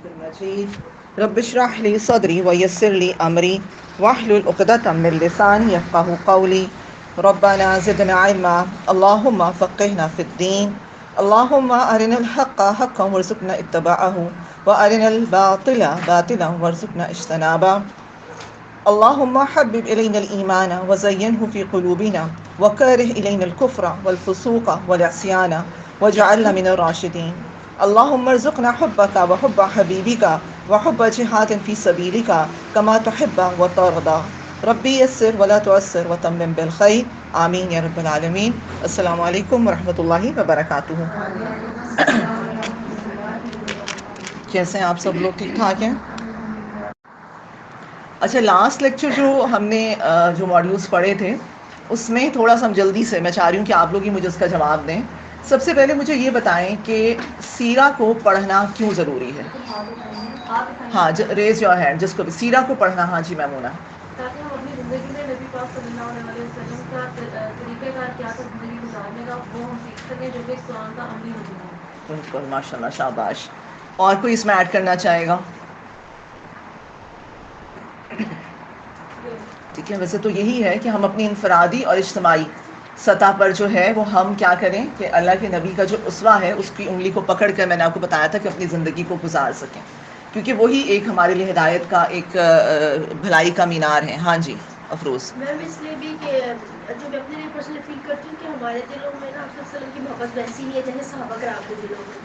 المجيد رب اشرح لي صدري ويسر لي أمري واحلل عقدة من لساني يفقهوا قولي ربنا زدنا علما اللهم فقهنا في الدين اللهم أرنا الحق حقا وارزقنا اتباعه وأرنا الباطل باطلا وارزقنا اجتنابه اللهم حبب إلينا الإيمان وزينه في قلوبنا وكره إلينا الكفر والفسوق والعصيان واجعلنا من الراشدين اللهم ارزقنا حبك وحب حبيبك وحب جهاد في سبيلك كما تحب وترضى ربي يسر ولا تعسر وتمم بالخير آمین یا رب العالمین. السلام علیکم ورحمۃ اللہ وبرکاتہ. کیسے ہیں آپ سب لوگ؟ ٹھیک ٹھاک ہیں؟ اچھا، لاسٹ لیکچر جو ہم نے جو ماڈیولس پڑھے تھے اس میں تھوڑا سا ہم جلدی سے، میں چاہ رہی ہوں کہ آپ لوگ ہی مجھے اس کا جواب دیں. سب سے پہلے مجھے یہ بتائیں کہ سیرہ کو پڑھنا کیوں ضروری ہے؟ ہاں، ریز یور ہینڈ جس کو بھی سیرہ کو پڑھنا. ہاں جی میمونہ. تاکہ ہم اپنی زندگی میں نبی پاک صلی اللہ علیہ وسلم کا طریقہ کار کیا تھا زندگی گزارنے کا، وہ ہم سیکھ سکیں، جو کہ قرآن کا عملی مجموعہ ہے. بالکل، ماشاء اللہ، شاباش. اور کوئی اس میں ایڈ کرنا چاہے گا؟ ٹھیک ہے. ویسے تو یہی ہے کہ ہم اپنی انفرادی اور اجتماعی سطح پر جو ہے وہ ہم کیا کریں کہ اللہ کے نبی کا جو اسوہ ہے اس کی انگلی کو پکڑ کر، میں نے آپ کو بتایا تھا کہ اپنی زندگی کو گزار سکیں، کیونکہ وہی ایک ہمارے لیے ہدایت کا ایک بھلائی کا مینار ہے. ہاں جی افروز. میم اس لیے بھی کہ جو میں اپنے لیے پرسنلی فیل کرتی ہوں کہ ہمارے دلوں میں نا آپ صلی اللہ علیہ وسلم کی محبت ویسی ہی ہے جیسے صحابہ کرام کے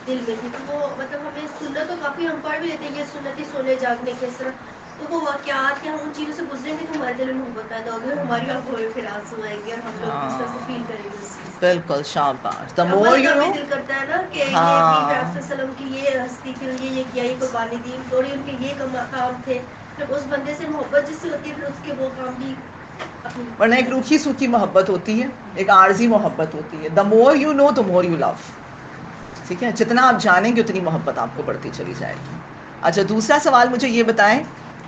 دل میں تھی. تو وہ مطلب ہمیں سنت تو کافی ہم پڑھ بھی لیتے ہیں کہ سنتی سونے جاگنے کے اس طرح، تو وہ واقعات کہ ہم ان چیزوں سے گزریں گے تو ہمارے دل میں محبت پیدا ہوگی اور ہماری آنکھوں میں پھر آنسو آئیں گے اور ہم لوگ اس طرح سے فیل کریں گے اس چیز. بالکل، شاباش. the more عمل you کا بھی know. دل کرتا ہے نا کہ یہ بھی ہاں آپ صلی اللہ علیہ وسلم کی یہ ہستی تھی، یہ کیا یہ قربانی دی، تھوڑی ان کے یہ کام تھے، پھر اس بندے سے محبت جس سے ہوتی ہے پھر اس کے وہ کام بھی. ورنہ ایک روکھی سوکھی محبت ہوتی ہے، ایک عارضی محبت ہوتی ہے. the more you know the more you love. ٹھیک ہے، جتنا آپ جانیں گے اتنی محبت آپ کو بڑھتی چلی جائے گی. اچھا، دوسرا سوال مجھے یہ بتائیں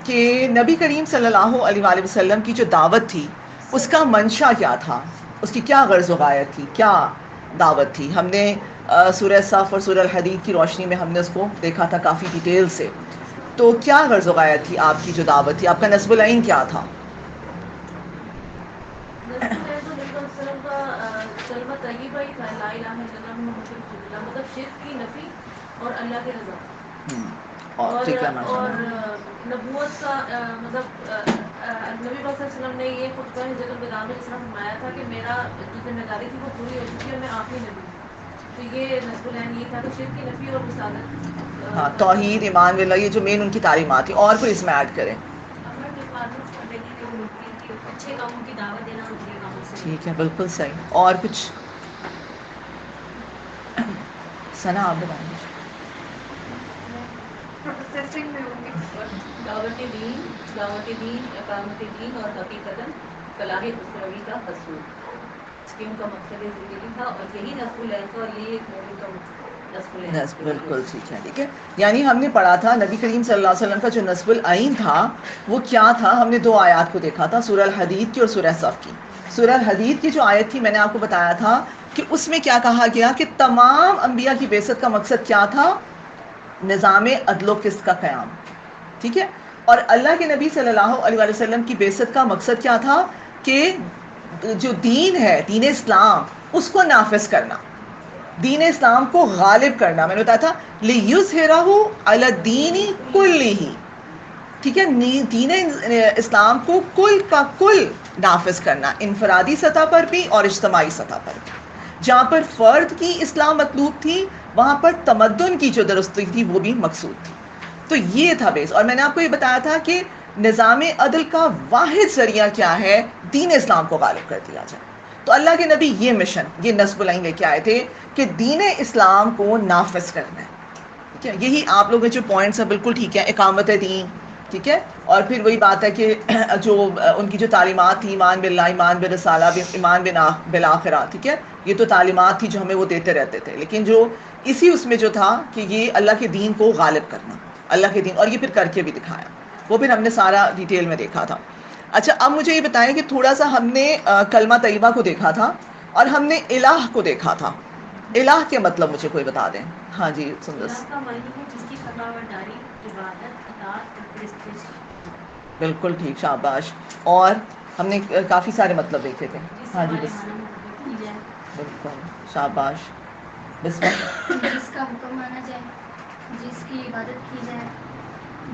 کہ نبی کریم صلی اللہ علیہ وآلہ وسلم کی جو دعوت تھی اس کا منشا کیا تھا؟ اس کی کیا غرض و غایت تھی؟ کیا دعوت تھی؟ ہم نے سورہ صف اور سورہ الحدید کی روشنی میں ہم نے اس کو دیکھا تھا کافی ڈیٹیل سے. تو کیا غرض و غایت تھی آپ کی جو دعوت تھی؟ آپ کا نصب العین کیا تھا؟ نصب العین تو نبی صلی اللہ علیہ وسلم کا کلمہ طیبہ ہی تھا، لا الہ الا اللہ محمد رسول اللہ، مطلب شرک کی نفی اور اللہ کی رضا. اور ٹھیک ہے، ماشاء اللہ. نبوت کا مطلب نبی پاک صلی اللہ علیہ وسلم نے یہ خطبہ حجۃ الوداع میں اس طرح فرمایا تھا کہ میرا جو ذمہ داری تھی وہ پوری ہو چکی ہے، میں آخری نبی ہوں. تو یہ نصب العین یہ تھا کہ شرک کی نفی اور رسالت. ہاں، توحید، ایمان باللہ، یہ جو مین ان کی تعلیمات تھی. اور کوئی اس میں ایڈ کریں؟ اچھے کاموں کی دعوت دینا اور برے کاموں سے. ٹھیک ہے، بالکل صحیح. اور کچھ؟ ثنا آپ بتائیں. دعوت دین، اقامت دین اور حقیقتاً فلاح دشمنی کا حصول، اس کے ان کا مقصد زندگی تھا اور یہی نصب العین تھا اور یہی ایک مومن کا نصب العین. بالکل ٹھیک ہے. ٹھیک ہے، یعنی ہم نے پڑھا تھا نبی کریم صلی اللہ علیہ وسلم کا جو نصب العین تھا وہ کیا تھا؟ ہم نے دو آیات کو دیکھا تھا، سورہ الحدید کی اور سورہ صف کی. سورہ الحدید کی جو آیت تھی میں نے آپ کو بتایا تھا کہ اس میں کیا کہا گیا کہ تمام انبیاء کی بعثت کا مقصد کیا تھا؟ نظام عدل و قسط کا قیام. ٹھیک ہے. اور اللہ کے نبی صلی اللہ علیہ وآلہ وسلم کی بعثت کا مقصد کیا تھا؟ کہ جو دین ہے، دین اسلام، اس کو نافذ کرنا، دین اسلام کو غالب کرنا. میں نے بتایا تھا لِيُظْهِرَهُ عَلَى الدِّينِ كُلِّهِ. ٹھیک ہے، دین اسلام کو کل کا کل نافذ کرنا، انفرادی سطح پر بھی اور اجتماعی سطح پر بھی. جہاں پر فرد کی اصلاح مطلوب تھی وہاں پر تمدن کی جو درستی تھی وہ بھی مقصود تھی. تو یہ تھا بیس. اور میں نے آپ کو یہ بتایا تھا کہ نظام عدل کا واحد ذریعہ کیا ہے؟ دین اسلام کو غالب کر دیا جائے. تو اللہ کے نبی یہ مشن، یہ نصب العین لے کے آئے تھے کہ دین اسلام کو نافذ کرنا ہے. ٹھیک ہے، یہی آپ لوگوں کے جو پوائنٹس ہیں بالکل ٹھیک ہے. اقامت دین، ٹھیک ہے. اور پھر وہی بات ہے کہ جو ان کی جو تعلیمات تھی، ایمان باللہ، ایمان بالرسالہ، ایمان بالآخرہ، ٹھیک ہے، یہ تو تعلیمات تھی جو ہمیں وہ دیتے رہتے تھے. لیکن جو اسی اس میں جو تھا کہ یہ اللہ کے دین کو غالب کرنا، اللہ کے دین، اور یہ پھر کر کے بھی دکھایا. وہ پھر ہم نے سارا ڈیٹیل میں دیکھا تھا. اچھا، اب مجھے یہ بتائیں کہ تھوڑا سا ہم نے کلمہ طیبہ کو دیکھا تھا اور ہم نے الہ کو دیکھا تھا. الہ کے مطلب مجھے کوئی بتا دیں. ہاں جی سندس. الہ کا معنی ہے جس کی فرمانبرداری، عبادت، اطاعت اور پرستش. بالکل ٹھیک، شاباش. اور ہم نے کافی سارے مطلب دیکھے تھے. جس سے ہاں جی بس عالمانہ محبت کی جائے. بالکل شاباش. بسم اللہ. جس کا حکم مانا جائے، جس کی عبادت کی جائے،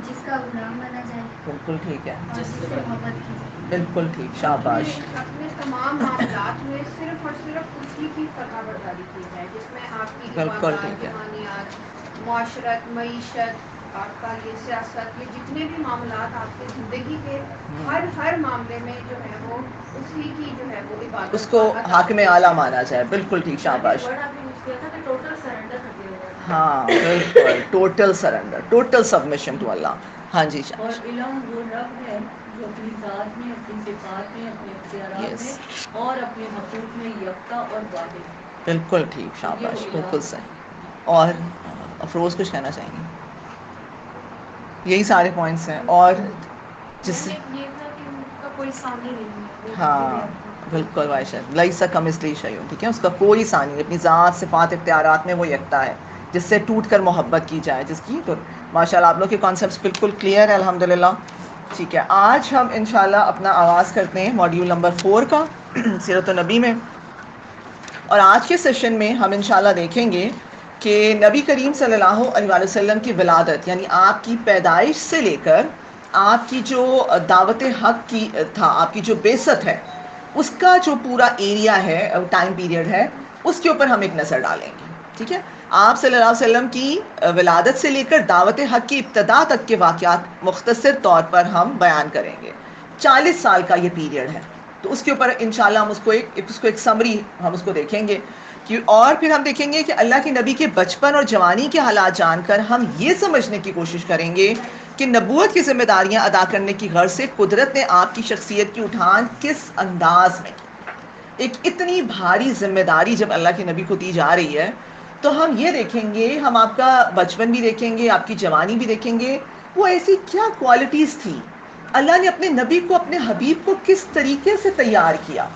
جس کا غلام بنا جائے، بالکل ٹھیک ہے. اور جس سے محبت کی جائے. بالکل ٹھیک، شاباش. اپنے تمام معاملات میں صرف اور صرف اسی کی فرما برداری کی جائے، جس میں آپ کی بالکل عبادات، ٹھیک ہے. روحانیات، معاشرت، معیشت، آپ کا یہ سیاست، یہ جتنے بھی معاملات آپ کے زندگی کے ہر معاملے میں جو ہے وہ اسی کی جو ہے وہ عبادت اس کو اور اطاعت حاکم کی اعلیٰ جائے. مانا جائے. بالکل ٹھیک، شاباش. ورڈ آپ نے یوز کیا تھا کہ ٹوٹل سرنڈر کر دیا ہوا ہے. ہاں بالکل، total surrender, total submission to Allah. ہاں جی اور الہ وہ رب ہے جو اپنی ذات میں، اپنی صفات میں، اپنے اختیارات میں اور اپنے حقوق میں یکتا اور واحد ہے. بالکل ٹھیک، شاباش، بالکل صحیح. اور افروز کچھ کہنا چاہیں گے؟ یہی سارے پوائنٹس ہیں. اور جس سے یہ تھا کہ ان کا کوئی ثانی نہیں ہے. ہاں بالکل وائشہ لئیسا کمثلی شیء، ٹھیک ہے، اس کا کوئی ثانی نہیں، اپنی ذات، صفات، اختیارات میں وہ یکتا ہے جس سے ٹوٹ کر محبت کی جائے، جس کی. تو ماشاء اللہ آپ لوگ کے کانسیپٹس بالکل کلیئر ہے الحمدللہ. ٹھیک ہے، آج ہم انشاءاللہ اپنا آغاز کرتے ہیں ماڈیول نمبر 4 کا سیرت النبی میں. اور آج کے سیشن میں ہم انشاءاللہ دیکھیں گے کہ نبی کریم صلی اللہ علیہ وآلہ وسلم کی ولادت، یعنی آپ کی پیدائش سے لے کر آپ کی جو دعوت حق کی تھا، آپ کی جو بعثت ہے، اس کا جو پورا ایریا ہے، ٹائم پیریڈ ہے، اس کے اوپر ہم ایک نظر ڈالیں گے. ٹھیک ہے، آپ صلی اللہ علیہ وسلم کی ولادت سے لے کر دعوت حق کی ابتدا تک کے واقعات مختصر طور پر ہم بیان کریں گے. 40 سال کا یہ پیریڈ ہے، تو اس کے اوپر انشاءاللہ ہم اس کو ایک سمری ہم اس کو دیکھیں گے. اور پھر ہم دیکھیں گے کہ اللہ کے نبی کے بچپن اور جوانی کے حالات جان کر ہم یہ سمجھنے کی کوشش کریں گے کہ نبوت کی ذمہ داریاں ادا کرنے کی غرض سے قدرت نے آپ کی شخصیت کی اٹھان کس انداز میں کی. ایک اتنی بھاری ذمہ داری جب اللہ کے نبی کو دی جا رہی ہے، تو ہم یہ دیکھیں گے، ہم آپ کا بچپن بھی دیکھیں گے، آپ کی جوانی بھی دیکھیں گے، وہ ایسی کیا کوالٹیز تھی، اللہ نے اپنے نبی کو، اپنے حبیب کو کس طریقے سے تیار کیا.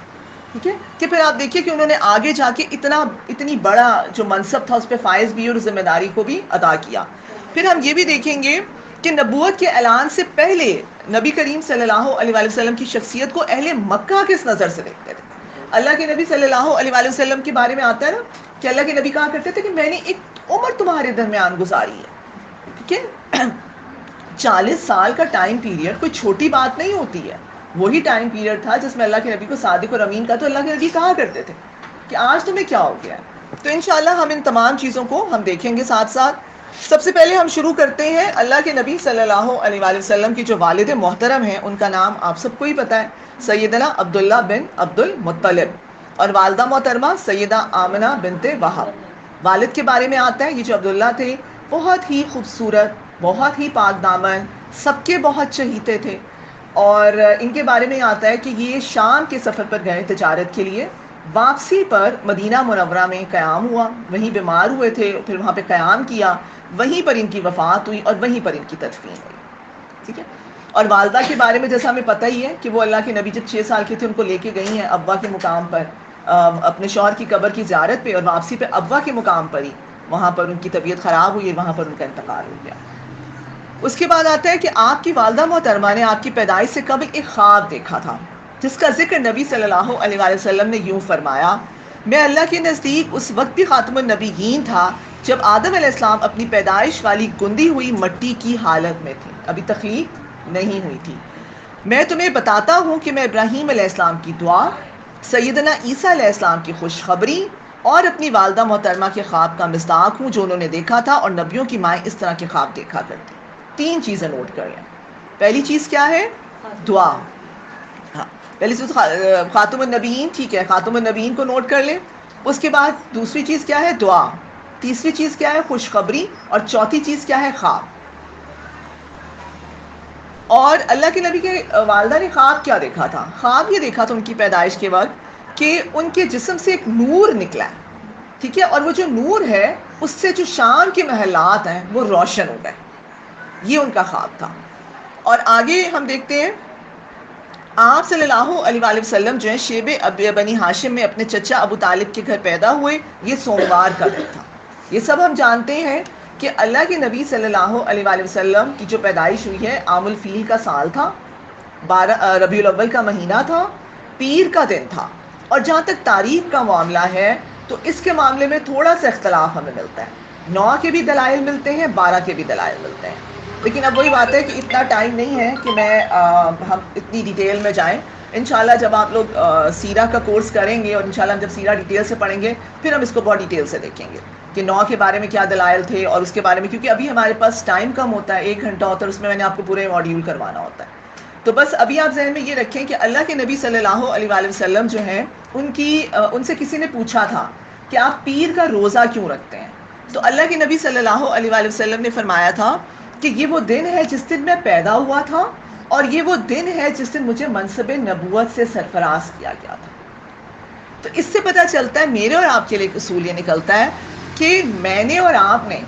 ٹھیک ہے، کہ پھر آپ دیکھیے کہ انہوں نے آگے جا کے اتنی بڑا جو منصب تھا اس پہ فائز بھی اور ذمہ داری کو بھی ادا کیا. پھر ہم یہ بھی دیکھیں گے کہ نبوت کے اعلان سے پہلے نبی کریم صلی اللہ علیہ وآلہ وسلم کی شخصیت کو اہل مکہ کس نظر سے دیکھتے تھے. اللہ کے نبی صلی اللہ علیہ وآلہ وسلم کے بارے میں آتا ہے نا کہ اللہ کے نبی کہا کرتے تھے کہ میں نے ایک عمر تمہارے درمیان گزاری ہے. ٹھیک ہے، 40 سال کا ٹائم پیریڈ کوئی چھوٹی بات نہیں ہوتی ہے. وہی ٹائم پیریڈ تھا جس میں اللہ کے نبی کو صادق اور امین کا تو اللہ کے نبی کہا کرتے تھے کہ آج تمہیں کیا ہو گیا ہے. تو انشاءاللہ ہم ان تمام چیزوں کو ہم دیکھیں گے ساتھ ساتھ. سب سے پہلے ہم شروع کرتے ہیں اللہ کے نبی صلی اللہ علیہ وآلہ وسلم کی جو والد محترم ہیں، ان کا نام آپ سب کو ہی پتہ ہے، سیدنا عبداللہ بن عبد المطلب، اور والدہ محترمہ سیدہ آمنہ بنت وہب. والد کے بارے میں آتا ہے، یہ جو عبداللہ تھے بہت ہی خوبصورت، بہت ہی پاک دامن، سب کے بہت چہیتے تھے. اور ان کے بارے میں آتا ہے کہ یہ شام کے سفر پر گئے تجارت کے لیے. واپسی پر مدینہ منورہ میں قیام ہوا، وہیں بیمار ہوئے تھے، پھر وہاں پہ قیام کیا، وہیں پر ان کی وفات ہوئی اور وہیں پر ان کی تدفین ہوئی. ٹھیک ہے، اور والدہ کے بارے میں جیسا ہمیں پتہ ہی ہے کہ وہ اللہ کے نبی جب 6 سال کے تھے ان کو لے کے گئی ہیں ابا کے مقام پر، اپنے شوہر کی قبر کی زیارت پہ، اور واپسی پہ ابا کے مقام پر ہی وہاں پر ان کی طبیعت خراب ہوئی، وہاں پر ان کا انتقال ہو گیا. اس کے بعد آتا ہے کہ آپ کی والدہ محترمہ نے آپ کی پیدائش سے قبل ایک خواب دیکھا تھا، جس کا ذکر نبی صلی اللہ علیہ وآلہ وسلم نے یوں فرمایا: میں اللہ کے نزدیک اس وقت بھی خاتم النبیین تھا جب آدم علیہ السلام اپنی پیدائش والی گندی ہوئی مٹی کی حالت میں تھے، ابھی تخلیق نہیں ہوئی تھی. میں تمہیں بتاتا ہوں کہ میں ابراہیم علیہ السلام کی دعا، سیدنا عیسیٰ علیہ السلام کی خوشخبری اور اپنی والدہ محترمہ کے خواب کا مصداق ہوں جو انہوں نے دیکھا تھا، اور نبیوں کی مائیں اس طرح کے خواب دیکھا کرتی. 3 چیزیں نوٹ کر لیں. پہلی چیز کیا ہے؟ دعا. ہاں، پہلی چیز خاتم النبیین، ٹھیک ہے، خاتم النبیین کو نوٹ کر لیں. اس کے بعد دوسری چیز کیا ہے؟ دعا. تیسری چیز کیا ہے؟ خوشخبری. اور چوتھی چیز کیا ہے؟ خواب. اور اللہ کے نبی کے والدہ نے خواب کیا دیکھا تھا؟ خواب یہ دیکھا تھا ان کی پیدائش کے وقت کہ ان کے جسم سے ایک نور نکلا ہے. ٹھیک ہے، اور وہ جو نور ہے اس سے جو شام کے محلات ہیں وہ روشن ہو گئے. یہ ان کا خواب تھا. اور آگے ہم دیکھتے ہیں آپ صلی اللہ علیہ وآلہ وسلم جو ہے شیب بنی ہاشم میں اپنے چچا ابو طالب کے گھر پیدا ہوئے. یہ سوموار کا دن تھا. یہ سب ہم جانتے ہیں کہ اللہ کے نبی صلی اللہ علیہ وآلہ وسلم کی جو پیدائش ہوئی ہے عام الفیل کا سال تھا, 12 ربیع الاول کا مہینہ تھا, پیر کا دن تھا. اور جہاں تک تاریخ کا معاملہ ہے تو اس کے معاملے میں تھوڑا سا اختلاف ہمیں ملتا ہے. 9 کے بھی دلائل ملتے ہیں, 12 کے بھی دلائل ملتے ہیں. لیکن اب وہی بات ہے کہ اتنا ٹائم نہیں ہے کہ ہم اتنی ڈیٹیل میں جائیں. انشاءاللہ جب آپ لوگ سیرہ کا کورس کریں گے اور انشاءاللہ ہم جب سیرہ ڈیٹیل سے پڑھیں گے پھر ہم اس کو بہت ڈیٹیل سے دیکھیں گے کہ 9 کے بارے میں کیا دلائل تھے اور اس کے بارے میں, کیونکہ ابھی ہمارے پاس ٹائم کم ہوتا ہے, 1 گھنٹہ ہوتا ہے, اس میں نے آپ کو پورے ماڈیول کروانا ہوتا ہے. تو بس ابھی آپ ذہن میں یہ رکھیں کہ اللہ کے نبی صلی اللہ علیہ وآلہ وسلم جو ہیں ان سے کسی نے پوچھا تھا کہ آپ پیر کا روزہ کیوں رکھتے ہیں. تو اللہ کے نبی صلی اللہ علیہ وآلہ وسلم نے فرمایا تھا کہ یہ وہ دن ہے جس دن میں پیدا ہوا تھا اور یہ وہ دن ہے جس دن مجھے منصب نبوت سے سرفراز کیا گیا تھا. تو اس سے پتہ چلتا ہے میرے اور آپ کے لیے اصول یہ نکلتا ہے کہ میں نے اور آپ نے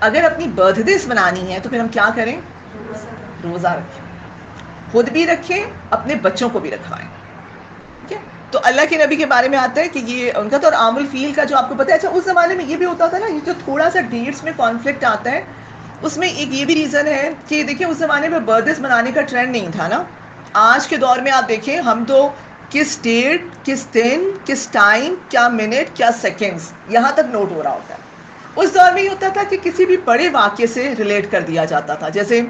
اگر اپنی برتھ ڈیز منانی ہے تو پھر ہم کیا کریں, روزہ رکھیں, خود بھی رکھیں, اپنے بچوں کو بھی رکھوائیں. ٹھیک ہے. تو اللہ کے نبی کے بارے میں آتا ہے کہ یہ ان کا تو عام الفیل کا جو آپ کو پتہ ہے. اچھا اس زمانے میں یہ بھی ہوتا تھا نا, یہ جو تھوڑا سا ڈیٹس میں کانفلکٹ آتا ہے اس میں ایک یہ بھی ریزن ہے کہ دیکھیں اس زمانے میں برتھ ڈیز منانے کا ٹرینڈ نہیں تھا نا. آج کے دور میں آپ دیکھیں ہم تو کس ڈیٹ, کس دن, کس ٹائم, کیا منٹ, کیا سیکنڈز, یہاں تک نوٹ ہو رہا ہوتا ہے. اس دور میں یہ ہوتا تھا کہ کسی بھی بڑے واقعے سے ریلیٹ کر دیا جاتا تھا, جیسے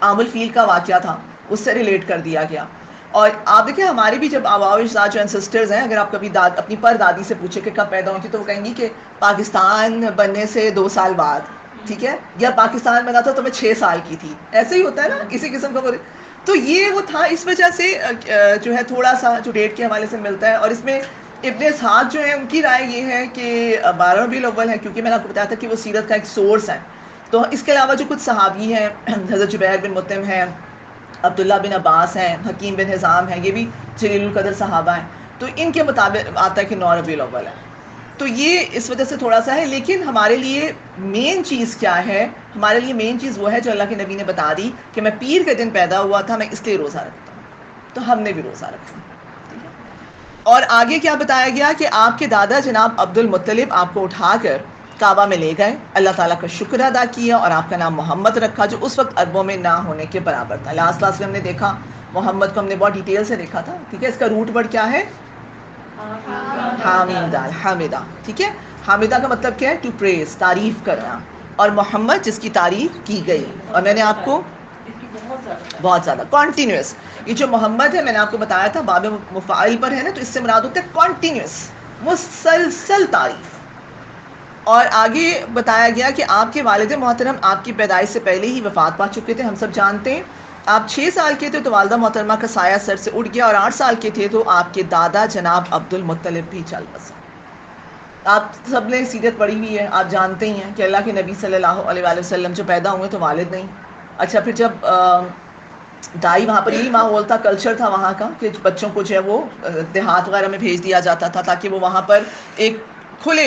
عام الفیل کا واقعہ تھا اس سے ریلیٹ کر دیا گیا. اور آپ دیکھیں ہمارے بھی جب آباء و اجداد جو اینسسٹرز ہیں, اگر آپ کبھی اپنی پر دادی سے پوچھیں کہ کب پیدا ہوئی تھی تو وہ کہیں گی کہ پاکستان بننے سے 2 سال بعد, ٹھیک ہے, یا پاکستان بنا تھا تو میں 6 سال کی تھی. ایسے ہی ہوتا ہے نا اسی قسم کا. تو یہ وہ تھا, اس وجہ سے جو ہے تھوڑا سا جو ڈیٹ کے حوالے سے ملتا ہے. اور اس میں ابن اسحاق جو ہے ان کی رائے یہ ہے کہ 12 ربیع الاول ہے, کیونکہ میں نے آپ کو بتایا تھا کہ وہ سیرت کا ایک سورس ہے. تو اس کے علاوہ جو کچھ صحابی ہیں, حضرت جبیر بن مطعم ہیں, عبداللہ بن عباس ہیں, حکیم بن حزام ہیں, یہ بھی جلیل القدر صحابہ ہیں, تو ان کے مطابق آتا ہے کہ 9 ربیع الاول ہے. تو یہ اس وجہ سے تھوڑا سا ہے. لیکن ہمارے لیے مین چیز کیا ہے, ہمارے لیے مین چیز وہ ہے جو اللہ کے نبی نے بتا دی کہ میں پیر کے دن پیدا ہوا تھا, میں اس لیے روزہ رکھتا ہوں. تو ہم نے بھی روزہ رکھا. اور آگے کیا بتایا گیا کہ آپ کے دادا جناب عبد المطلب آپ کو اٹھا کر کعبہ میں لے گئے, اللہ تعالیٰ کا شکر ادا کیا اور آپ کا نام محمد رکھا, جو اس وقت عربوں میں نہ ہونے کے برابر تھا. لاسٹ کلاس میں ہم نے دیکھا محمد کو ہم نے بہت ڈیٹیل سے دیکھا تھا. ٹھیک ہے, اس کا روٹ ورڈ کیا ہے, حامدہ, حامدہ. ٹھیک ہے, حامدہ کا مطلب کیا ہے, ٹو پریز, تعریف کرنا. اور محمد جس کی تعریف کی گئی. اور میں نے آپ کو بہت زیادہ کنٹینیوس, یہ جو محمد ہے میں نے آپ کو بتایا تھا باب مفاعل پر ہے نا, تو اس سے مراد ہوتا ہے کنٹینیوس, مسلسل تعریف. اور آگے بتایا گیا کہ آپ کے والد محترم آپ کی پیدائش سے پہلے ہی وفات پا چکے تھے, ہم سب جانتے ہیں. آپ 6 سال کے تھے تو والدہ محترمہ کا سایہ سر سے اٹھ گیا, اور 8 سال کے تھے تو آپ کے دادا جناب عبد المطلب بھی چل بسے. آپ سب نے سیرت پڑھی ہوئی ہے, آپ جانتے ہی ہیں کہ اللہ کے نبی صلی اللہ علیہ وآلہ وسلم جو پیدا ہوئے تو والد نہیں. اچھا پھر جب دائی, وہاں پر یہی ماحول تھا, کلچر تھا وہاں کا کہ بچوں کو جو ہے وہ دیہات وغیرہ میں بھیج دیا جاتا تھا تاکہ وہ وہاں پر ایک کھلے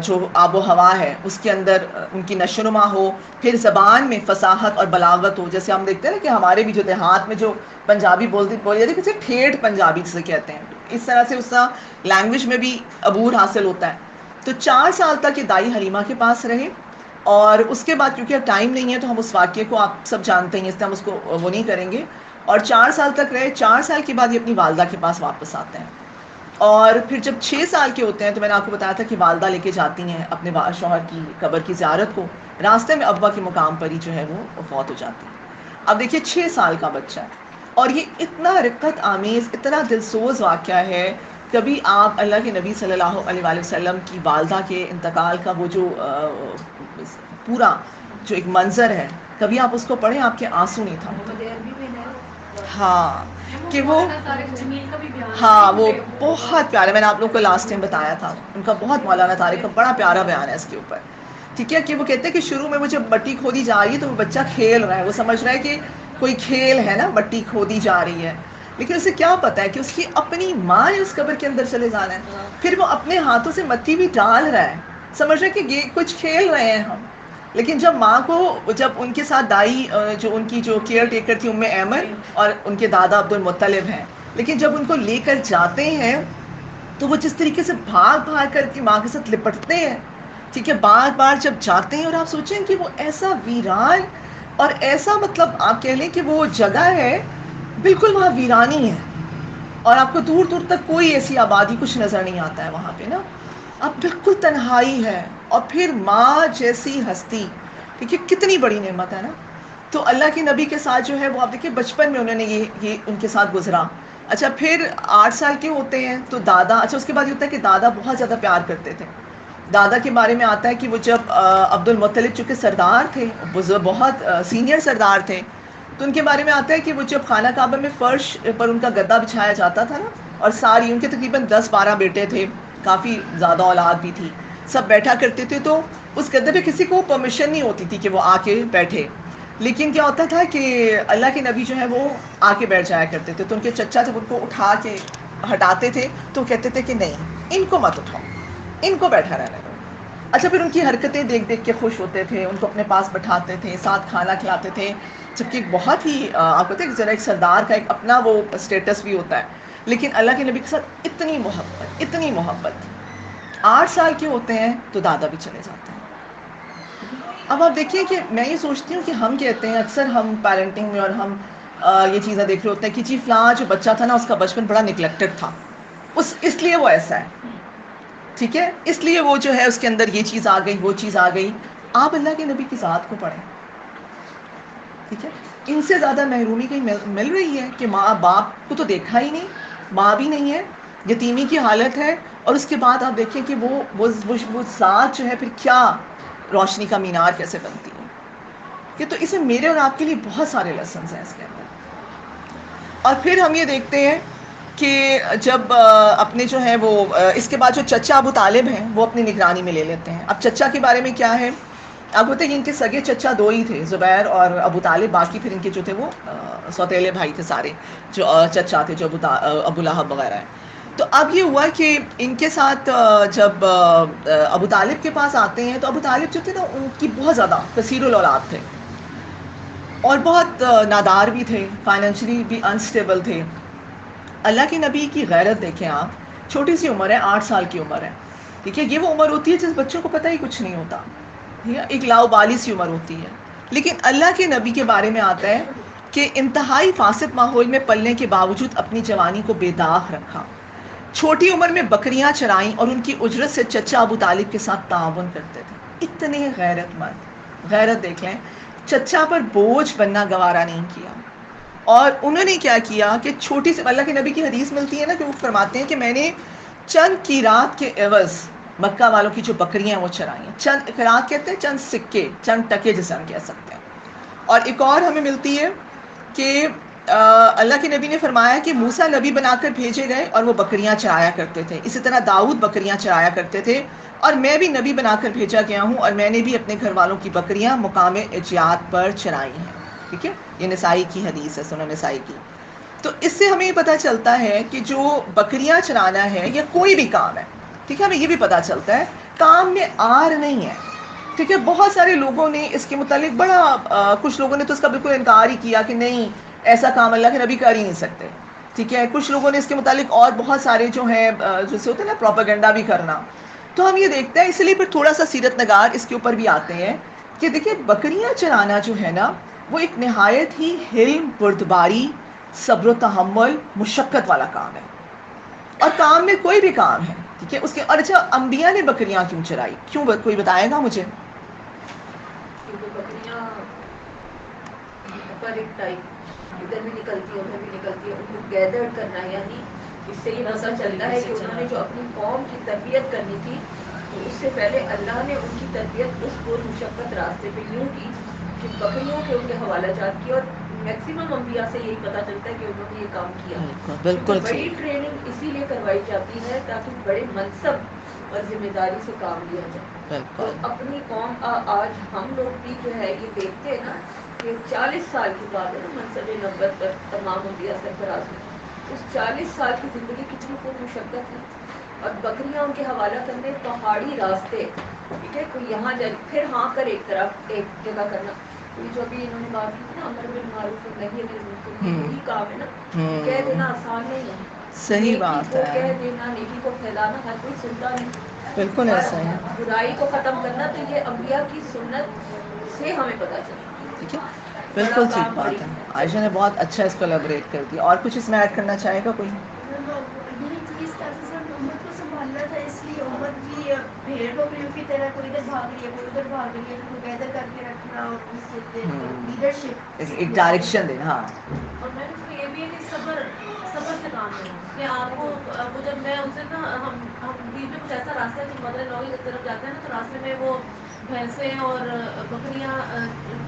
جو آب و ہوا ہے اس کے اندر ان کی نشو نما ہو, پھر زبان میں فصاحت اور بلاغت ہو. جیسے ہم دیکھتے ہیں نا کہ ہمارے بھی جو دیہات میں جو پنجابی بولی جاتی ہے کسی ٹھیٹھ پنجابی سے کہتے ہیں, اس طرح سے اس کا لینگویج میں بھی عبور حاصل ہوتا ہے. تو 4 سال تک یہ دائی حلیمہ کے پاس رہے, اور اس کے بعد کیونکہ اب ٹائم نہیں ہے تو ہم اس واقعے کو آپ سب جانتے ہیں, اس لیے ہم اس کو وہ نہیں کریں گے. اور 4 سال تک رہے. 4 سال کے بعد یہ اپنی والدہ کے پاس واپس آتے ہیں, اور پھر جب 6 سال کے ہوتے ہیں تو میں نے آپ کو بتایا تھا کہ والدہ لے کے جاتی ہیں اپنے شوہر کی قبر کی زیارت کو. راستے میں ابا کے مقام پر ہی جو ہے وہ فوت ہو جاتی ہے. اب دیکھیے 6 سال کا بچہ ہے, اور یہ اتنا رقت آمیز, اتنا دلسوز واقعہ ہے. کبھی آپ اللہ کے نبی صلی اللہ علیہ وآلہ وسلم کی والدہ کے انتقال کا وہ جو پورا جو ایک منظر ہے, کبھی آپ اس کو پڑھیں آپ کے آنسو نہیں تھمتے. ہاں کہ وہ, ہاں وہ بہت پیارا, میں نے آپ لوگوں کو لاسٹ ٹائم بتایا تھا ان کا, بہت مولانا طارق کا بڑا پیارا بیان ہے اس کے اوپر. ٹھیک ہے, کہ وہ کہتے ہیں کہ شروع میں وہ جب مٹی کھودی جا رہی ہے تو وہ بچہ کھیل رہا ہے, وہ سمجھ رہا ہے کہ کوئی کھیل ہے نا, مٹی کھودی جا رہی ہے. لیکن اسے کیا پتا ہے کہ اس کی اپنی ماں نے اس قبر کے اندر چلے جانا ہے. پھر وہ اپنے ہاتھوں سے مٹی بھی ڈال رہا ہے, سمجھ رہے کہ یہ کچھ کھیل رہے ہیں ہم. لیکن جب ماں کو جب ان کے ساتھ دائی جو ان کی جو کیئر ٹیکر تھی ام ایمن اور ان کے دادا عبد المطلب ہیں، لیکن جب ان کو لے کر جاتے ہیں تو وہ جس طریقے سے بھاگ بھاگ کر کی ماں کے ساتھ لپٹتے ہیں، ٹھیک ہے، بار بار جب جاتے ہیں، اور آپ سوچیں کہ وہ ایسا ویران اور ایسا مطلب آپ کہہ لیں کہ وہ جگہ ہے بالکل وہاں ویرانی ہے، اور آپ کو دور دور تک کوئی ایسی آبادی کچھ نظر نہیں آتا ہے وہاں پہ نا، اب بالکل تنہائی ہے، اور پھر ماں جیسی ہستی، ٹھیک ہے، کتنی بڑی نعمت ہے نا. تو اللہ کے نبی کے ساتھ جو ہے وہ آپ دیکھیں بچپن میں انہوں نے یہ ان کے ساتھ گزرا. اچھا پھر 8 سال کے ہوتے ہیں تو دادا، اچھا اس کے بعد یہ ہوتا ہے کہ دادا بہت زیادہ پیار کرتے تھے. دادا کے بارے میں آتا ہے کہ وہ جب عبد المطلب چونکہ سردار تھے، بہت سینئر سردار تھے، تو ان کے بارے میں آتا ہے کہ وہ جب خانہ کعبہ میں فرش پر ان کا گدا بچھایا جاتا تھا نا، اور ساری ان کے تقریباً 10-12 بیٹے تھے، کافی زیادہ اولاد بھی تھی، سب بیٹھا کرتے تھے، تو اس گدے پہ کسی کو پرمیشن نہیں ہوتی تھی کہ وہ آ کے بیٹھے، لیکن کیا ہوتا تھا کہ اللہ کے نبی جو ہے وہ آ کے بیٹھ جایا کرتے تھے. تو ان کے چچا جب ان کو اٹھا کے ہٹاتے تھے تو کہتے تھے کہ نہیں، ان کو مت اٹھاؤ، ان کو بیٹھا رہنے دو. اچھا پھر ان کی حرکتیں دیکھ دیکھ کے خوش ہوتے تھے، ان کو اپنے پاس بٹھاتے تھے، ساتھ کھانا کھلاتے تھے، جبکہ بہت ہی آپ کہتے ہیں ذرا ایک سردار کا ایک اپنا وہ اسٹیٹس بھی ہوتا ہے، لیکن اللہ کے نبی کے ساتھ اتنی محبت، اتنی محبت. 8 سال کے ہوتے ہیں تو دادا بھی چلے جاتے ہیں. اب آپ دیکھیے کہ میں یہ سوچتی ہوں کہ ہم کہتے ہیں اکثر ہم پیرنٹنگ میں، اور ہم یہ چیزیں دیکھ رہے ہوتے ہیں کہ جی فلاں جو بچہ تھا نا اس کا بچپن بڑا نگلیکٹڈ تھا، اس لیے وہ ایسا ہے، ٹھیک ہے، اس لیے وہ جو ہے اس کے اندر یہ چیز آ گئی، وہ چیز آ گئی. آپ اللہ کے نبی کی ذات کو پڑھیں، ٹھیک ہے، ان سے زیادہ محرومی کہیں مل رہی ہے کہ ماں باپ کو تو دیکھا ہی نہیں، ماں بھی نہیں ہے، یتیمی کی حالت ہے، اور اس کے بعد آپ دیکھیں کہ وہ ذات جو ہے پھر کیا روشنی کا مینار کیسے بنتی ہے. کہ تو اسے میرے اور آپ کے لیے بہت سارے لیسنز ہیں اس کے اندر. اور پھر ہم یہ دیکھتے ہیں کہ جب اپنے جو ہے وہ اس کے بعد جو چچا ابو طالب ہیں وہ اپنی نگرانی میں لے لیتے ہیں. اب چچا کے بارے میں کیا ہے، اب ہوتے ہیں ان کے سگے چچا 2 ہی تھے، زبیر اور ابو طالب، باقی پھر ان کے جو تھے وہ سوتیلے بھائی تھے سارے جو چچا تھے، جو ابو لہب وغیرہ ہیں. تو اب یہ ہوا کہ ان کے ساتھ جب ابو طالب کے پاس آتے ہیں تو ابو طالب جو تھے نا ان کی بہت زیادہ کثیر الاولاد تھے، اور بہت نادار بھی تھے، فائنینشلی بھی انسٹیبل تھے. اللہ کے نبی کی غیرت دیکھیں آپ، چھوٹی سی عمر ہے، 8 سال کی عمر ہے، ٹھیک ہے، یہ وہ عمر ہوتی ہے جس بچوں کو پتہ ہی کچھ نہیں ہوتا، ایک لاؤبالی سی عمر ہوتی ہے. لیکن اللہ کے نبی کے بارے میں آتا ہے کہ انتہائی فاسد ماحول میں پلنے کے باوجود اپنی جوانی کو بے داغ رکھا، چھوٹی عمر میں بکریاں چرائیں اور ان کی اجرت سے چچا ابو طالب کے ساتھ تعاون کرتے تھے. اتنے غیرت مند، غیرت دیکھ لیں، چچا پر بوجھ بننا گوارا نہیں کیا. اور انہوں نے کیا کیا کہ چھوٹی سی، اللہ کے نبی کی حدیث ملتی ہے نا کہ وہ فرماتے ہیں کہ میں نے چند قیرات کے عوض مکہ والوں کی جو بکریاں وہ چرائیں. چند قیرات کہتے ہیں چند سکے، چند ٹکے جسے ہم کہہ سکتے ہیں. اور ایک اور ہمیں ملتی ہے کہ اللہ کے نبی نے فرمایا کہ موسیٰ نبی بنا کر بھیجے گئے اور وہ بکریاں چرایا کرتے تھے، اسی طرح داؤد بکریاں چرایا کرتے تھے، اور میں بھی نبی بنا کر بھیجا گیا ہوں اور میں نے بھی اپنے گھر والوں کی بکریاں مقام اجیاد پر چرائی ہیں. ٹھیک ہے، یہ نسائی کی حدیث ہے، سنن نسائی کی. تو اس سے ہمیں یہ پتہ چلتا ہے کہ جو بکریاں چرانا ہے یا کوئی بھی کام ہے، ٹھیک ہے، ہمیں یہ بھی پتہ چلتا ہے کام میں آر نہیں ہے. ٹھیک ہے، بہت سارے لوگوں نے اس کے متعلق بڑا کچھ لوگوں نے تو اس کا بالکل انکار ہی کیا کہ نہیں ایسا کام اللہ کے نبی کر ہی نہیں سکتے. ٹھیک ہے، کچھ لوگوں نے اس کے متعلق اور بہت سارے جو ہیں جیسے ہوتے ہیں نا پروپیگنڈا بھی کرنا. تو ہم یہ دیکھتے ہیں، اس لیے پھر تھوڑا سا سیرت نگار اس کے اوپر بھی آتے ہیں کہ دیکھیں بکریاں چرانا جو ہے نا وہ ایک نہایت ہی حلم، بردباری، صبر و تحمل، مشقت والا کام ہے. اور کام میں کوئی بھی کام ہے، ٹھیک ہے، اس کے. اور اچھا انبیاء نے بکریاں کیوں چرائی، کیوں، کوئی بتائے گا مجھے؟ کیونکہ بکریاں پر ایک ٹائپ ادھر بھی نکلتی ہے ادھر بھی نکلتی ہے، ان کو گیدر کرنا، یعنی اس سے یہ پتہ چلتا ہے کہ انہوں نے جو اپنی قوم کی تربیت کرنی تھی تو اس سے پہلے اللہ نے ان کی تربیت اس پر مشقت راستے پہ یوں کی کہ بکریوں کے ان کے حوالہ جات کی. اور میکسیمم انبیاء سے یہی پتہ چلتا ہے کہ انہوں نے یہ کام کیا. بالکل بڑی ٹریننگ اسی لیے کروائی جاتی ہے تاکہ بڑے منصب اور ذمہ داری سے کام لیا جائے. تو اپنی قوم آج ہم لوگ بھی جو ہے یہ دیکھتے ہیں نا کہ 40 سال کی بات ہے نا منصب نبوت پر تمام انبیاء سرفراز میں، اس 40 سال کی زندگی کتنی پر مشقت ہے. اور بکریاں ان کے حوالہ کرنے پہاڑی راستے، ٹھیک ہے، کوئی یہاں جائے پھر ہاں کر ایک طرف ایک جگہ کرنا. یہ جو ابھی انہوں نے بات کی نا امر بالمعروف اور نہی عن المنکر، یہی کام ہے نا. کہہ دینا آسان نہیں ہے، صحیح نیکی بات کو ہے، کہہ دینا، نیکی کو پھیلانا ہر کوئی سنتا نہیں. بالکل اور ایسا ہی ہے. برائی کو ختم کرنا تو یہ انبیاء کی سنت سے ہمیں پتہ چلتا. ٹھیک ہے، بالکل ٹھیک بات ہے. عائشہ نے بہت اچھا اس کو ایلیبریٹ کر دیا. اور کچھ اس میں ایڈ کرنا چاہے گا کوئی؟ یہی چیز کیسے سے امت کو سنبھالنا تھا، اس لیے امت کی بھیڑ بکریوں کی طرح کوئی ادھر بھاگ رہی ہے کوئی ادھر بھاگ رہی ہے، ٹوگیدر کر کے رکھنا اور لیڈرشپ ایک ڈائریکشن دینا. ہاں اور میں اس میں یہ بھی ہے کہ صبر سے کام لینا کہ آپ کو وہ جب میں ان سے نا ہم بیچ میں کچھ ایسا راستہ ہے کہ مدر لاگ کی طرف جاتے ہیں نا، تو راستے میں وہ بھینسیں اور بکریاں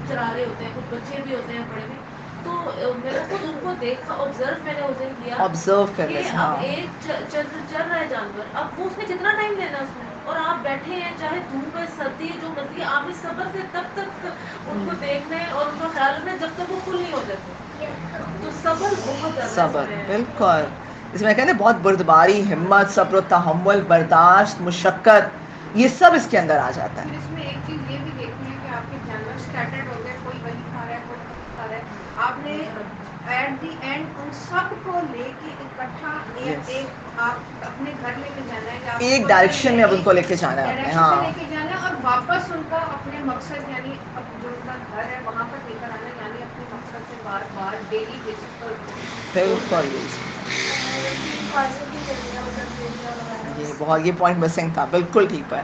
چرا رہے ہوتے ہیں، کچھ بچے بھی ہوتے ہیں بڑے بھی. تو میں نے خود ان کو دیکھا، آبزرو میں نے اس دن کیا آبزرو کر کہ لیں. اب ہاں ایک چل رہا ہے جانور، اب وہ اس میں کتنا ٹائم لینا اس میں، اور آپ بیٹھے ہیں چاہے دھوپ ہے سردی ہے جو مرضی، آپ نے صبر سے تب تک ان کو دیکھنا ہے اور ان کا خیال رکھنا ہے جب تک وہ فل نہیں ہو جاتے. تو صبر بہت زیادہ صبر، بالکل. اس میں کہتے ہیں بہت بردباری، ہمت، صبر و تحمل، برداشت، مشقت، یہ سب اس کے اندر آ جاتا پھر ہے. اس میں ایک چیز یہ بھی دیکھنی ہے کہ آپ کے جانور اسکیٹرڈ ہو گئے، کوئی وہی کھا رہا ہے کوئی کہیں کھا رہا ہے. آپ نے ایٹ دی اینڈ ان سب کو لے کے اکٹھا Yes. ایک آپ اپنے گھر لے کے جانا ہے. آپ ایک کو پتہ ہی ڈائریکشن ہے میں اب ان ایک کو لے کے جانا ہے آپ نے. ڈائریکشن میں لے ہاں کے جانا ہے اور واپس ان کو اپنے مقصد یعنی اب جو ان کا گھر ہے وہاں پر لے کر آنا ہے، یعنی اپنے مقصد سے بار بار ڈیلی بیسس پر ان کو روز بالکل. کرنا ہے. حفاظت بھی کرنی ہے، مطلب بیڑیاں وغیرہ یہ اس بہت، یہ پوائنٹ مسنگ تھا. بالکل ٹھیک ہے،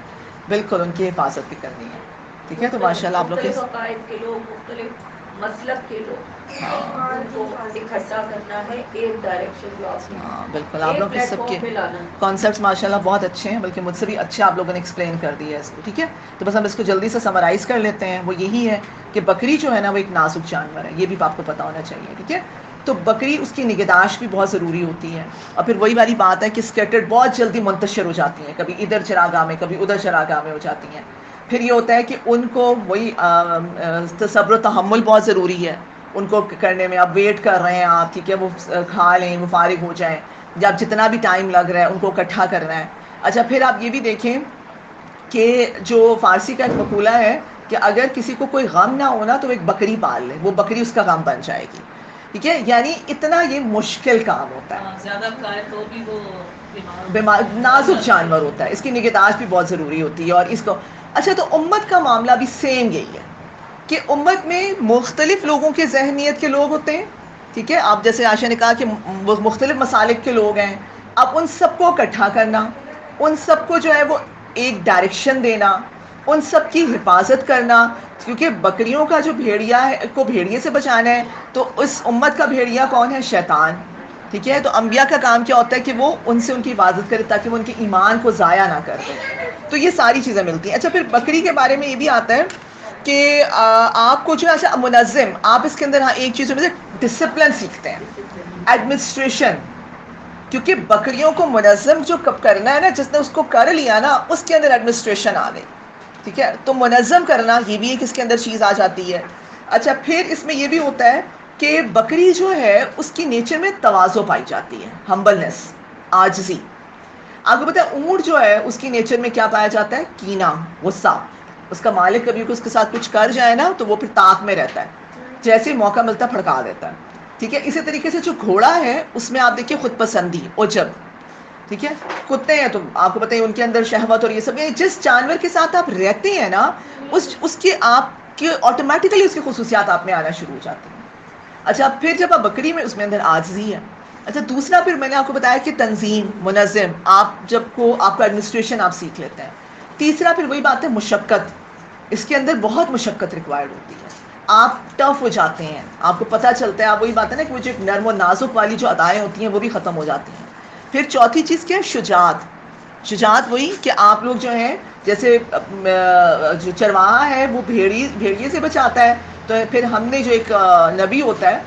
بالکل ان کی حفاظت بھی کرنی ہے. ٹھیک ہے، تو ماشاء اللہ آپ لوگ مختلف عقائد کے لوگ، مختلف مسلک کے لوگ، ان کو اکٹھا کرنا ہے ایک ڈائریکشن جو آپ نے ہاں بالکل آپ ایک لوگ کے پلیٹ سب کے فارم پہ لانا ہے. کانسیپٹس ماشاء اللہ بہت اچھے ہیں، بلکہ مجھ سے بھی اچھے آپ لوگوں نے ایکسپلین کر دیا ہے اس کو. ٹھیک ہے، تو بس ہم اس کو جلدی سے سمرائز کر لیتے ہیں. وہ یہی ہے کہ بکری جو ہے نا وہ ایک نازک جانور ہے، یہ بھی آپ کو پتا ہونا چاہیے. ٹھیک ہے، تو بکری اس کی نگہداشت بھی بہت ضروری ہوتی ہے. اور پھر وہی والی بات ہے کہ اسکیٹرڈ بہت جلدی منتشر ہو جاتی ہیں، کبھی ادھر چراگاہ میں کبھی ادھر چراگاہ میں ہو جاتی ہیں. پھر یہ ہوتا ہے کہ ان کو وہی صبر و تحمل بہت ضروری ہے ان کو کرنے میں. اب ویٹ کر رہے ہیں آپ، ٹھیک ہے، وہ کھا لیں، وہ فارغ ہو جائیں، یا جتنا بھی ٹائم لگ رہا ہے ان کو اکٹھا کرنا ہے. اچھا پھر آپ یہ بھی دیکھیں کہ جو فارسی کا ایک مقولہ ہے کہ اگر کسی کو کوئی غم نہ ہونا تو وہ ایک بکری پال لے، وہ بکری اس کا غم بن جائے گی. ٹھیک ہے، یعنی اتنا یہ مشکل کام ہوتا ہے. زیادہ کھائے تو بھی وہ بیمار نازک جانور ہوتا ہے، اس کی نگہداشت بھی بہت ضروری ہوتی ہے. اور اس کو اچھا تو امت کا معاملہ بھی سیم یہی ہے کہ امت میں مختلف لوگوں کے ذہنیت کے لوگ ہوتے ہیں. ٹھیک ہے، آپ جیسے عائشہ نے کہا کہ مختلف مسالک کے لوگ ہیں. اب ان سب کو اکٹھا کرنا، ان سب کو جو ہے وہ ایک ڈائریکشن دینا، ان سب کی حفاظت کرنا. کیونکہ بکریوں کا جو بھیڑیا ہے کو بھیڑیے سے بچانا ہے، تو اس امت کا بھیڑیا کون ہے؟ شیطان. ٹھیک ہے، تو انبیاء کا کام کیا ہوتا ہے کہ وہ ان سے ان کی حفاظت کرے تاکہ وہ ان کے ایمان کو ضائع نہ کر دیں. تو یہ ساری چیزیں ملتی ہیں. اچھا پھر بکری کے بارے میں یہ بھی آتا ہے کہ آپ کو جو ہے منظم، آپ اس کے اندر ایک چیز میں ڈسپلن سیکھتے ہیں، ایڈمنسٹریشن. کیونکہ بکریوں کو منظم جو کرنا ہے نا، جس نے اس کو کر لیا نا اس کے اندر ایڈمنسٹریشن آ گئی. ٹھیک ہے، تو منظم کرنا یہ بھی ایک اس کے اندر چیز آ جاتی ہے. اچھا پھر اس میں یہ بھی ہوتا ہے کہ بکری جو ہے اس کی نیچر میں تواضع پائی جاتی ہے، ہمبلنس، عاجزی. آپ کو پتا ہے اونٹ جو ہے اس کی نیچر میں کیا پایا جاتا ہے؟ کینہ، غصہ. اس کا مالک کبھی اس کے ساتھ کچھ کر جائے نا تو وہ پھر طاق میں رہتا ہے، جیسے ہی موقع ملتا ہے پھڑکا دیتا ہے. ٹھیک ہے، اسی طریقے سے جو گھوڑا ہے اس میں آپ دیکھیے خود پسندی، عجب. ٹھیک ہے، کتے ہیں تو آپ کو پتہ ہے ان کے اندر شہوت اور یہ سب. جس جانور کے ساتھ آپ رہتے ہیں نا اس کے آپ کے آٹومیٹیکلی اس کی خصوصیات آپ میں آنا شروع ہو جاتی ہیں. اچھا پھر جب آپ بکری میں اس میں اندر عاجزی ہے. اچھا دوسرا پھر میں نے آپ کو بتایا کہ تنظیم، منظم، آپ جب کو آپ کا ایڈمنسٹریشن آپ سیکھ لیتے ہیں. تیسرا پھر وہی بات ہے مشقت، اس کے اندر بہت مشقت ریکوائرڈ ہوتی ہے. آپ ٹف ہو جاتے ہیں، آپ کو پتہ چلتا ہے. آپ وہی بات ہے نا کہ وہ جو نرم و نازک والی جو ادائیں ہوتی ہیں وہ بھی ختم ہو جاتی ہیں. پھر چوتھی چیز کیا ہے؟ شجاعت. شجاعت وہی کہ آپ لوگ جو ہیں جیسے جو چرواہا ہے وہ بھیڑیے سے بچاتا ہے، تو پھر ہم نے جو ایک نبی ہوتا ہے،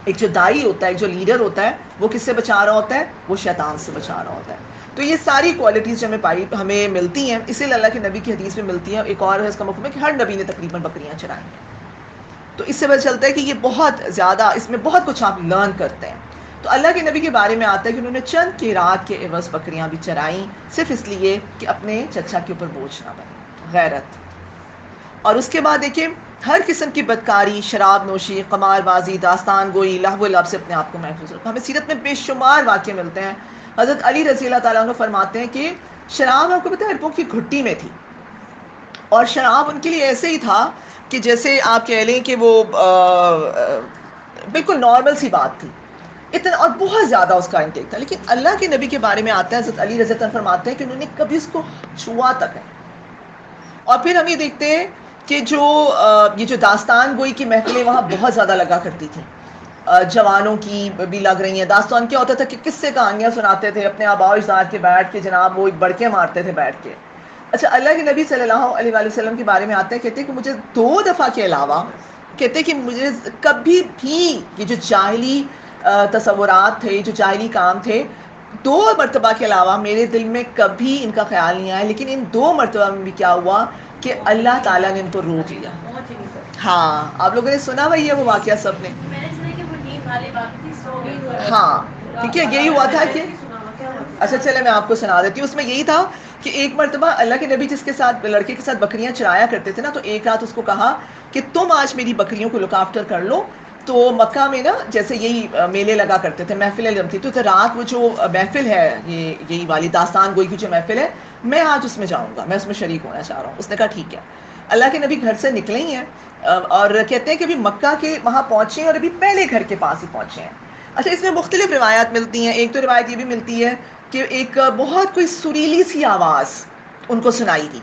ایک جو دائی ہوتا ہے، ایک جو لیڈر ہوتا ہے، وہ کس سے بچا رہا ہوتا ہے؟ وہ شیطان سے بچا رہا ہوتا ہے. تو یہ ساری کوالٹیز جو ہمیں ملتی ہیں، اسی لیے اللہ کے نبی کی حدیث میں ملتی ہیں. ایک اور ہے اس کا مفہوم ہے کہ ہر نبی نے تقریباً بکریاں چرائیں ہیں. تو اس سے پتہ چلتا ہے کہ یہ بہت زیادہ، اس میں بہت کچھ آپ لرن کرتے ہیں. تو اللہ کے نبی کے بارے میں آتا ہے کہ انہوں نے چند قیراط کے عوض بکریاں بھی چرائیں، صرف اس لیے کہ اپنے چچا کے اوپر بوجھ نہ بنے، غیرت۔ اور اس کے بعد دیکھیں ہر قسم کی بدکاری، شراب نوشی، قمار بازی، داستان گوئی، لہو و لعب سے اپنے آپ کو محفوظ رکھو۔ ہمیں سیرت میں بے شمار واقعے ملتے ہیں۔ حضرت علی رضی اللہ تعالیٰ عنہ فرماتے ہیں کہ شراب آپ کو پتہ ہے عربوں کی گھٹی میں تھی، اور شراب ان کے لیے ایسے ہی تھا کہ جیسے آپ کہہ لیں کہ وہ بالکل نارمل سی بات تھی، اتنا، اور بہت زیادہ اس کا انٹیک تھا۔ لیکن اللہ کے نبی کے بارے میں آتا ہے، حضرت علی رضی اللہ عنہ فرماتے ہیں کہ انہوں نے کبھی اس کو چھوا تک ہے۔ اور پھر ہم یہ دیکھتے ہیں کہ یہ جو داستان گوئی کی محفلیں وہاں بہت زیادہ لگا کرتی تھیں، جوانوں کی بھی لگ رہی ہیں۔ داستان کیا ہوتا تھا کہ قصے کہانیاں سناتے تھے اپنے آباء و اجداد کے بیٹھ کے، جناب وہ بڑکے مارتے تھے بیٹھ کے۔ اچھا، اللہ کے نبی صلی اللہ علیہ وآلہ وسلم کے بارے میں آتے ہیں، کہتے ہیں کہ مجھے 2 دفعہ کے علاوہ، کہتے ہیں کہ مجھے کبھی بھی یہ جو جاہلی تصورات تھے، جو جاہلی کام تھے، 2 مرتبہ کے علاوہ میرے دل میں کبھی ان کا خیال نہیں آیا۔ لیکن ان 2 مرتبہ میں بھی کیا ہوا کہ اللہ تعالیٰ نے ان کو روک لیا۔ ہاں، آپ لوگوں نے سنا وہی ہے وہ واقعہ سب نے؟ میں نے سنا کہ وہ نیند والی بات تھی، سو گئی۔ ہاں ٹھیک ہے، یہی ہوا تھا کہ اچھا چلے میں آپ کو سنا دیتی ہوں۔ اس میں یہی تھا کہ ایک مرتبہ اللہ کے نبی جس کے ساتھ، لڑکے کے ساتھ بکریاں چرایا کرتے تھے نا، تو ایک رات اس کو کہا کہ تم آج میری بکریوں کو لک آفٹر کر لو۔ تو مکہ میں نا جیسے یہی میلے لگا کرتے تھے، محفلیں جمتی، تو رات وہ جو محفل ہے، یہی والی داستان گوئی کی جو محفل ہے، میں آج اس میں جاؤں گا، میں اس میں شریک ہونا چاہ رہا ہوں۔ اس نے کہا ٹھیک ہے۔ اللہ کے نبی گھر سے نکلے ہی ہیں، اور کہتے ہیں کہ ابھی مکہ کے وہاں پہنچے ہیں، اور ابھی پہلے گھر کے پاس ہی پہنچے ہیں۔ اچھا، اس میں مختلف روایات ملتی ہیں۔ ایک تو روایت یہ بھی ملتی ہے کہ ایک بہت کوئی سریلی سی آواز ان کو سنائی دی،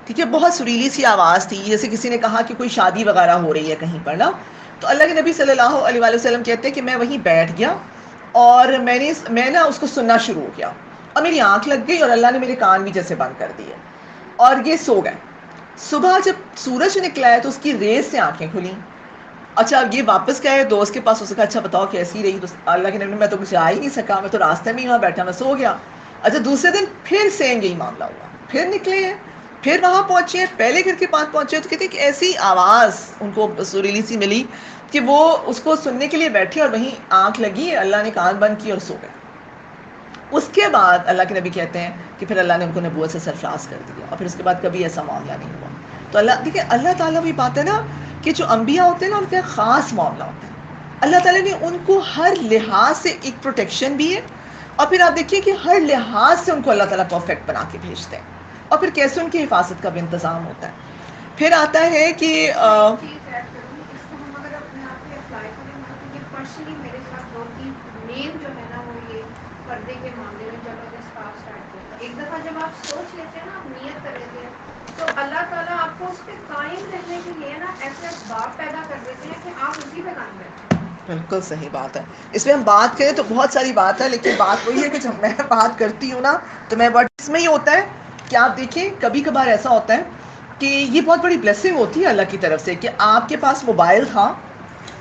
ٹھیک ہے، بہت سریلی سی آواز تھی، جیسے کسی نے کہا کہ کوئی شادی وغیرہ ہو رہی ہے کہیں پر نا۔ تو اللہ کے نبی صلی اللہ علیہ وآلہ وسلم کہتے ہیں کہ میں وہیں بیٹھ گیا، اور میں نا اس کو سننا شروع ہو گیا، اور میری آنکھ لگ گئی، اور اللہ نے میرے کان بھی جیسے بند کر دیے، اور یہ سو گئے۔ صبح جب سورج نکلا ہے تو اس کی ریز سے آنکھیں کھلیں۔ اچھا، یہ واپس گئے دوست کے پاس، اسے کہا اچھا بتاؤ کیسی رہی؟ تو اللہ کے نبی، میں تو کچھ آ ہی نہیں سکا، میں تو راستے میں ہی وہاں بیٹھا، میں سو گیا۔ اچھا، دوسرے دن پھر سیم یہی معاملہ ہوا، پھر نکلے ہیں، پھر وہاں پہنچے ہیں، پہلے گھر کے پاس پہنچے، تو کہتے ہیں کہ ایسی آواز ان کو سریلی سی ملی کہ وہ اس کو سننے کے لیے بیٹھے، اور وہیں آنکھ لگی، اللہ نے کان بند کی اور سو گئے۔ اس کے بعد اللہ کے نبی کہتے ہیں کہ پھر اللہ نے ان کو نبوت سے سرفراز کر دیا، اور پھر اس کے بعد کبھی ایسا معاملہ نہیں ہوا۔ تو اللہ، دیکھیں اللہ تعالیٰ بھی بات ہے نا کہ جو انبیاء ہوتے ہیں نا، ان کا خاص معاملہ ہوتا ہے۔ اللہ تعالیٰ نے ان کو ہر لحاظ سے ایک پروٹیکشن بھی ہے، اور پھر آپ دیکھیے کہ ہر لحاظ سے ان کو اللہ تعالیٰ پرفیکٹ بنا کے بھیجتے ہیں، اور پھر کیسے ان کی حفاظت کا بھی انتظام ہوتا ہے۔ پھر آتا ہے کہ چیز ایڈ کروں، اس کو ہم اگر اپنے آپ پہ اپلائی کریں نا، تو یہ پرسنلی میرے ساتھ 2-3 مین جو ہے نا وہ یہ پردے کے معاملے میں جب ہم اسٹارٹ کیا، ایک دفعہ جب آپ سوچ لیتے ہیں نا، آپ نیت کر لیتے ہیں، تو اللہ تعالیٰ آپ کو اس پہ قائم رہنے کے لیے نا ایسے اسباب پیدا کر دیتے ہیں کہ آپ اسی پہ قائم رہتے ہیں۔ بالکل صحیح بات ہے۔ اس میں ہم بات کریں تو بہت ساری بات ہے، لیکن بات وہی ہے کہ جب میں بات کرتی ہوں نا تو میں اس میں ہی ہوتا ہے کہ آپ دیکھیں کبھی کبھار ایسا ہوتا ہے کہ یہ بہت بڑی بلیسنگ ہوتی ہے اللہ کی طرف سے، کہ آپ کے پاس موبائل تھا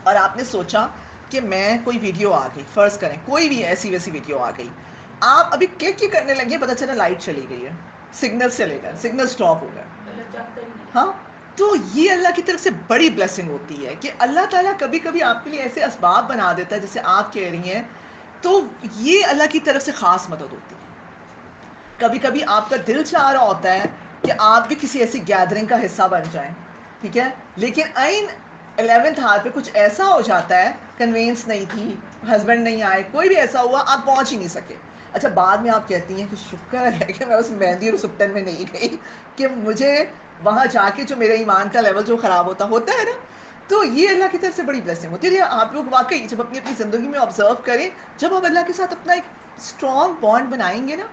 اور آپ نے سوچا کہ میں کوئی ویڈیو آ گئی، فرض کریں کوئی بھی ایسی ویسی ویڈیو آ گئی، آپ ابھی کلک ہی کرنے لگے، پتہ چلا لائٹ چلی گئی ہے، سگنل چلے گئے، سگنل سٹاپ ہو گئے۔ ہاں، تو یہ اللہ کی طرف سے بڑی بلیسنگ ہوتی ہے کہ اللہ تعالیٰ کبھی کبھی آپ کے لیے ایسے اسباب بنا دیتا ہے، جیسے آپ کہہ رہی ہیں، تو یہ اللہ کی طرف سے خاص مدد ہوتی ہے۔ کبھی کبھی آپ کا دل چاہ رہا ہوتا ہے کہ آپ بھی کسی ایسی گیدرنگ کا حصہ بن جائیں، ٹھیک ہے، لیکن عین 11th ہار پہ کچھ ایسا ہو جاتا ہے، کنوینس نہیں تھی، ہسبینڈ نہیں آئے، کوئی بھی ایسا ہوا، آپ پہنچ ہی نہیں سکے۔ اچھا، بعد میں آپ کہتی ہیں کہ شکر ہے کہ میں اس مہندی اور سپٹن میں نہیں گئی، کہ مجھے وہاں جا کے جو میرے ایمان کا لیول جو خراب ہوتا ہے نا، تو یہ اللہ کی طرف سے بڑی بلیسنگ ہوتی ہے۔ آپ لوگ واقعی جب اپنی زندگی میں آبزرو کریں، جب آپ اللہ کے ساتھ اپنا ایک اسٹرانگ بانڈ بنائیں گے نا،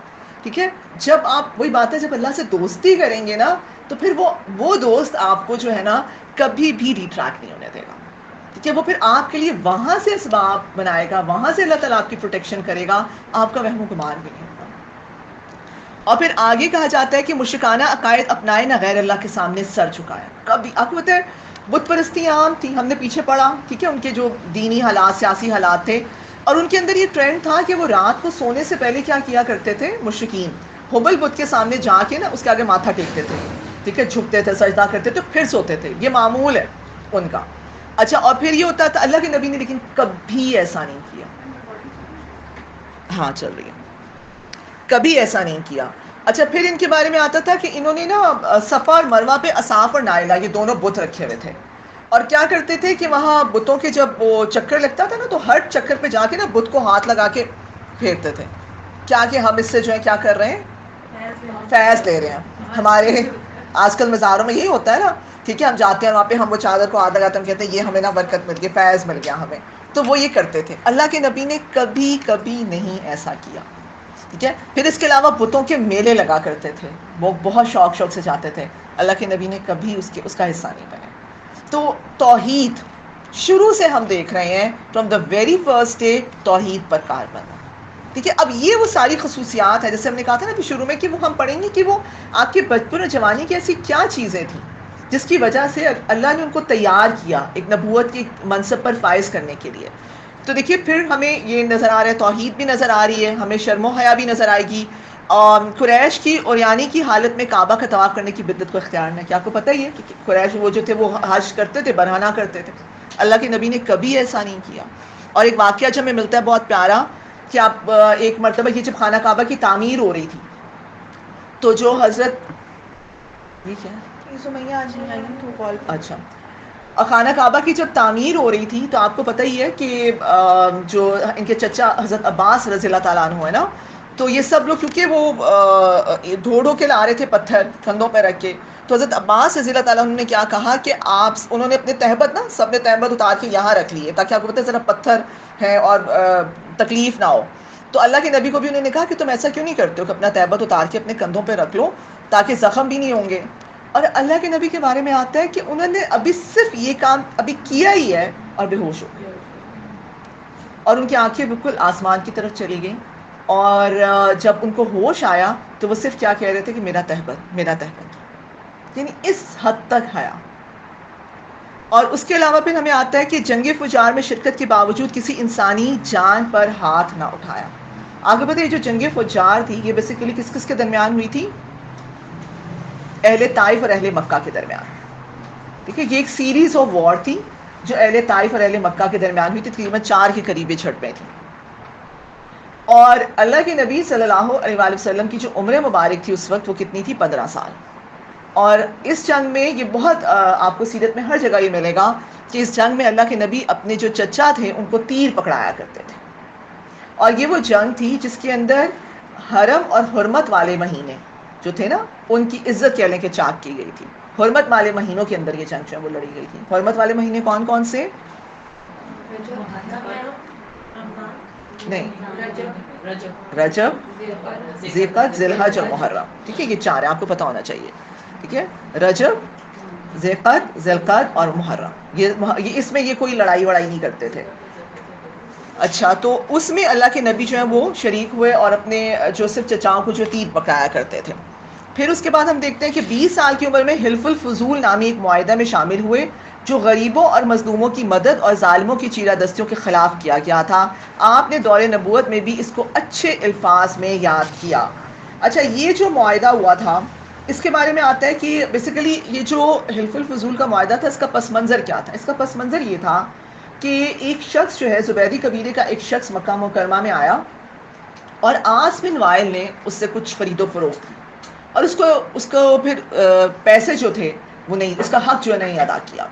ٹھیک ہے، جب آپ، وہی بات ہے، جب اللہ سے دوستی کریں گے نا، تو پھر وہ دوست آپ کو جو ہے نا کبھی بھی ریٹریکٹ نہیں ہونے دے گا، ٹھیک ہے، وہ پھر آپ کے لیے وہاں سے اسباب بنائے گا، وہاں سے اللہ تعالیٰ آپ کی پروٹیکشن کرے گا، آپ کا وہم و گمان بھی نہیں ہوگا۔ اور پھر آگے کہا جاتا ہے کہ مشرکانہ عقائد اپنائے نہ غیر اللہ کے سامنے سر جھکایا۔ کبھی آپ کو پتہ ہے بت پرستی عام تھی، ہم نے پیچھے پڑھا، ٹھیک ہے، ان کے جو دینی حالات، سیاسی حالات تھے، اور ان کے اندر یہ ٹرینڈ تھا کہ وہ رات کو سونے سے پہلے کیا کیا کرتے تھے مشرکین، ہبل بت کے سامنے جا کے نا اس کے آگے ماتھا ٹیکتے تھے، ٹھیک ہے، جھکتے تھے، سجدہ کرتے تھے، پھر سوتے تھے، یہ معمول ہے ان کا۔ اچھا، اور پھر یہ ہوتا تھا، اللہ کے نبی نے لیکن کبھی ایسا نہیں کیا، ہاں چل رہی ہے. کبھی ایسا نہیں کیا. اچھا پھر ان کے بارے میں آتا تھا کہ انہوں نے نا صفا اور مروہ پہ اصاف اور نائلہ یہ دونوں بت رکھے ہوئے تھے, اور کیا کرتے تھے کہ وہاں بتوں کے جب وہ چکر لگتا تھا نا تو ہر چکر پہ جا کے نا بت کو ہاتھ لگا کے پھیرتے تھے, کیا کہ ہم اس سے جو ہے کیا کر رہے ہیں, فیض لے رہے ہیں. ہمارے آج کل مزاروں میں یہی ہوتا ہے نا, ٹھیک ہے, ہم جاتے ہیں وہاں پہ ہم وہ چادر کو ہاتھ لگاتے ہیں, ہم کہتے ہیں یہ ہمیں نا برکت مل گئی, فیض مل گیا ہمیں. تو وہ یہ کرتے تھے. اللہ کے نبی نے کبھی کبھی نہیں ایسا کیا, ٹھیک ہے. پھر اس کے علاوہ بتوں کے میلے لگا کرتے تھے, وہ بہت شوق سے جاتے تھے. اللہ کے نبی نے کبھی اس کا حصہ نہیں بنے. تو توحید شروع سے ہم دیکھ رہے ہیں, from the very first day توحید پر کار بنا. ٹھیک ہے. اب یہ وہ ساری خصوصیات ہیں جیسے ہم نے کہا تھا نا شروع میں کہ وہ ہم پڑھیں گے کہ وہ آپ کے بچپن اور جوانی کی ایسی کیا چیزیں تھیں جس کی وجہ سے اللہ نے ان کو تیار کیا ایک نبوت کے منصب پر فائز کرنے کے لیے. تو دیکھیے پھر ہمیں یہ نظر آ رہا ہے, توحید بھی نظر آ رہی ہے, ہمیں شرم و حیا بھی نظر آئے گی. قریش کی اوریانی کی حالت میں کعبہ کا طواف کرنے کی بدعت کو اختیار نہیں. کیا آپ کو پتہ ہی ہے کہ قریش وہ جو تھے وہ حج کرتے تھے, برہنہ کرتے تھے. اللہ کے نبی نے کبھی ایسا نہیں کیا. اور ایک واقعہ جو ہمیں ملتا ہے بہت پیارا کہ آپ ایک مرتبہ یہ جب خانہ کعبہ کی تعمیر ہو رہی تھی تو جو حضرت یہ کیا اچھا خانہ کعبہ کی جب تعمیر ہو رہی تھی تو آپ کو پتہ ہی ہے کہ جو ان کے چچا حضرت عباس رضی اللہ تعالیٰ عنہ ہے نا, تو یہ سب لوگ کیونکہ وہ ڈھو کے لا رہے تھے پتھر کندھوں پہ رکھ کے, تو حضرت عباس رضی اللہ تعالیٰ عنہ نے کیا کہا کہ انہوں نے اپنے تہبت نا سب نے تہبت اتار کے یہاں رکھ لی ہے تاکہ آپ کو پتہ ہے ذرا پتھر ہے اور تکلیف نہ ہو. تو اللہ کے نبی کو بھی انہوں نے کہا کہ تم ایسا کیوں نہیں کرتے ہو کہ اپنا تہبت اتار کے اپنے کندھوں پہ رکھ لو تاکہ زخم بھی نہیں ہوں گے. اور اللہ کے نبی کے بارے میں آتا ہے کہ انہوں نے ابھی صرف یہ کام ابھی کیا ہی ہے اور بے ہوش ہو گئے, اور ان کی آنکھیں بالکل آسمان کی طرف چلی گئیں. اور جب ان کو ہوش آیا تو وہ صرف کیا کہہ رہے تھے کہ میرا تہبت میرا تہبت, یعنی اس حد تک حیا. اور اس کے علاوہ پھر ہمیں آتا ہے کہ جنگ فجار میں شرکت کے باوجود کسی انسانی جان پر ہاتھ نہ اٹھایا. آگے بتائیے جو جنگ فجار تھی یہ بیسیکلی کس کس کے درمیان ہوئی تھی, اہل طائف اور اہل مکہ کے درمیان. ٹھیک ہے, یہ ایک سیریز آف وار تھی جو اہل طائف اور اہل مکہ کے درمیان ہوئی تھی, تقریباً 4 کے قریب جھڑپیں تھیں. اور اللہ کے نبی صلی اللہ علیہ وآلہ وسلم کی جو عمر مبارک تھی اس وقت وہ کتنی تھی, 15 سال. اور اس جنگ میں یہ بہت آپ کو سیرت میں ہر جگہ یہ ملے گا کہ اس جنگ میں اللہ کے نبی اپنے جو چچا تھے ان کو تیر پکڑایا کرتے تھے. اور یہ وہ جنگ تھی جس کے اندر حرم اور حرمت والے مہینے جو تھے نا ان کی عزت کہہ لیں کہ چاک کی گئی تھی. حرمت والے مہینوں کے اندر یہ جنگ جو ہے وہ لڑی گئی تھی. حرمت والے مہینے کون کون سے, نہیں رجب ذیقعد ذوالحج اور محرم. ٹھیک ہے, یہ 4 ہیں, آپ کو پتہ ہونا چاہیے. ٹھیک ہے, رجب ذیقعد ذوالقعد اور محرم, یہ اس میں یہ کوئی لڑائی وڑائی نہیں کرتے تھے. اچھا, تو اس میں اللہ کے نبی جو ہیں وہ شریک ہوئے اور اپنے جو صرف چچاؤں کو جو تیر پکڑایا کرتے تھے. پھر اس کے بعد ہم دیکھتے ہیں کہ 20 سال کی عمر میں حلف الفضول نامی ایک معاہدہ میں شامل ہوئے جو غریبوں اور مظلوموں کی مدد اور ظالموں کی چیرہ دستیوں کے خلاف کیا گیا تھا. آپ نے دور نبوت میں بھی اس کو اچھے الفاظ میں یاد کیا. اچھا, یہ جو معاہدہ ہوا تھا اس کے بارے میں آتا ہے کہ بیسیکلی یہ جو حلف الفضول کا معاہدہ تھا اس کا پس منظر کیا تھا. اس کا پس منظر یہ تھا کہ ایک شخص جو ہے زبیدی قبیلے کا ایک شخص مکہ مکرمہ میں آیا اور عاص بن وائل نے اس سے کچھ خرید و فروخت کی اور اس کو پھر پیسے جو تھے وہ نہیں, اس کا حق جو ہے نہیں ادا کیا.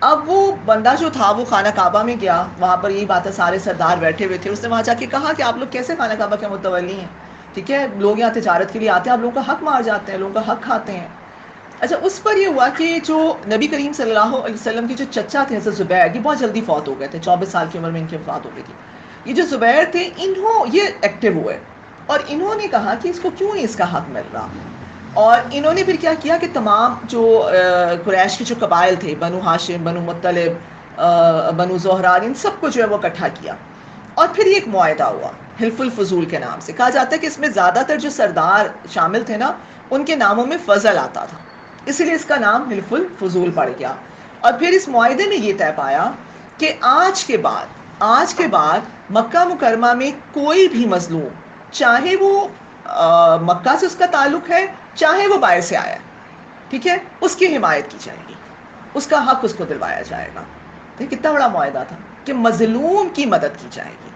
اب وہ بندہ جو تھا وہ خانہ کعبہ میں گیا, وہاں پر یہی بات ہے سارے سردار بیٹھے ہوئے تھے. اس نے وہاں جا کے کہا کہ آپ لوگ کیسے خانہ کعبہ کے متولی ہیں, ٹھیک ہے, لوگ یہاں تجارت کے لیے آتے ہیں, آپ لوگوں کا حق مار جاتے ہیں, لوگوں کا حق کھاتے ہیں. اچھا, اس پر یہ ہوا کہ جو نبی کریم صلی اللہ علیہ وسلم کے جو چچا تھے حضرت زبیر, یہ بہت جلدی فوت ہو گئے تھے, 24 سال کی عمر میں ان کی وفات ہو گئی تھی. یہ جو زبیر تھے یہ ایکٹیو ہوئے اور انہوں نے کہا کہ اس کو کیوں نہیں اس کا حق مل رہا. اور انہوں نے پھر کیا کیا کہ تمام جو قریش کے جو قبائل تھے, بنو ہاشم, بنو مطلب, بنو زہرا, ان سب کو جو ہے وہ اکٹھا کیا اور پھر یہ ایک معاہدہ ہوا حلف الفضول کے نام سے. کہا جاتا ہے کہ اس میں زیادہ تر جو سردار شامل تھے نا ان کے ناموں میں فضل آتا تھا, اس لیے اس کا نام حلف الفضول پڑ گیا. اور پھر اس معاہدے میں یہ طے پایا کہ آج کے بعد مکہ مکرمہ میں کوئی بھی مظلوم, چاہے وہ مکہ سے اس کا تعلق ہے چاہے وہ باہر سے آیا, ٹھیک ہے, اس کی حمایت کی جائے گی, اس کا حق اس کو دلوایا جائے گا. کتنا بڑا معاہدہ تھا کہ مظلوم کی مدد کی جائے گی.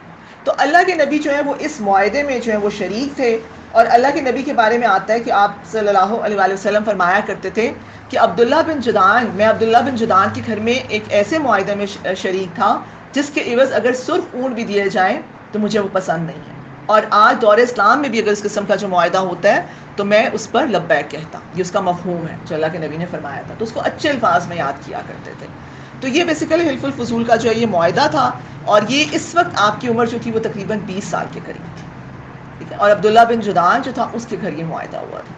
تو اللہ کے نبی جو ہے وہ اس معاہدے میں جو ہے وہ شریک تھے. اور اللہ کے نبی کے بارے میں آتا ہے کہ آپ صلی اللہ علیہ وآلہ وسلم فرمایا کرتے تھے کہ عبداللہ بن جدعان کے گھر میں ایک ایسے معاہدے میں شریک تھا جس کے عوض اگر سرخ اونٹ بھی دیے جائیں تو مجھے وہ پسند نہیں ہے. اور آج دور اسلام میں بھی اگر اس قسم کا جو معاہدہ ہوتا ہے تو میں اس پر لبیک کہتا. یہ اس کا مفہوم ہے جو اللہ کے نبی نے فرمایا تھا, تو اس کو اچھے الفاظ میں یاد کیا کرتے تھے. تو یہ بیسیکلی حلف الفضول کا جو ہے یہ معاہدہ تھا, اور یہ اس وقت آپ کی عمر جو تھی وہ تقریباً 20 سال کے قریب تھی, ٹھیک ہے. اور عبداللہ بن جدعان جو تھا اس کے گھر یہ معاہدہ ہوا تھا.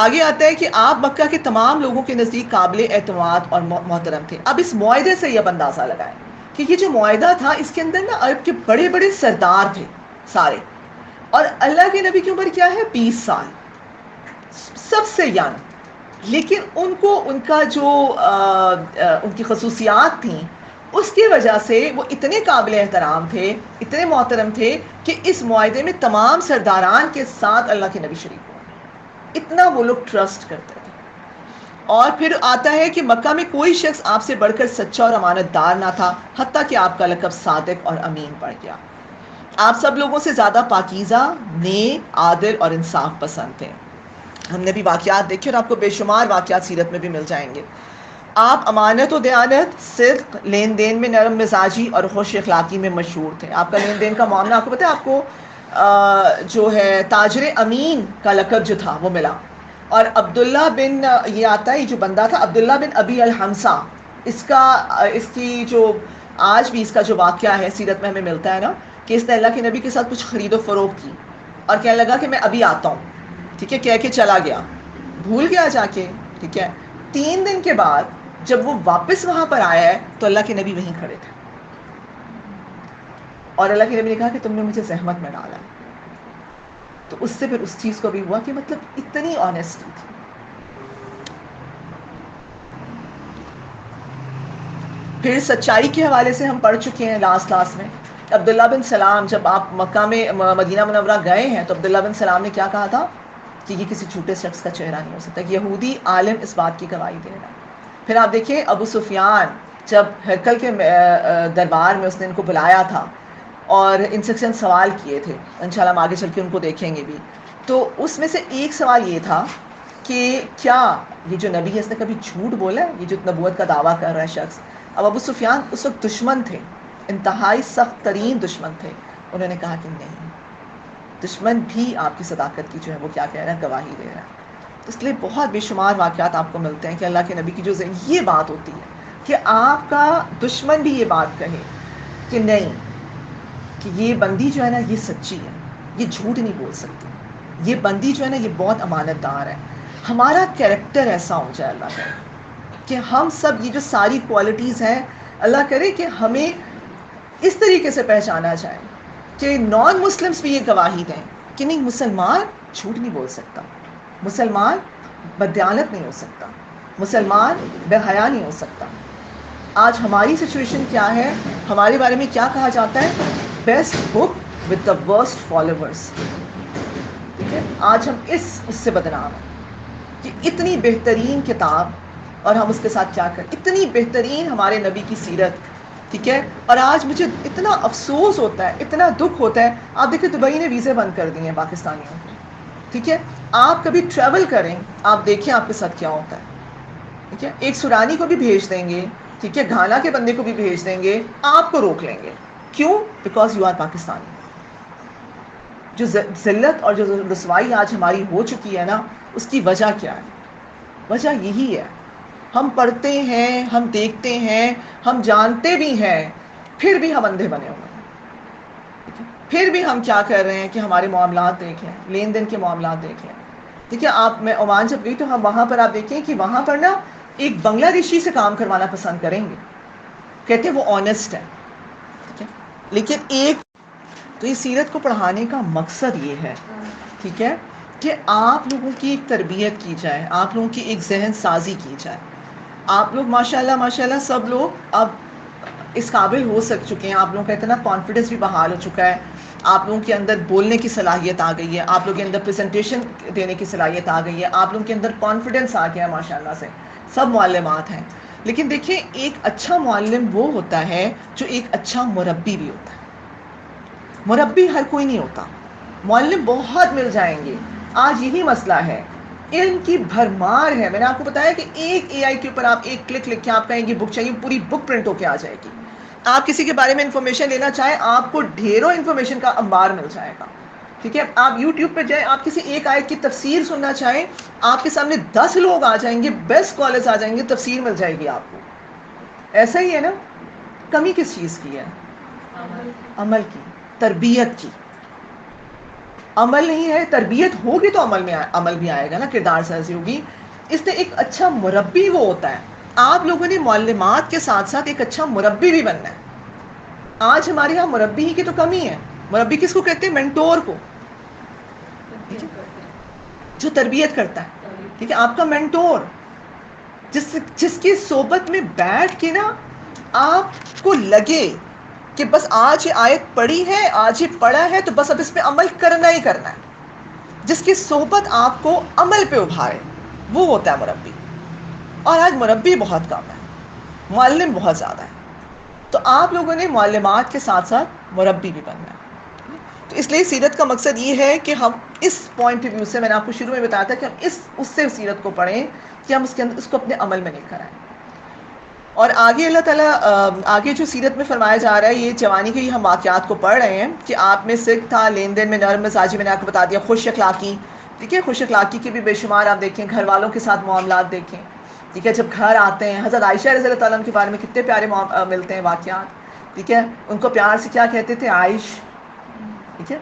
آگے آتا ہے کہ آپ مکہ کے تمام لوگوں کے نزدیک قابل اعتماد اور محترم تھے. اب اس معاہدے سے یہ اب اندازہ لگائیں کہ یہ جو معاہدہ تھا اس کے اندر نا عرب کے بڑے بڑے سردار تھے سارے, اور اللہ کے نبی کی عمر کیا ہے 20 سال, سب سے ینگ. لیکن ان کو ان کا جو ان کی خصوصیات تھیں اس کی وجہ سے وہ اتنے قابل احترام تھے, اتنے محترم تھے کہ اس معاہدے میں تمام سرداران کے ساتھ اللہ کے نبی شریک ہوئے. اتنا وہ لوگ ٹرسٹ کرتے تھے. اور پھر آتا ہے کہ مکہ میں کوئی شخص آپ سے بڑھ کر سچا اور امانت دار نہ تھا, حتیٰ کہ آپ کا لقب صادق اور امین پڑ گیا. آپ سب لوگوں سے زیادہ پاکیزہ, نیک, عادل اور انصاف پسند تھے. ہم نے بھی واقعات دیکھے اور آپ کو بے شمار واقعات سیرت میں بھی مل جائیں گے. آپ امانت و دیانت, صدق, لین دین میں نرم مزاجی اور خوش اخلاقی میں مشہور تھے. آپ کا لین دین کا معاملہ, آپ کو پتہ ہے آپ کو جو ہے تاجر امین کا لقب جو تھا وہ ملا. اور عبداللہ بن, یہ آتا ہے یہ جو بندہ تھا عبداللہ بن ابی الحمصہ, اس کی جو آج بھی اس کا جو واقعہ ہے سیرت میں ہمیں ملتا ہے نا کہ اس نے اللہ کے نبی کے ساتھ کچھ خرید و فروخت کی اور کہنے لگا کہ میں ابھی آتا ہوں, ٹھیک ہے, کہہ کے چلا گیا, بھول گیا جا کے, ٹھیک ہے. 3 دن کے بعد جب وہ واپس وہاں پر آیا ہے تو اللہ کے نبی وہیں کھڑے تھے, اور اللہ کے نبی نے کہا کہ تم نے مجھے زحمت میں ڈالا. تو اس سے پھر اس چیز کو بھی ہوا کہ مطلب اتنی آنیسٹی تھی. پھر سچائی کے حوالے سے ہم پڑھ چکے ہیں لاسٹ میں. عبداللہ بن سلام, جب آپ مکہ میں مدینہ منورہ گئے ہیں تو عبداللہ بن سلام نے کیا کہا تھا کہ یہ کسی چھوٹے شخص کا چہرہ نہیں ہو سکتا. یہودی عالم اس بات کی گواہی دے رہا ہے. پھر آپ دیکھیں ابو سفیان جب ہرکل کے دربار میں اس نے ان کو بلایا تھا اور ان سے چند سوال کیے تھے, انشاءاللہ ہم آگے چل کے ان کو دیکھیں گے بھی. تو اس میں سے ایک سوال یہ تھا کہ کیا یہ جو نبی ہے اس نے کبھی جھوٹ بولا ہے, یہ جو نبوت کا دعویٰ کر رہا ہے شخص. اب ابو سفیان اس وقت دشمن تھے, انتہائی سخت ترین دشمن تھے. انہوں نے کہا کہ نہیں, دشمن بھی آپ کی صداقت کی جو ہے وہ کیا کہہ رہا ہے, گواہی دے رہا ہے. اس لیے بہت بے شمار واقعات آپ کو ملتے ہیں کہ اللہ کے نبی کی جو یہ بات ہوتی ہے کہ آپ کا دشمن بھی یہ بات کہے کہ نہیں, کہ یہ بندی جو ہے نا یہ سچی ہے, یہ جھوٹ نہیں بول سکتی, یہ بندی جو ہے نا یہ بہت امانت دار ہے. ہمارا کیریکٹر ایسا ہو جائے اللہ کا کہ ہم سب یہ جو ساری کوالٹیز ہیں اللہ کرے کہ ہمیں اس طریقے سے پہچانا جائے کہ نان مسلمس بھی یہ گواہی دیں کہ نہیں, مسلمان جھوٹ نہیں بول سکتا, مسلمان بددیانت نہیں ہو سکتا, مسلمان بے حیا نہیں ہو سکتا. آج ہماری سچویشن کیا ہے, ہمارے بارے میں کیا کہا جاتا ہے, best book with the worst followers. ٹھیک ہے, آج ہم اس سے بدنام ہیں کہ اتنی بہترین کتاب اور ہم اس کے ساتھ کیا کریں, اتنی بہترین ہمارے نبی کی سیرت, ٹھیک ہے. اور آج مجھے اتنا افسوس ہوتا ہے, اتنا دکھ ہوتا ہے. آپ دیکھیں دبئی نے ویزے بند کر دیے ہیں پاکستانیوں کے, ٹھیک ہے. آپ کبھی ٹریول کریں, آپ دیکھیں آپ کے ساتھ کیا ہوتا ہے, ٹھیک ہے. ایک سورانی کو بھی بھیج دیں گے, ٹھیک ہے, گھانا کے بندے کو بھی بھیج دیں گے, آپ کو روک لیں گے. کیوں؟ Because you are Pakistani. جو ذلت اور جو رسوائی آج ہماری ہو چکی ہے نا, اس کی وجہ کیا ہے؟ وجہ یہی ہے, ہم پڑھتے ہیں, ہم دیکھتے ہیں, ہم جانتے بھی ہیں, پھر بھی ہم اندھے بنے ہوئے ہیں. پھر بھی ہم کیا کر رہے ہیں کہ ہمارے معاملات دیکھ لیں, لین دین کے معاملات دیکھ لیں. ٹھیک ہے, میں عمان جب گئی تو ہم وہاں پر آپ دیکھیں کہ وہاں پر نا ایک بنگلہ دیشی سے کام کروانا پسند کریں گے, کہتے ہیں وہ آنیسٹ ہے. ٹھیک ہے, لیکن ایک تو یہ سیرت کو پڑھانے کا مقصد یہ ہے, ٹھیک ہے, کہ آپ لوگوں کی ایک تربیت کی جائے, آپ لوگوں کی ایک ذہن سازی کی جائے. آپ لوگ ماشاءاللہ سب لوگ اب اس قابل ہو چکے ہیں, آپ لوگوں کا اتنا کانفیڈنس بھی بحال ہو چکا ہے, آپ لوگوں کے اندر بولنے کی صلاحیت آ گئی ہے, آپ لوگوں کے اندر پریزنٹیشن دینے کی صلاحیت آ گئی ہے, آپ لوگوں کے اندر کانفیڈنس آ گیا ہے ماشاءاللہ سے. سب معلمات ہیں, لیکن دیکھیں ایک اچھا معلم وہ ہوتا ہے جو ایک اچھا مربی بھی ہوتا ہے. مربی ہر کوئی نہیں ہوتا, معلم بہت مل جائیں گے. آج یہی مسئلہ ہے, علم کی بھرمار ہے. میں نے آپ کو بتایا کہ ایک اے آئی کے اوپر آپ ایک کلک لکھ کے آپ کہیں گے بک چاہیے, پوری بک پرنٹ ہو کے آ جائے گی. آپ کسی کے بارے میں انفارمیشن لینا چاہیں, آپ کو ڈھیروں انفارمیشن کا انبار مل جائے گا. ٹھیک ہے, آپ یوٹیوب پہ جائیں, آپ کسی ایک آیت کی تفسیر سننا چاہیں, آپ کے سامنے 10 لوگ آ جائیں گے, بیسٹ اسکالرز آ جائیں گے, تفسیر مل جائے گی آپ کو. ایسا ہی ہے نا. کمی کس چیز کی ہے؟ عمل کی, تربیت کی. عمل نہیں ہے, تربیت ہوگی تو عمل بھی آئے گا نا, کردار سازی ہوگی. اس سے ایک اچھا مربی وہ ہوتا ہے. آپ لوگوں نے معلمات کے ساتھ ساتھ ایک اچھا مربی بھی بننا ہے. آج ہمارے یہاں مربی ہی کی تو کمی ہے. مربی کس کو کہتے ہیں؟ مینٹور کو, جو تربیت کرتا ہے. ٹھیک ہے, آپ کا مینٹور جس کی صحبت میں بیٹھ کے نا آپ کو لگے کہ بس آج یہ آیت پڑھی ہے, آج یہ پڑھا ہے, تو بس اب اس پہ عمل کرنا ہی کرنا ہے. جس کی صحبت آپ کو عمل پہ ابھارے, وہ ہوتا ہے مربی. اور آج مربی بہت کم ہے, معلم بہت زیادہ ہے. تو آپ لوگوں نے معلمات کے ساتھ ساتھ مربی بھی بننا ہے. تو اس لیے سیرت کا مقصد یہ ہے کہ ہم اس پوائنٹ آف ویو سے, میں نے آپ کو شروع میں بتایا تھا کہ ہم اس سے سیرت کو پڑھیں کہ ہم اس کو اپنے عمل میں لے کر آئیں. اور آگے اللہ تعالیٰ آگے جو سیرت میں فرمایا جا رہا ہے, یہ جوانی کے ہی ہم واقعات کو پڑھ رہے ہیں کہ آپ میں صدق تھا, لین دین میں نرم مزاجی, میں نے آپ کو بتا دیا, خوش اخلاقی. ٹھیک ہے, خوش اخلاقی کے بھی بے شمار آپ دیکھیں, گھر والوں کے ساتھ معاملات دیکھیں. ٹھیک ہے, جب گھر آتے ہیں, حضرت عائشہ رضی اللہ تعالیٰ عنہ کے بارے میں کتنے پیارے ملتے ہیں واقعات. ٹھیک ہے, ان کو پیار سے کیا کہتے تھے؟ عائش. ٹھیک ہے,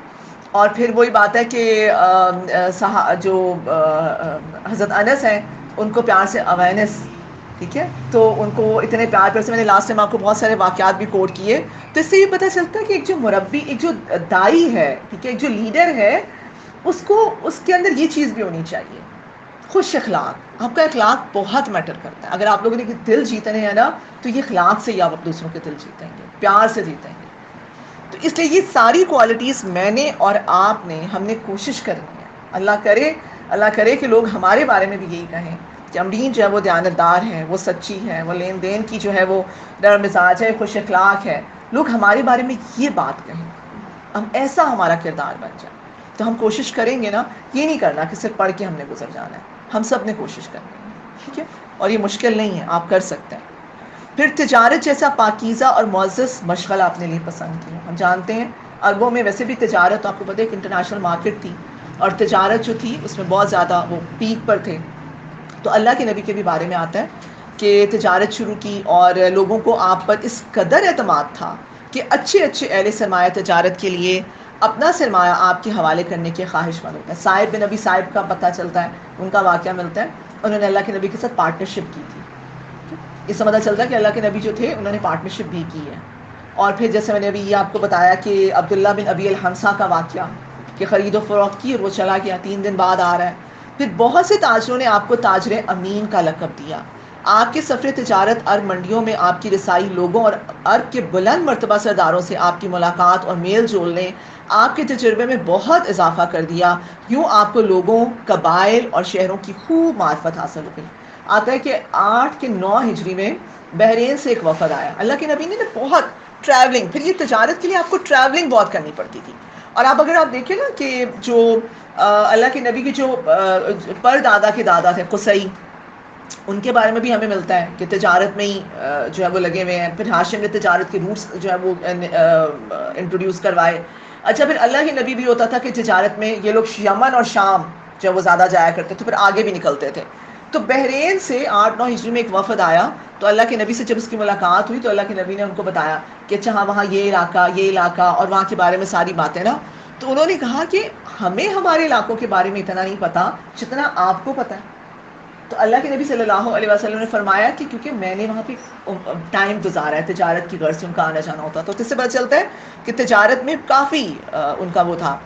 اور پھر وہی بات ہے کہ جو حضرت انس ہیں ان کو پیار سے اوینس. ٹھیک ہے, تو ان کو اتنے پیار سے, میں نے لاسٹ ٹائم آپ کو بہت سارے واقعات بھی کوٹ کیے. تو اس سے یہ پتہ چلتا ہے کہ ایک جو مربی, ایک جو دائی ہے, ٹھیک ہے, ایک جو لیڈر ہے, اس کے اندر یہ چیز بھی ہونی چاہیے, خوش اخلاق. آپ کا اخلاق بہت میٹر کرتا ہے. اگر آپ لوگوں نے دل جیتنے ہیں نا, تو یہ اخلاق سے ہی آپ دوسروں کے دل جیتیں گے, پیار سے جیتیں گے. تو اس لیے یہ ساری کوالٹیز میں نے اور آپ نے, ہم نے کوشش کرنی ہے. اللہ کرے کہ لوگ ہمارے بارے میں بھی یہی کہیں کہ امرین جو ہے وہ دیانتدار ہے, وہ سچی ہے, وہ لین دین کی جو ہے وہ نرم مزاج ہے, خوش اخلاق ہے. لوگ ہمارے بارے میں یہ بات کہیں, ہم ایسا ہمارا کردار بن جائے. تو ہم کوشش کریں گے نا, یہ نہیں کرنا کہ صرف پڑھ کے ہم نے گزر جانا ہے. ہم سب نے کوشش کرنی ہے. ٹھیک ہے, اور یہ مشکل نہیں ہے, آپ کر سکتے ہیں. پھر تجارت جیسا پاکیزہ اور معزز مشغلہ اپنے لیے پسند کیا. ہم جانتے ہیں عربوں میں ویسے بھی تجارت, آپ کو پتہ ہے ایک انٹرنیشنل مارکیٹ تھی, اور تجارت جو تھی اس میں بہت زیادہ وہ پیک پر تھے. تو اللہ کے نبی کے بھی بارے میں آتا ہے کہ تجارت شروع کی, اور لوگوں کو آپ پر اس قدر اعتماد تھا کہ اچھے اہل سرمایہ تجارت کے لیے اپنا سرمایہ آپ کے حوالے کرنے کے خواہش مند ہوتا ہے. صاحب بن نبی صاحب کا پتہ چلتا ہے, ان کا واقعہ ملتا ہے, انہوں نے اللہ کے نبی کے ساتھ پارٹنرشپ کی تھی. اس سے پتہ چلتا ہے کہ اللہ کے نبی جو تھے انہوں نے پارٹنرشپ بھی کی ہے. اور پھر جیسے میں نے ابھی یہ آپ کو بتایا کہ عبداللہ بن ابی الحمصہ کا واقعہ, کہ خرید و فروخت کی اور وہ چلا گیا, 3 دن بعد آ رہا ہے. پھر بہت سے تاجروں نے آپ کو تاجر امین کا لقب دیا. آپ کے سفر تجارت عرب منڈیوں میں آپ کی رسائی لوگوں اور عرب کے بلند مرتبہ سرداروں سے آپ کی ملاقات اور میل جول نے آپ کے تجربے میں بہت اضافہ کر دیا. یوں آپ کو لوگوں, قبائل اور شہروں کی خوب معرفت حاصل ہو گئی. آتا ہے کہ 8 کے 9 ہجری میں بحرین سے ایک وفد آیا. اللہ کے نبی نے بہت ٹریولنگ, پھر یہ تجارت کے لیے آپ کو ٹریولنگ بہت کرنی پڑتی تھی. اور اگر آپ دیکھیں نا کہ جو اللہ کے نبی کے جو پر دادا کے دادا تھے قصی, ان کے بارے میں بھی ہمیں ملتا ہے کہ تجارت میں ہی جو ہے وہ لگے ہوئے ہیں. پھر ہاشم نے تجارت کے روٹس جو ہے وہ انٹروڈیوس کروائے. اچھا, پھر اللہ کے نبی بھی ہوتا تھا کہ تجارت میں یہ لوگ یمن اور شام جو ہے وہ زیادہ جایا کرتے تھے, پھر آگے بھی نکلتے تھے. تو بحرین سے 8-9 ہجری میں ایک وفد آیا. تو اللہ کے نبی سے جب اس کی ملاقات ہوئی تو اللہ کے نبی نے ان کو بتایا کہ اچھا ہاں وہاں یہ علاقہ اور وہاں کے بارے میں ساری باتیں نا. تو انہوں نے کہا کہ ہمیں ہمارے علاقوں کے بارے میں اتنا نہیں پتا جتنا آپ کو پتا ہے. تو اللہ کے نبی صلی اللہ علیہ وسلم نے فرمایا کہ کیونکہ میں نے وہاں پہ ٹائم گزارا ہے, تجارت کی غرض سے ان کا آنا جانا ہوتا. تو اس سے پتہ چلتا ہے کہ تجارت میں کافی ان کا وہ تھا.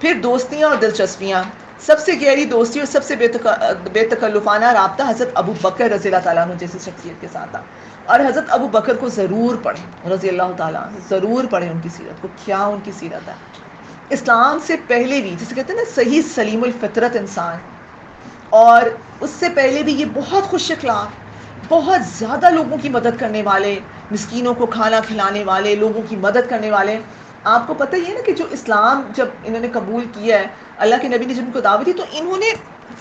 پھر دوستیاں اور دلچسپیاں. سب سے گہری دوستی اور سب سے بے تکلفانہ رابطہ حضرت ابو بکر رضی اللہ تعالیٰ عنہ جیسی شخصیت کے ساتھ تھا. اور حضرت ابو بکر کو ضرور پڑھیں رضی اللہ تعالیٰ عنہ, ضرور پڑھیں ان کی سیرت کو. کیا ان کی سیرت ہے. اسلام سے پہلے بھی, جسے کہتے ہیں نا صحیح سلیم الفطرت انسان, اور اس سے پہلے بھی یہ بہت خوش اخلاق, بہت زیادہ لوگوں کی مدد کرنے والے, مسکینوں کو کھانا کھلانے والے, لوگوں کی مدد کرنے والے. آپ کو پتہ ہی ہے نا کہ جو اسلام جب انہوں نے قبول کیا ہے، اللہ کے نبی نے جب ان کو دعوت دی تو انہوں نے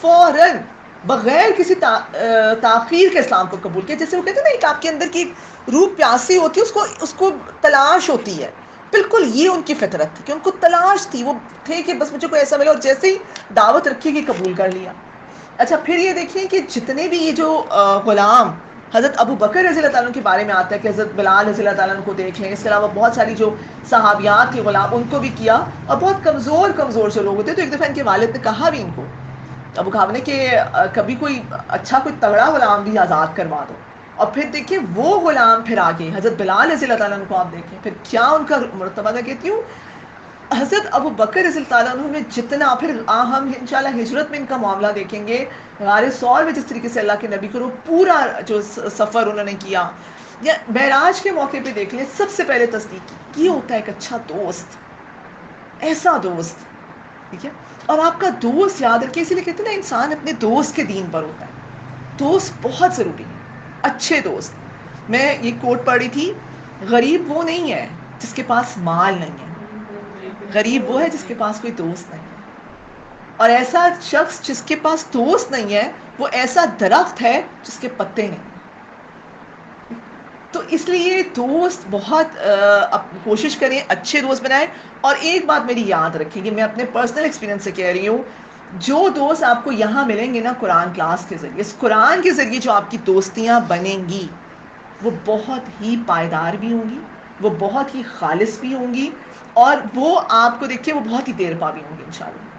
فوراً بغیر کسی تاخیر کے اسلام کو قبول کیا. جیسے وہ کہتے ہیں نا ایک آپ کے اندر کی روح پیاسی ہوتی ہے، اس کو تلاش ہوتی ہے. بالکل یہ ان کی فطرت تھی کہ ان کو تلاش تھی، وہ تھے کہ بس مجھے کوئی ایسا ملا، اور جیسے ہی دعوت رکھی گئی قبول کر لیا. اچھا پھر یہ دیکھیں کہ جتنے بھی یہ جو غلام حضرت ابو بکر رضی اللہ تعالیٰ کے بارے میں آتا ہے کہ حضرت بلال رضی اللہ تعالیٰ کو دیکھ لیں، اس کے علاوہ بہت ساری جو صحابیات کے غلام ان کو بھی کیا، اور بہت کمزور جو لوگ ہوتے. تو ایک دفعہ ان کے والد نے کہا بھی ان کو ابو کہاو نے کہ کبھی کوئی اچھا کوئی تگڑا غلام بھی آزاد کروا دو. اور پھر دیکھیں وہ غلام پھر آگے حضرت بلال رضی اللہ تعالیٰ کو آپ دیکھیں پھر کیا ان کا مرتبہ. میں کہتی ہوں حضرت ابو بکر رضی اللہ تعالیٰ عنہ میں جتنا، پھر ہم انشاءاللہ ہجرت میں ان کا معاملہ دیکھیں گے، غار ثور میں جس طریقے سے اللہ کے نبی کو پورا جو سفر انہوں نے کیا، یا معراج کے موقع پہ دیکھ لیں، سب سے پہلے تصدیق کی یہ ہوتا ہے ایک اچھا دوست، ایسا دوست. ٹھیک ہے، اور آپ کا دوست یاد رکھیں، اسی لیے کہتے ہیں نا انسان اپنے دوست کے دین پر ہوتا ہے. دوست بہت ضروری ہے، اچھے دوست. میں یہ کوٹ پڑھی تھی، غریب وہ نہیں ہے جس کے پاس مال نہیں ہے، غریب وہ ہے جس کے پاس کوئی دوست نہیں ہے. اور ایسا شخص جس کے پاس دوست نہیں ہے وہ ایسا درخت ہے جس کے پتے نہیں. تو اس لیے دوست بہت کوشش کریں اچھے دوست بنائیں. اور ایک بات میری یاد رکھیں کہ میں اپنے پرسنل ایکسپیرینس سے کہہ رہی ہوں، جو دوست آپ کو یہاں ملیں گے نا قرآن کلاس کے ذریعے، اس قرآن کے ذریعے جو آپ کی دوستیاں بنیں گی وہ بہت ہی پائیدار بھی ہوں گی، وہ بہت ہی خالص بھی ہوں گی، اور وہ آپ کو دیکھیں وہ بہت ہی دیر پا بھی ہوں گے انشاءاللہ.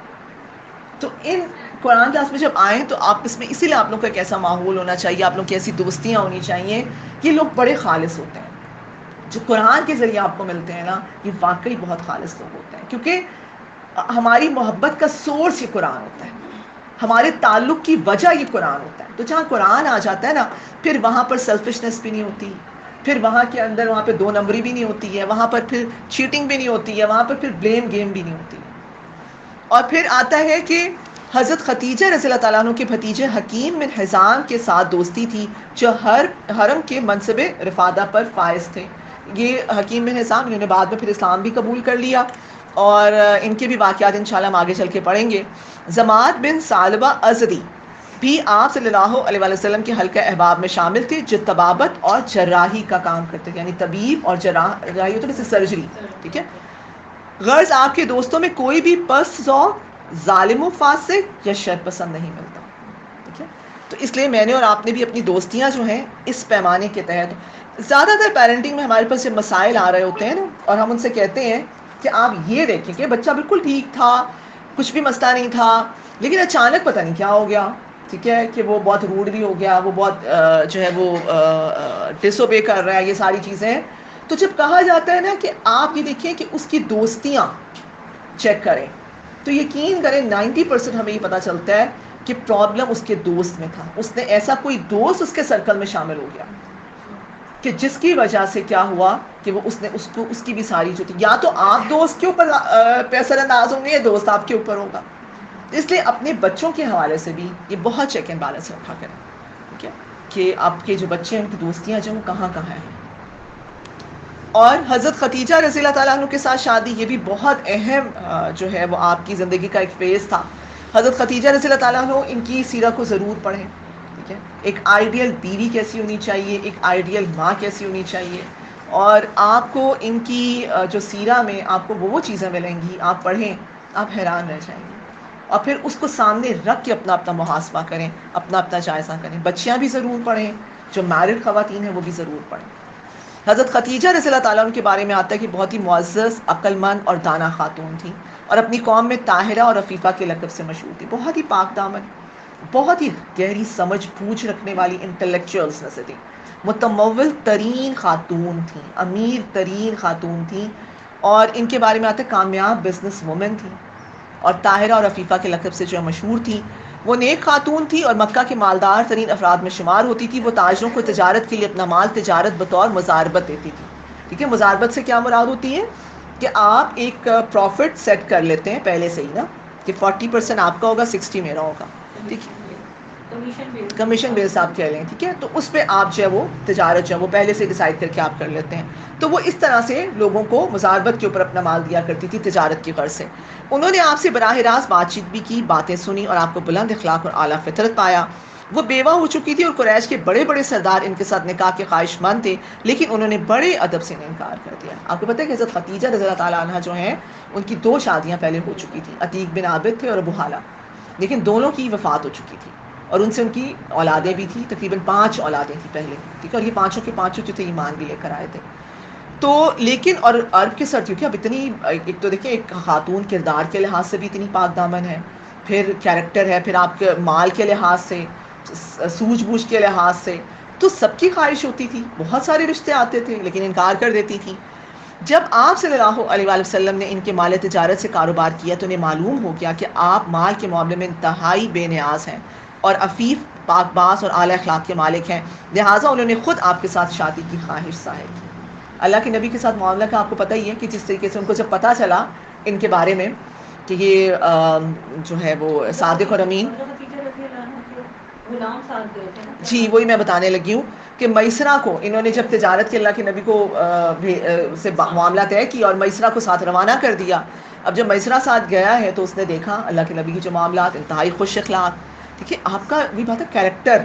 تو ان قرآن کلاس میں جب آئیں تو آپ اس میں اسی لیے آپ لوگ کا ایک ایسا ماحول ہونا چاہیے، آپ لوگ کی ایسی دوستیاں ہونی چاہیے. یہ لوگ بڑے خالص ہوتے ہیں جو قرآن کے ذریعے آپ کو ملتے ہیں نا، یہ واقعی بہت خالص لوگ ہوتے ہیں، کیونکہ ہماری محبت کا سورس یہ قرآن ہوتا ہے، ہمارے تعلق کی وجہ یہ قرآن ہوتا ہے. تو جہاں قرآن آ جاتا ہے نا، پھر وہاں پر سیلفشنس بھی نہیں ہوتی، پھر وہاں کے اندر وہاں پہ 2 نمبری بھی نہیں ہوتی ہے، وہاں پر پھر چیٹنگ بھی نہیں ہوتی ہے، وہاں پر پھر بلیم گیم بھی نہیں ہوتی ہے. اور پھر آتا ہے کہ حضرت خدیجہ رضی اللہ تعالیٰ عنہ کے بھتیجے حکیم بن حزام کے ساتھ دوستی تھی جو حرم کے منصب رفادہ پر فائز تھے. یہ حکیم بن حزام انہوں نے بعد میں پھر اسلام بھی قبول کر لیا، اور ان کے بھی واقعات انشاءاللہ ہم آگے چل کے پڑھیں گے. زماد بن ثعلبہ ازدی بھی آپ صلی اللہ علیہ وآلہ وسلم کے حلقہ احباب میں شامل تھے جو طبابت اور جراحی کا کام کرتے تھے، یعنی طبیب اور جراحی ہوتا ہے جیسے سرجری. ٹھیک ہے، غرض آپ کے دوستوں میں کوئی بھی پس ذوق، ظالم و فاسق یا شر پسند نہیں ملتا. ٹھیک ہے، تو اس لیے میں نے اور آپ نے بھی اپنی دوستیاں جو ہیں اس پیمانے کے تحت، زیادہ تر پیرنٹنگ میں ہمارے پاس جب مسائل آ رہے ہوتے ہیں نا، اور ہم ان سے کہتے ہیں کہ آپ یہ دیکھیں کہ بچہ بالکل ٹھیک تھا، کچھ بھی مسئلہ نہیں تھا، لیکن اچانک پتہ نہیں کیا ہو گیا. ٹھیک ہے، کہ وہ بہت روڈ بھی ہو گیا، وہ بہت جو ہے وہ ڈس اوبے کر رہا ہے، یہ ساری چیزیں. تو جب کہا جاتا ہے نا کہ آپ یہ دیکھیں کہ اس کی دوستیاں چیک کریں، تو یقین کریں 90% ہمیں یہ پتہ چلتا ہے کہ پرابلم اس کے دوست میں تھا. اس نے ایسا کوئی دوست اس کے سرکل میں شامل ہو گیا کہ جس کی وجہ سے کیا ہوا کہ وہ اس کی بھی ساری جو تھی، یا تو آپ دوست کے اوپر اثر انداز ہوں گے یا دوست آپ کے اوپر ہوگا. اس لیے اپنے بچوں کے حوالے سے بھی یہ بہت چیک اینڈ بیلنس رکھا کریں. ٹھیک ہے، کہ آپ کے جو بچے ہیں ان کی دوستیاں جو کہاں کہاں ہیں. اور حضرت خدیجہ رضی اللہ تعالیٰ عنہ کے ساتھ شادی، یہ بھی بہت اہم جو ہے وہ آپ کی زندگی کا ایک فیز تھا. حضرت خدیجہ رضی اللہ تعالیٰ عنہ، ان کی سیرت کو ضرور پڑھیں. ٹھیک ہے، ایک آئیڈیل بیوی کیسی ہونی چاہیے، ایک آئیڈیل ماں کیسی ہونی چاہیے، اور آپ کو ان کی جو سیرہ میں آپ کو وہ چیزیں ملیں گی، آپ پڑھیں آپ حیران رہ جائیں گے. اور پھر اس کو سامنے رکھ کے اپنا محاسبہ کریں، اپنا جائزہ کریں. بچیاں بھی ضرور پڑھیں، جو میرڈ خواتین ہیں وہ بھی ضرور پڑھیں. حضرت خدیجہ رضی اللہ تعالیٰ عنہ کے بارے میں آتا ہے کہ بہت ہی معزز، عقل مند اور دانا خاتون تھی، اور اپنی قوم میں طاہرہ اور عفیفہ کے لقب سے مشہور تھی. بہت ہی پاک دامن، بہت ہی گہری سمجھ بوجھ رکھنے والی انٹلیکچوئلس میں سے تھی. متمول ترین خاتون تھیں، امیر ترین خاتون تھیں، اور ان کے بارے میں آتا ہے کامیاب بزنس وومن تھیں، اور طاہرہ اور عفیفہ کے لقب سے جو مشہور تھیں. وہ نیک خاتون تھی اور مکہ کے مالدار ترین افراد میں شمار ہوتی تھی. وہ تاجروں کو تجارت کے لیے اپنا مال تجارت بطور مزاربت دیتی تھی. ٹھیک ہے، مزاربت سے کیا مراد ہوتی ہے کہ آپ ایک پروفٹ سیٹ کر لیتے ہیں پہلے سے ہی نا، کہ 40% آپ کا ہوگا، 60 میرا ہوگا. ٹھیک ہے، کمیشن بیس آپ کہہ لیں, ٹھیک ہے, تو اس پہ آپ جو ہے وہ تجارت جو ہے وہ پہلے سے ڈیسائیڈ کر کے آپ کر لیتے ہیں. تو وہ اس طرح سے لوگوں کو مزاربت کے اوپر اپنا مال دیا کرتی تھی تجارت کی غرض سے. انہوں نے آپ سے براہ راست بات چیت بھی کی, باتیں سنی اور آپ کو بلند اخلاق اور اعلیٰ فطرت پایا. وہ بیوہ ہو چکی تھی اور قریش کے بڑے بڑے سردار ان کے ساتھ نکاح کے خواہش مند تھے, لیکن انہوں نے بڑے ادب سے انکار کر دیا. آپ کو پتہ ہے کہ حضرت خدیجہ رضی اللہ تعالیٰ عنہ جو ہیں ان کی 2 شادیاں پہلے ہو چکی تھی, عتیق بن عابد تھے اور ابو حالہ, لیکن دونوں کی وفات ہو چکی تھی اور ان سے ان کی اولادیں بھی تھیں, تقریباً 5 اولادیں تھیں پہلے, ٹھیک ہے, اور یہ پانچوں کے پانچوں جو تھے ایمان بھی لے کر آئے تھے. تو لیکن اور عرب کے ساتھ کیونکہ اب اتنی ایک تو دیکھیں ایک خاتون کردار کے لحاظ سے بھی اتنی پاک دامن ہے, پھر کیریکٹر ہے, پھر آپ کے مال کے لحاظ سے, سوجھ بوجھ کے لحاظ سے, تو سب کی خواہش ہوتی تھی, بہت سارے رشتے آتے تھے لیکن انکار کر دیتی تھی. جب آپ صلی اللہ علیہ وآلہ وسلم نے ان کے مال تجارت سے کاروبار کیا تو انہیں معلوم ہو گیا کہ آپ مال کے معاملے میں انتہائی بے نیاز ہیں اور عفیف, پاک باز اور اعلیٰ اخلاق کے مالک ہیں, لہٰذا انہوں نے خود آپ کے ساتھ شادی کی خواہش ظاہر کی. اللہ کے نبی کے ساتھ معاملہ کا آپ کو پتہ ہی ہے کہ جس طریقے سے ان کو جب پتہ چلا ان کے بارے میں کہ یہ جو ہے وہ صادق اور امین, جی وہی میں بتانے لگی ہوں کہ میسرہ کو انہوں نے جب تجارت کے اللہ کے نبی کو سے معاملہ طے کیا اور میسرہ کو ساتھ روانہ کر دیا. اب جب میسرہ ساتھ گیا ہے تو اس نے دیکھا اللہ کے نبی کی جو معاملات, انتہائی خوش اخلاق, ٹھیک ہے, آپ کا بھی بات ہے کیریکٹر,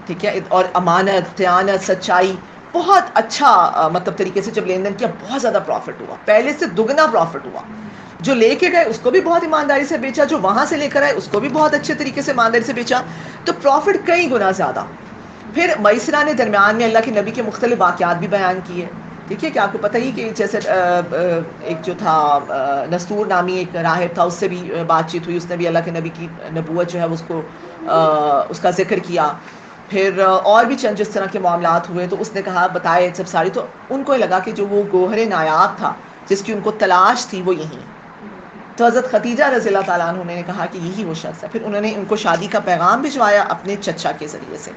ٹھیک ہے, اور امانت, دیانت, سچائی, بہت اچھا مطلب طریقے سے جب لین دین کیا بہت زیادہ پروفٹ ہوا, پہلے سے دگنا پروفٹ ہوا. جو لے کے گئے اس کو بھی بہت ایمانداری سے بیچا, جو وہاں سے لے کر آئے اس کو بھی بہت اچھے طریقے سے ایمانداری سے بیچا, تو پروفٹ کئی گنا زیادہ. پھر میسرہ نے درمیان میں اللہ کے نبی کے مختلف واقعات بھی بیان کیے, ٹھیک ہے, کہ آپ کو پتہ ہی کہ جیسے ایک جو تھا نستور نامی ایک راہب تھا, اس سے بھی بات چیت ہوئی, اس نے بھی اللہ کے نبی کی نبوت جو ہے اس کو اس کا ذکر کیا. پھر اور بھی چند جس طرح کے معاملات ہوئے تو اس نے کہا بتائے سب ساری, تو ان کو لگا کہ جو وہ گوہر نایاب تھا جس کی ان کو تلاش تھی وہ یہی. تو حضرت خدیجہ رضی اللہ تعالیٰ عنہ نے کہا کہ یہی وہ شخص ہے. پھر انہوں نے ان کو شادی کا پیغام بھجوایا اپنے چچا کے ذریعے سے,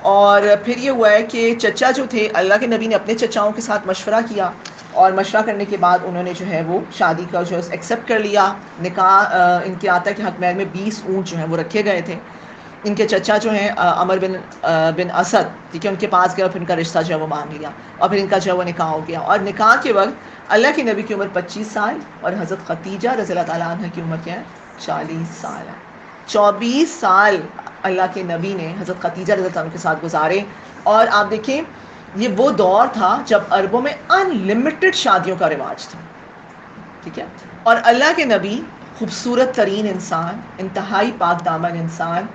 اور پھر یہ ہوا ہے کہ چچا جو تھے, اللہ کے نبی نے اپنے چچاؤں کے ساتھ مشورہ کیا, اور مشورہ کرنے کے بعد انہوں نے جو ہے وہ شادی کا جو ہے ایکسیپٹ کر لیا. نکاح ان کے آتا ہے کہ حق مہر میں 20 اونٹ جو ہیں وہ رکھے گئے تھے. ان کے چچا جو ہیں عمر بن اسد, ٹھیک ہے, ان کے پاس گیا, پھر ان کا رشتہ جو ہے وہ مان لیا, اور پھر ان کا جو ہے وہ نکاح ہو گیا. اور نکاح کے وقت اللہ کے نبی کی عمر 25 سال اور حضرت خدیجہ رضی اللہ تعالیٰ عنہ کی عمر کیا ہے 40 سال ہے. 24 سال اللہ کے نبی نے حضرت خدیجہ رضی اللہ عنہ کے ساتھ گزارے. اور آپ دیکھیں یہ وہ دور تھا جب عربوں میں ان لمیٹڈ شادیوں کا رواج تھا, ٹھیک ہے, اور اللہ کے نبی خوبصورت ترین انسان, انتہائی پاک دامن انسان,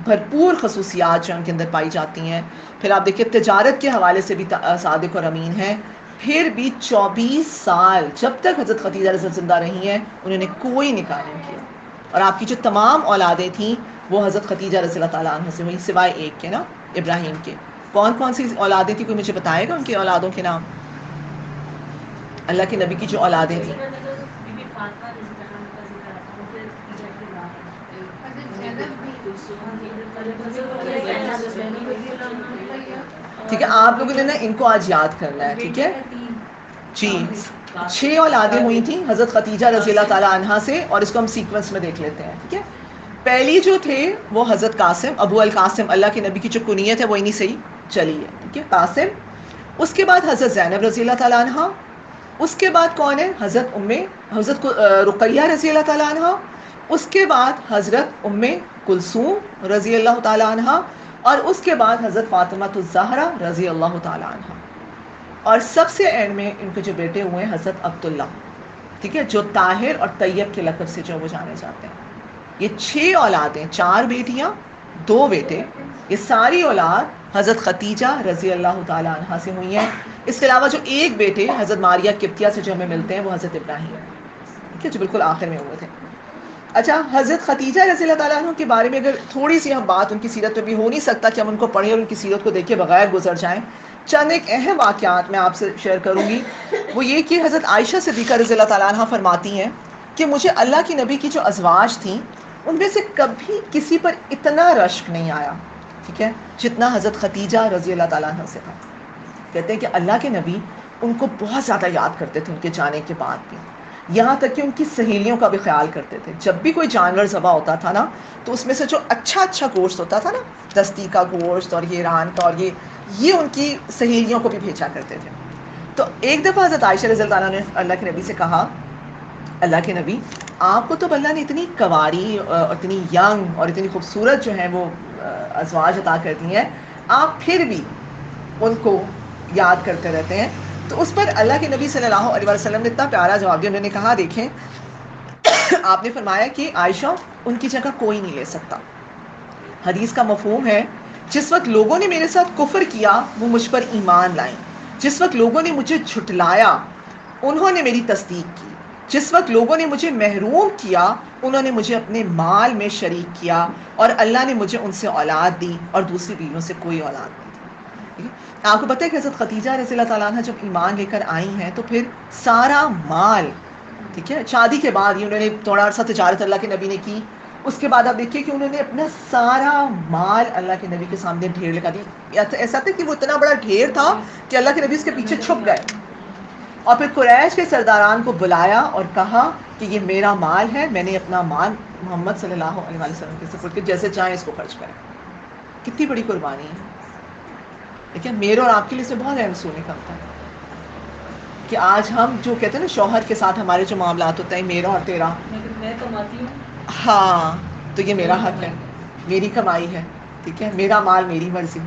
بھرپور خصوصیات جو ان کے اندر پائی جاتی ہیں. پھر آپ دیکھیں تجارت کے حوالے سے بھی صادق اور امین ہیں. پھر بھی 24 سال جب تک حضرت خدیجہ رضی اللہ زندہ رہی ہیں انہوں نے کوئی نکاح نہیں کیا, اور آپ کی جو تمام اولادیں تھیں وہ حضرت خدیجہ رضی اللہ تعالیٰ عنہ سے ہوئی, سوائے ایک کے نا, ابراہیم کے. کون کون سی اولادیں تھیں, کوئی مجھے بتائے گا ان کی اولادوں کے نام, اللہ کے نبی کی جو اولادیں تھیں؟ ٹھیک ہے, آپ لوگوں نے نا ان کو آج یاد کرنا ہے, ٹھیک ہے جی. 6 اولادیں ہوئی تھیں حضرت خدیجہ رضی اللہ تعالیٰ عنہا سے, اور اس کو ہم سیکوینس میں دیکھ لیتے ہیں, ٹھیک ہے. پہلی جو تھے وہ حضرت قاسم, ابو القاسم, اللہ کے نبی کی جو کنیت ہے وہ انہی سے ہی چلی ہے, ٹھیک ہے, قاسم. اس کے بعد حضرت زینب رضی اللہ تعالیٰ عنہا. اس کے بعد کون ہے, حضرت رقیہ رضی اللہ تعالیٰ عنہا. اس کے بعد حضرت کلثوم رضی اللہ تعالیٰ عنہا, اور اس کے بعد حضرت فاطمہ الزہرا رضی اللہ تعالیٰ عنہا. اور سب سے اینڈ میں ان کے جو بیٹے ہوئے ہیں حضرت عبداللہ, ٹھیک ہے, جو طاہر اور طیب کے لقب سے جو وہ جانے جاتے ہیں. یہ 6 اولادیں, 4 بیٹیاں 2 بیٹے, یہ ساری اولاد حضرت خدیجہ رضی اللہ تعالیٰ عنہا سے ہوئی ہیں. اس کے علاوہ جو ایک بیٹے حضرت ماریہ قبطیہ سے جو ہمیں ملتے ہیں وہ حضرت ابراہیم, ٹھیک ہے, جو بالکل آخر میں ہوئے تھے. اچھا, حضرت خدیجہ رضی اللہ تعالیٰ عنہ کے بارے میں اگر تھوڑی سی ہم بات, ان کی سیرت میں بھی ہو نہیں سکتا کہ ہم ان کو پڑھیں اور ان کی سیرت کو دیکھے بغیر گزر جائیں. چند ایک اہم واقعات میں آپ سے شیئر کروں گی. وہ یہ کہ حضرت عائشہ صدیقہ رضی اللہ تعالیٰ عنہ فرماتی ہیں کہ مجھے اللہ کی نبی کی جو ازواج تھیں ان میں سے کبھی کسی پر اتنا رشک نہیں آیا, ٹھیک ہے, جتنا حضرت خدیجہ رضی اللہ تعالیٰ عنہ سے تھا. کہتے ہیں کہ اللہ کے نبی ان کو بہت زیادہ یاد کرتے تھے ان کے جانے کے بعد بھی, یہاں تک کہ ان کی سہیلیوں کا بھی خیال کرتے تھے. جب بھی کوئی جانور ذبح ہوتا تھا نا تو اس میں سے جو اچھا گوشت ہوتا تھا نا، دستی کا گوشت اور یہ ران کا، اور یہ ان کی سہیلیوں کو بھی بھیجا کرتے تھے. تو ایک دفعہ حضرت عائشہ رضی اللہ عنہا نے اللہ کے نبی سے کہا، اللہ کے نبی آپ کو تو اللہ نے اتنی کواری اور اتنی ینگ اور اتنی خوبصورت جو ہے وہ ازواج عطا کر دی ہیں، آپ پھر بھی ان کو یاد کرتے رہتے ہیں. تو اس پر اللہ کے نبی صلی اللہ علیہ وسلم نے اتنا پیارا جواب دیا. انہوں نے کہا دیکھیں آپ نے فرمایا کہ عائشہ ان کی جگہ کوئی نہیں لے سکتا. حدیث کا مفہوم ہے جس وقت لوگوں نے میرے ساتھ کفر کیا وہ مجھ پر ایمان لائیں، جس وقت لوگوں نے مجھے جھٹلایا انہوں نے میری تصدیق کی، جس وقت لوگوں نے مجھے محروم کیا انہوں نے مجھے اپنے مال میں شریک کیا، اور اللہ نے مجھے ان سے اولاد دی اور دوسری بیویوں سے کوئی اولاد نہیں دی. آپ کو پتہ ہے کہ حضرت خدیجہ رضی اللہ تعالیٰ عنہ جب ایمان لے کر آئی ہیں تو پھر سارا مال، ٹھیک ہے، شادی کے بعد ہی انہوں نے تھوڑا عرصہ تجارت اللہ کے نبی نے کی. اس کے بعد آپ دیکھیے کہ انہوں نے اپنا سارا مال اللہ کے نبی کے سامنے ڈھیر لگا دیا. ایسا تھا کہ وہ اتنا بڑا ڈھیر تھا کہ اللہ کے نبی اس کے پیچھے چھپ گئے، اور پھر قریش کے سرداران کو بلایا اور کہا کہ یہ میرا مال ہے، میں نے اپنا مال محمد صلی اللہ علیہ وسلم کے سپرد کیا، جیسے چاہیں اس کو خرچ کریں. کتنی بڑی قربانی ہے. لیکن میرے اور آپ کے لیے سے بہت اہم اصول نکلتا ہے کہ آج ہم جو کہتے ہیں نا شوہر کے ساتھ ہمارے جو معاملات ہوتے ہیں میرا اور تیرا، میں کماتی ہوں، ہاں تو یہ میرا حق ہے، میری کمائی ہے، ٹھیک ہے، میرا مال میری مرضی.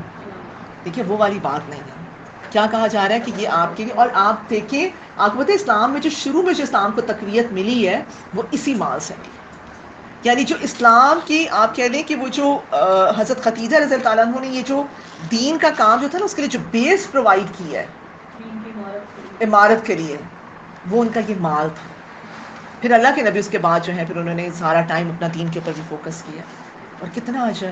دیکھیے وہ والی بات نہیں ہے. کیا کہا جا رہا ہے کہ یہ آپ کے لیے، اور آپ دیکھیں آپ کو پتہ ہے اسلام میں جو شروع میں جو اسلام کو تقویت ملی ہے وہ اسی مال سے ملی. یعنی جو اسلام کی آپ کہہ لیں کہ وہ جو حضرت خدیجہ رضی اللہ عنہ نے یہ جو دین کا کام جو تھا نا اس کے لیے جو بیس پرووائڈ کی ہے عمارت کے لیے، وہ ان کا یہ مال تھا. پھر اللہ کے نبی اس کے بعد جو ہے پھر انہوں نے سارا ٹائم اپنا دین کے اوپر بھی فوکس کیا، اور کتنا اجر.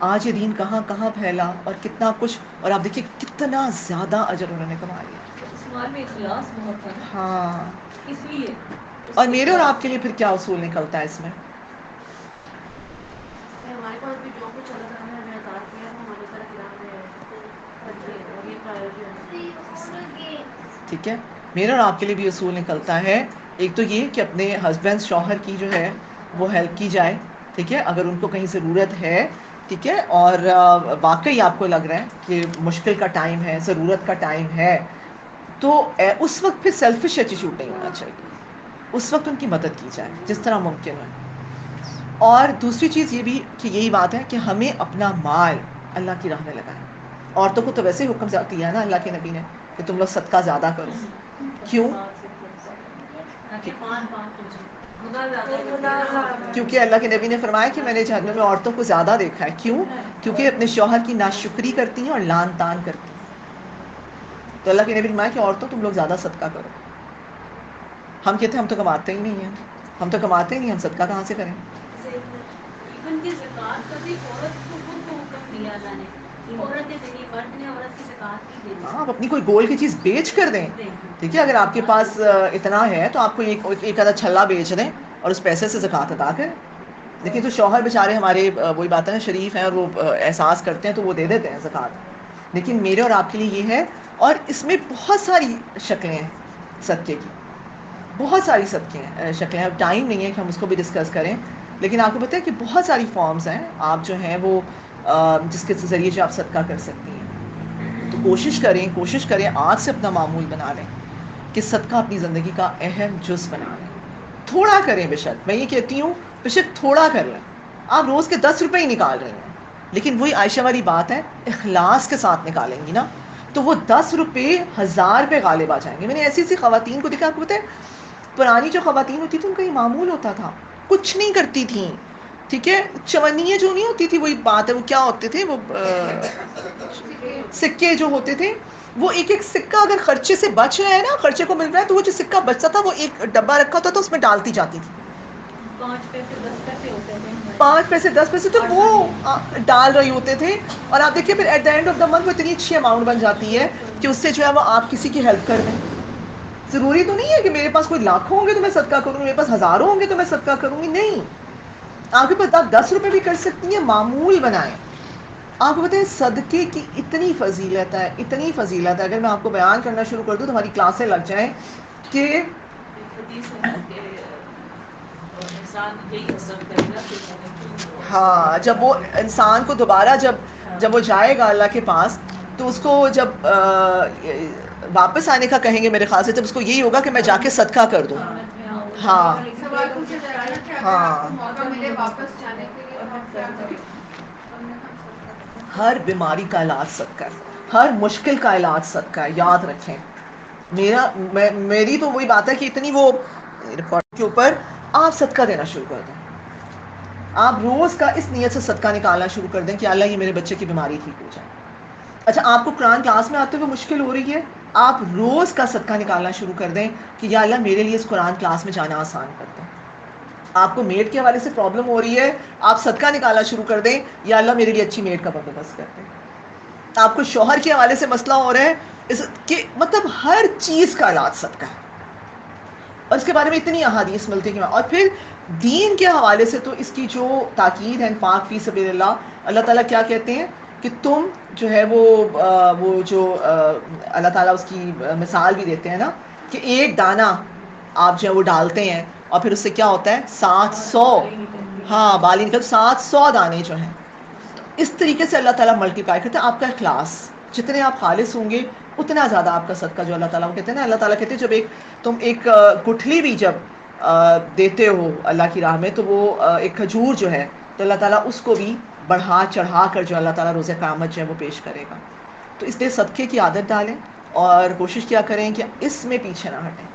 آج یہ دین کہاں کہاں پھیلا اور کتنا کچھ، اور آپ دیکھیے کتنا زیادہ اجر انہوں نے کما لیا. اس مال میں اخلاص بہت تھا نا، ہاں. اس لیے اور میرے اور آپ کے لیے پھر کیا اصول نکلتا ہے اس میں؟ ہمارے پاس بھی جو کچھ اللہ تعالیٰ نے ہمیں عطا کیا ہے ہمارے طرف ٹھیک ہے، میرے اور آپ کے لیے بھی اصول نکلتا ہے. ایک تو یہ کہ اپنے ہسبینڈ شوہر کی جو ہے وہ ہیلپ کی جائے، ٹھیک ہے، اگر ان کو کہیں ضرورت ہے، ٹھیک ہے، اور واقعی آپ کو لگ رہا ہے کہ مشکل کا ٹائم ہے، ضرورت کا ٹائم ہے، تو اس وقت پھر سیلفش ایٹیٹیوڈ نہیں ہونا چاہیے. اس وقت ان کی مدد کی جائے جس طرح ممکن ہے. اور دوسری چیز یہ بھی کہ یہی بات ہے کہ ہمیں اپنا مال اللہ کی راہ میں لگائیں. عورتوں کو تو ویسے ہی حکم دیا ہے نا اللہ کے نبی نے کہ تم لوگ صدقہ زیادہ کرو. کیوں؟ کیونکہ اللہ کے نبی نے فرمایا کہ میں نے جہنم میں عورتوں کو زیادہ دیکھا ہے. کیوں؟ کیونکہ اپنے شوہر کی ناشکری کرتی ہیں اور لان تان کرتی ہیں. تو اللہ کے نبی نے فرمایا کہ عورتوں تم لوگ زیادہ صدقہ کرو. ہم کہتے ہیں ہم تو کماتے ہی نہیں ہیں، ہم تو کماتے ہی نہیں، ہم صدقہ کہاں سے کریں؟ آپ اپنی کوئی گول کی چیز بیچ کر دیں، ٹھیک ہے، اگر آپ کے پاس اتنا ہے تو آپ کو ایک آدھا چھلا بیچ دیں اور اس پیسے سے زکوٰۃ ادا کریں. لیکن تو شوہر بیچارے ہمارے وہی بات ہے نا شریف ہیں اور وہ احساس کرتے ہیں تو وہ دے دیتے ہیں زکوٰۃ. لیکن میرے اور آپ کے لیے یہ ہے، اور اس میں بہت ساری شکلیں ہیں صدقے کی، بہت ساری شکلیں ہیں. اب ٹائم نہیں ہے کہ ہم اس کو بھی ڈسکس کریں، لیکن آپ کو پتہ ہے کہ بہت ساری فارمز ہیں آپ جو ہیں وہ جس کے ذریعے جو آپ صدقہ کر سکتی ہیں. تو کوشش کریں آج سے اپنا معمول بنا لیں کہ صدقہ اپنی زندگی کا اہم جز بنا لیں. تھوڑا کریں، بے شک میں یہ کہتی ہوں بے شک تھوڑا کر لیں. آپ روز کے 10 روپے ہی نکال رہی ہیں، لیکن وہی عائشہ والی بات ہے، اخلاص کے ساتھ نکالیں گی نا تو وہ 10 روپے 1000 پہ غالب آ جائیں گے. میں نے ایسی خواتین کو دیکھا، آپ کو پتہ ہے پرانی جو خواتین ہوتی تھیں ان کا یہ معمول ہوتا تھا، کچھ نہیں کرتی تھیں، ٹھیک ہے، چونیاں جو نہیں ہوتی تھی، وہی بات ہے، وہ کیا ہوتے تھے، وہ سکے جو ہوتے تھے، وہ ایک ایک سکہ اگر خرچے سے بچ رہا ہے نا، خرچے کو مل رہا ہے تو وہ جو سکہ بچتا تھا وہ ایک ڈبہ رکھا ہوتا تھا اس میں ڈالتی جاتی تھی. 5 پیسے 10 پیسے ہوتے ہیں، 5 پیسے 10 پیسے تو وہ ڈال رہی ہوتے تھے. اور آپ دیکھیے پھر at the end of the month وہ اتنی اچھی اماؤنٹ بن جاتی ہے کہ اس سے جو ہے وہ آپ کسی کی ہیلپ کر دیں. ضروری تو نہیں ہے کہ میرے پاس کوئی لاکھوں ہوں گے تو میں صدقہ کروں گی، میرے پاس ہزاروں ہوں گے تو میں صدقہ کروں گی. نہیں، آپ کے پاس آپ 10 روپے بھی کر سکتی ہیں، معمول بنائیں. آپ کو بتائیں صدقے کی اتنی فضیلت ہے، اتنی فضیلت ہے، اگر میں آپ کو بیان کرنا شروع کر دوں تو ہماری کلاسیں لگ جائیں کہ ایک حدیث ہے کہ انسان یہی حسد کرے گا کہ میں نے کیوں ہاں جب وہ انسان کو دوبارہ جب وہ جائے گا اللہ کے پاس تو اس کو جب واپس آنے کا کہیں گے میرے خیال سے، جب اس کو یہی ہوگا کہ میں جا کے صدقہ کر دوں. ہاں سوال پوچھا جا رہا ہے کہ اگر ہاں. آپ کو موقع ملے واپس جانے کے لیے تو آپ کیا کریں؟ ہم نے کہا صدقہ. ہر بیماری کا علاج صدقہ ہے، ہر مشکل کا علاج صدقہ ہے، یاد رکھیں. میری تو وہی بات ہے کہ اتنی وہ رپورٹ کے اوپر آپ صدقہ دینا شروع کر دیں. آپ روز کا اس نیت سے صدقہ نکالنا شروع کر دیں کہ اللہ یہ میرے بچے کی بیماری ٹھیک ہو جائے. اچھا آپ کو قرآن کلاس میں آتے ہوئے مشکل ہو رہی ہے، آپ روز کا صدقہ نکالنا شروع کر دیں کہ یا اللہ میرے لیے اس قرآن کلاس میں جانا آسان کر دیں. آپ کو میڈ کے حوالے سے پرابلم ہو رہی ہے، آپ صدقہ نکالنا شروع کر دیں یا اللہ میرے لیے اچھی میڈ کا بندوبست کر دیں. آپ کو شوہر کے حوالے سے مسئلہ ہو رہا ہے کہ مطلب ہر چیز کا علاج صدقہ ہے، اور اس کے بارے میں اتنی احادیث ملتی ہیں. اور پھر دین کے حوالے سے تو اس کی جو تاکید ہے انفاق فی سبیل اللہ، اللہ تعالیٰ کیا کہتے ہیں کہ تم جو ہے وہ جو اللہ تعالیٰ اس کی مثال بھی دیتے ہیں نا کہ ایک دانہ آپ جو ہے وہ ڈالتے ہیں اور پھر اس سے کیا ہوتا ہے 700 ہاں بالی نکل 700 دانے جو ہیں. اس طریقے سے اللہ تعالیٰ ملٹیپلائی کرتے ہیں. آپ کا اخلاص جتنے آپ خالص ہوں گے اتنا زیادہ آپ کا صدقہ جو اللہ تعالیٰ وہ کہتے ہیں نا، اللہ تعالیٰ کہتے ہیں جب تم ایک گٹھلی بھی جب دیتے ہو اللہ کی راہ میں تو وہ ایک کھجور جو ہے تو اللہ تعالیٰ اس کو بھی بڑھا چڑھا کر جو اللہ تعالیٰ روز قیامت جو ہے وہ پیش کرے گا. تو اس لیے صدقے کی عادت ڈالیں اور کوشش کیا کریں کہ اس میں پیچھے نہ ہٹیں.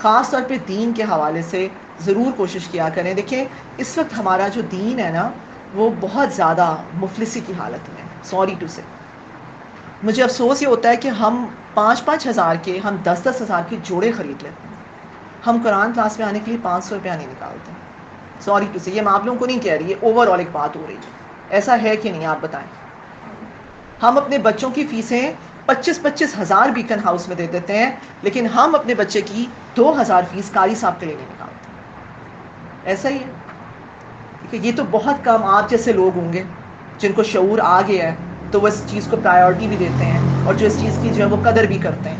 خاص طور پہ دین کے حوالے سے ضرور کوشش کیا کریں. دیکھیں اس وقت ہمارا جو دین ہے نا وہ بہت زیادہ مفلسی کی حالت میں، سوری ٹو سے. مجھے افسوس یہ ہوتا ہے کہ ہم 5-5 ہزار کے، ہم 10-10 ہزار کے جوڑے خرید لیتے ہیں. ہم قرآن کلاس میں آنے کے لیے 500 روپیہ نہیں نکالتے. سوری ٹو سے، یہ میں آپ لوگوں کو نہیں کہہ رہی ہے، اوور آل ایک بات ہو رہی ہے. ایسا ہے کہ نہیں آپ بتائیں؟ ہم اپنے بچوں کی فیسیں 25-25 ہزار بیکن ہاؤس میں دے دیتے ہیں، لیکن ہم اپنے بچے کی 2000 فیس قاری صاحب کے لیے نہیں نکالتے. ایسا ہی ہے کہ یہ تو بہت کم آپ جیسے لوگ ہوں گے جن کو شعور آ گیا ہے تو وہ اس چیز کو پرائیورٹی بھی دیتے ہیں اور جو اس چیز کی جو ہے وہ قدر بھی کرتے ہیں.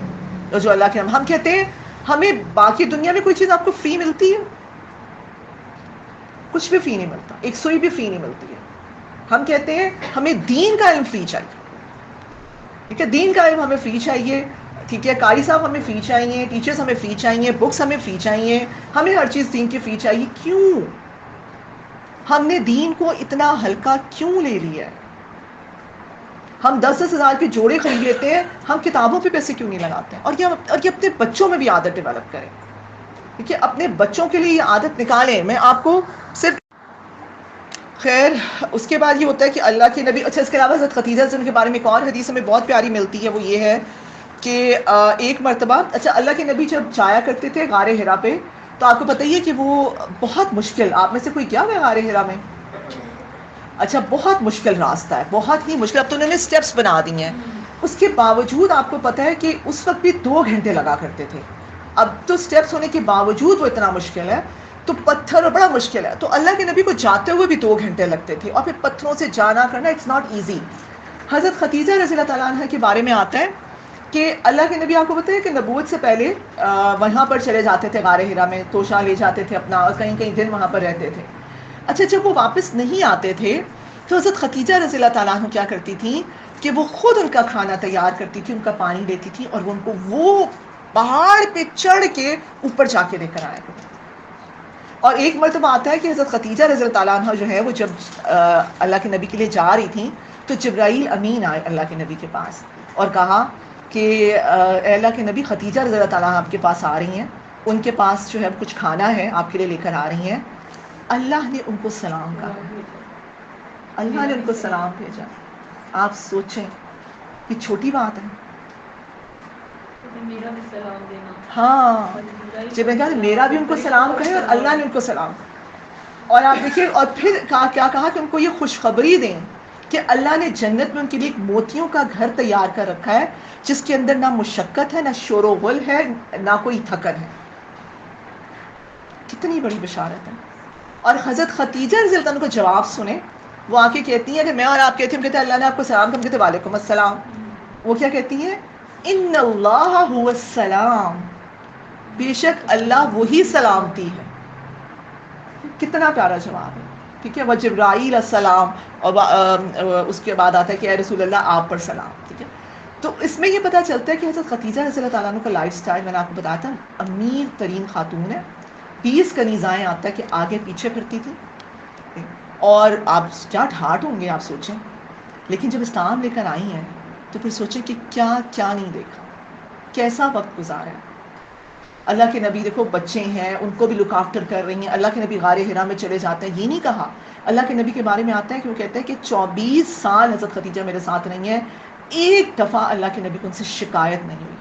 اور جو اللہ کے ہم کہتے ہیں ہمیں باقی دنیا میں کوئی چیز آپ کو فری ملتی ہے؟ کچھ بھی فری نہیں ملتا، ایک سوئی بھی فری نہیں ملتی ہے. ہم کہتے ہیں ہمیں دین کا علم فری چاہیے. ٹھیک ہے، دین کا علم ہمیں فری چاہیے. ٹھیک ہے، قاری صاحب ہمیں فری چاہیے، ٹیچرز ہمیں فری چاہیے، بکس ہمیں فری چاہیے، ہمیں ہر چیز دین کی فری چاہیے. کیوں ہم نے دین کو اتنا ہلکا کیوں لے لیا ہے؟ ہم 10-10 ہزار کے جوڑے خرید لیتے ہیں، ہم کتابوں پہ پیسے کیوں نہیں لگاتے ہیں؟ اور یہ اپنے بچوں میں بھی عادت ڈیولپ کریں. ٹھیک ہے، اپنے بچوں کے لیے یہ عادت نکالیں. میں آپ کو صرف خیر اس کے بعد یہ ہوتا ہے کہ اللہ کے نبی، اچھا اس کے علاوہ حضرت خدیجہ کے بارے میں ایک اور حدیث ہمیں بہت پیاری ملتی ہے. وہ یہ ہے کہ ایک مرتبہ اچھا اللہ کے نبی جب جایا کرتے تھے غار حرا پہ تو آپ کو پتہ ہی ہے کہ وہ بہت مشکل، آپ میں سے کوئی کیا ہوا غار حرا میں؟ اچھا بہت مشکل راستہ ہے، بہت ہی مشکل. اب تو انہوں نے سٹیپس بنا دی ہیں، اس کے باوجود آپ کو پتہ ہے کہ اس وقت بھی 2 گھنٹے لگا کرتے تھے. اب تو سٹیپس ہونے کے باوجود وہ اتنا مشکل ہے تو پتھر بڑا مشکل ہے، تو اللہ کے نبی کو جاتے ہوئے بھی 2 گھنٹے لگتے تھے اور پھر پتھروں سے جانا کرنا اٹس ناٹ ایزی. حضرت خدیجہ رضی اللہ تعالیٰ عنہ کے بارے میں آتا ہے کہ اللہ کے نبی آپ کو بتائے کہ نبوت سے پہلے وہاں پر چلے جاتے تھے غار حرا میں، توشہ لے جاتے تھے اپنا اور کہیں کہیں دن وہاں پر رہتے تھے. اچھا جب وہ واپس نہیں آتے تھے تو حضرت خدیجہ رضی اللہ تعالیٰ عنہ کیا کرتی تھیں کہ وہ خود ان کا کھانا تیار کرتی تھی، ان کا پانی دیتی تھی اور وہ ان کو وہ پہاڑ پہ چڑھ کے اوپر جا کے لے کر آیا کرتی. اور ایک مرتبہ آتا ہے کہ حضرت خدیجہ رضی اللہ تعالیٰ عنہ جو ہے وہ جب اللہ کے نبی کے لیے جا رہی تھیں تو جبرائیل امین آئے اللہ کے نبی کے پاس اور کہا کہ اے اللہ کے نبی خدیجہ رضی اللہ تعالیٰ عنہ آپ کے پاس آ رہی ہیں، ان کے پاس جو ہے کچھ کھانا ہے آپ کے لیے لے کر آ رہی ہیں. اللہ نے ان کو سلام کہا، اللہ نے ان کو سلام بھیجا. آپ سوچیں یہ چھوٹی بات ہے؟ میرا بھی سلام دینا. ہاں جب میں کہا میرا بھی ان کو سلام کہے اور اللہ نے ان کو سلام کہا. اور آپ دیکھیے اور پھر کیا کہا کہ ان کو یہ خوشخبری دیں کہ اللہ نے جنت میں ان کے لیے ایک موتیوں کا گھر تیار کر رکھا ہے جس کے اندر نہ مشقت ہے، نہ شور و غل ہے، نہ کوئی تھکن ہے. کتنی بڑی بشارت ہے. اور حضرت خدیجہ رضی اللہ عنہ کو جواب سنیں، وہ آ کے کہتی ہیں کہ میں اور آپ کہتے ہیں، ہم کہتے ہیں اللہ نے آپ کو سلام کہا، ہم کہتے ہیں وعلیکم السلام. وہ کیا کہتی ہیں؟ ان اللہ هو السلام، بے شک اللہ وہی سلامتی ہے. کتنا پیارا جواب ہے. ٹھیک ہے. وہ جبرائیل السلام اور اس کے بعد آتا ہے کہ اے رسول اللہ آپ پر سلام. ٹھیک ہے. تو اس میں یہ پتہ چلتا ہے کہ حضرت خدیجہ رضی اللہ تعالیٰ عنہ کا لائف سٹائل میں نے آپ کو بتایا تھا امیر ترین خاتون ہے. 20 کنیزائیں آتا ہے کہ آگے پیچھے پھرتی تھی. اور آپ کیا ٹھاٹ ہوں گے آپ سوچیں. لیکن جب اسلام لے کر آئی ہیں تو پھر سوچیں کہ کیا کیا نہیں دیکھا, کیسا وقت گزارا ہے. اللہ کے نبی دیکھو بچے ہیں ان کو بھی لک آفٹر کر رہی ہیں. اللہ کے نبی غار حرا میں چلے جاتے ہیں. یہ نہیں کہا, اللہ کے نبی کے بارے میں آتا ہے کہ وہ کہتے ہیں کہ 24 سال حضرت خدیجہ میرے ساتھ رہی ہیں, ایک دفعہ اللہ کے نبی کو ان سے شکایت نہیں ہوئی,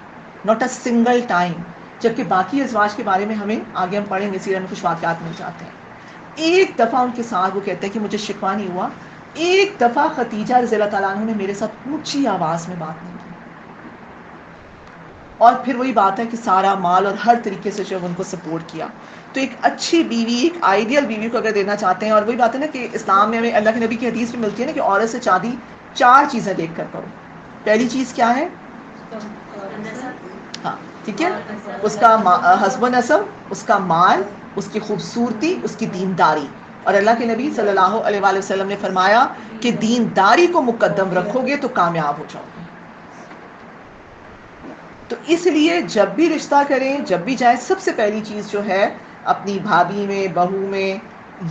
ناٹ اے سنگل ٹائم. جبکہ باقی ازواج کے بارے میں ہمیں آگے ہم پڑھیں گے, سیرت میں کچھ واقعات مل جاتے ہیں. ایک دفعہ ان کے ساتھ وہ کہتے ہیں کہ مجھے شکوہ نہیں ہوا. ایک دفعہ خدیجہ رضی اللہ تعالیٰ عنہ نے میرے ساتھ اونچی آواز میں بات نہیں کی. اور پھر وہی بات ہے کہ سارا مال اور ہر طریقے سے جو ان کو سپورٹ کیا. تو ایک اچھی بیوی, ایک آئیڈیل بیوی کو اگر دینا چاہتے ہیں, اور وہی بات ہے نا کہ اسلام میں ہمیں اللہ کے نبی کی حدیث بھی ملتی ہے نا کہ عورت سے شادی 4 چیزیں دیکھ کر کرو. پہلی چیز کیا ہے؟ ہاں ٹھیک ہے, اس کا حسب و نسب, اس کا مال, اس کی خوبصورتی, اس کی دینداری. اور اللہ کے نبی صلی اللہ علیہ وآلہ وسلم نے فرمایا کہ دینداری کو مقدم رکھو گے تو کامیاب ہو جاؤ گے. تو اس لیے جب بھی رشتہ کریں, جب بھی جائیں, سب سے پہلی چیز جو ہے اپنی بھابھی میں, بہو میں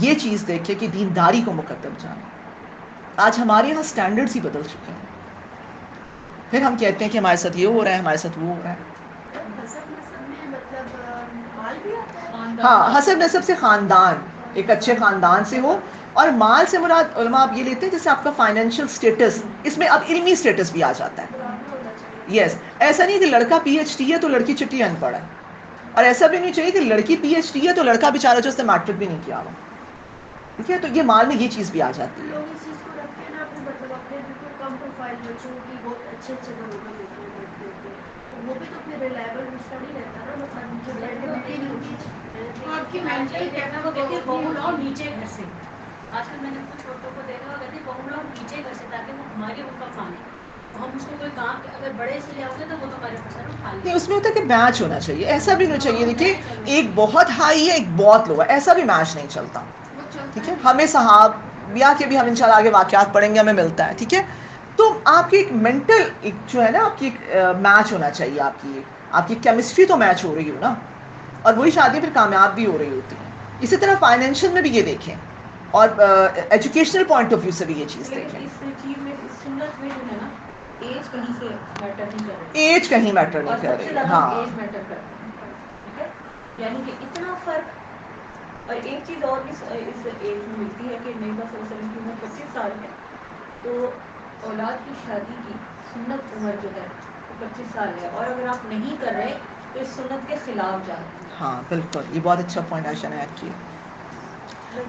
یہ چیز دیکھیں کہ دینداری کو مقدم جائیں. آج ہمارے یہاں سٹینڈرڈز ہی بدل چکے ہیں. پھر ہم کہتے ہیں کہ ہمارے ساتھ یہ ہو رہا ہے, ہمارے ساتھ وہ ہو رہا ہے. ہاں, حسب نسب سے خاندان, ایک اچھے خاندان سے ہو. اور مال سے مراد علماء آپ یہ لیتے ہیں جیسے آپ کا فائنینشیل سٹیٹس, اس میں اب علمی سٹیٹس بھی آ جاتا ہے. یس, ایسا نہیں کہ لڑکا پی ایچ ڈی ہے تو لڑکی چٹی ان پڑھ ہے, اور ایسا بھی نہیں چاہیے کہ لڑکی پی ایچ ڈی ہے تو لڑکا بیچارہ جو اس نے میٹرک بھی نہیں کیا ہوا. ٹھیک ہے, تو یہ مال میں یہ چیز بھی آ جاتی ہے. لوگ اس چیز کو رکھتے ہیں نا اپنے مطلب اپنے بالکل کم پروفائل بچوں کی بہت اچھے اچھے گھروں میں بیٹے ہوتے ہیں, وہ بھی تو پھر ریلائبل رشتہ نہیں رہتا نا. مطلب جو آپ کی مینٹل کہنا وہ کہتے ہیں بہو لاؤ نیچے گھر سے. آج کل میں نے کچھ عورتوں کو دیکھا, وہ کہتے ہیں بہو لاؤ نیچے گھر سے تاکہ وہ ہمارے اوپر کام ہے. ہم اس کو کوئی کام اگر بڑے سے لے آؤ گے تو وہ تو ہمارے پسند اٹھا لیں. نہیں, اس میں ہوتا ہے کہ میچ ہونا چاہیے, ایسا بھی نہیں چاہیے. دیکھیے ایک بہت ہائی ہے, ایک بہت لو ہے, ایسا بھی میچ نہیں چلتا. ٹھیک ہے, ہمیں صحابیہ کے بھی ہم انشاءاللہ آگے واقعات پڑھیں گے, ہمیں ملتا ہے. ٹھیک ہے, تو آپ کی ایک مینٹل ایک جو ہے نا آپ کی ایک میچ ہونا چاہیے. آپ کی کیمسٹری تو میچ ہو رہی ہو نا, اور وہی شادی پھر کامیاب بھی ہو رہی ہوتی ہے. اسی طرح فائنینشیل میں بھی یہ دیکھیں, اور ایجوکیشنل پوائنٹ آف ویو سے بھی یہ چیز دیکھیں. اس چیز میں سنت میں جو ہے نا ایج کہیں سے میٹر نہیں کر رہی, ایج کہیں میٹر اور نہیں کر سب سے رہی. زیادہ ہاں, ایج میٹر کرتی ہے. ٹھیک ہے, یعنی کہ اتنا فرق. اور ایک چیز اور بھی اس ایج میں ملتی ہے کہ نبی صلی اللہ علیہ وسلم کی عمر 25 سال ہے, تو اولاد کی شادی کی سنت عمر جو ہے وہ 25 سال ہے, اور اگر آپ نہیں کر رہے تو اس سنت کے خلاف جا رہے ہیں. ہاں بالکل, یہ بہت اچھا پوائنٹ عائشہ نے ایڈ کیا.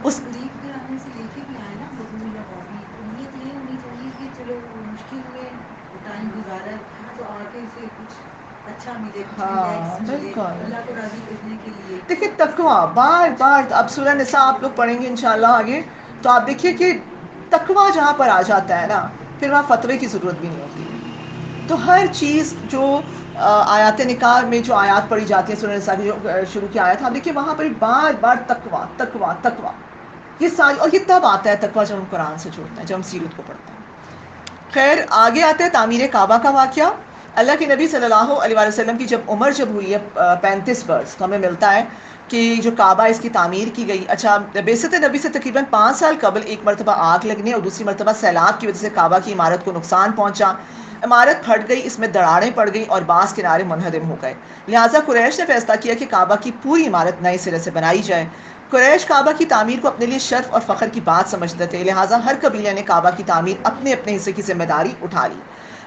اس غریب کے آنے سے لے کے بھی آئے نا بہو یا بھابھی, تو نیت یہ ہونی چاہیے کہ چلو مشکل میں ٹائم گزارا تو آگے سے کچھ اچھا ملے, کچھ ریلیکس ملے, اللہ کو راضی کرنے کے لیے. دیکھیے تقویٰ بار بار, اب سورہ نساء آپ لوگ پڑھیں گے انشاءاللہ آگے, تو آپ دیکھیے کہ تقویٰ جہاں پر آ جاتا ہے نا, پھر وہاں فتوے کی ضرورت بھی نہیں ہوتی. تو ہر چیز جو آیات نکاح میں جو آیات پڑھی جاتی ہیں, سورہ نساء کی جو شروع کی آیات, آپ دیکھیے وہاں پر بار بار تقویٰ تقویٰ تقویٰ, یہ ساری. اور یہ تب آتا ہے تقویٰ جب ہم قرآن سے جڑتے ہیں, جب ہم سیرت کو پڑھتے ہیں. خیر آگے آتے ہیں تعمیر کعبہ کا واقعہ. اللہ کے نبی صلی اللہ علیہ وسلم کی جب عمر ہوئی ہے 35 برس, تو ہمیں ملتا ہے کہ جو کعبہ اس کی تعمیر کی گئی. اچھا, بعثت نبی سے تقریباً 5 سال قبل ایک مرتبہ آگ لگنے اور دوسری مرتبہ سیلاب کی وجہ سے کعبہ کی عمارت کو نقصان پہنچا. عمارت پھٹ گئی, اس میں دراڑیں پڑ گئیں اور بعض کنارے منہدم ہو گئے. لہٰذا قریش نے فیصلہ کیا کہ کعبہ کی پوری عمارت نئے سرے سے بنائی جائے. قریش کعبہ کی تعمیر کو اپنے لیے شرف اور فخر کی بات سمجھتے تھے, لہٰذا ہر قبیلے نے کعبہ کی تعمیر اپنے اپنے حصے کی ذمہ داری اٹھا لی.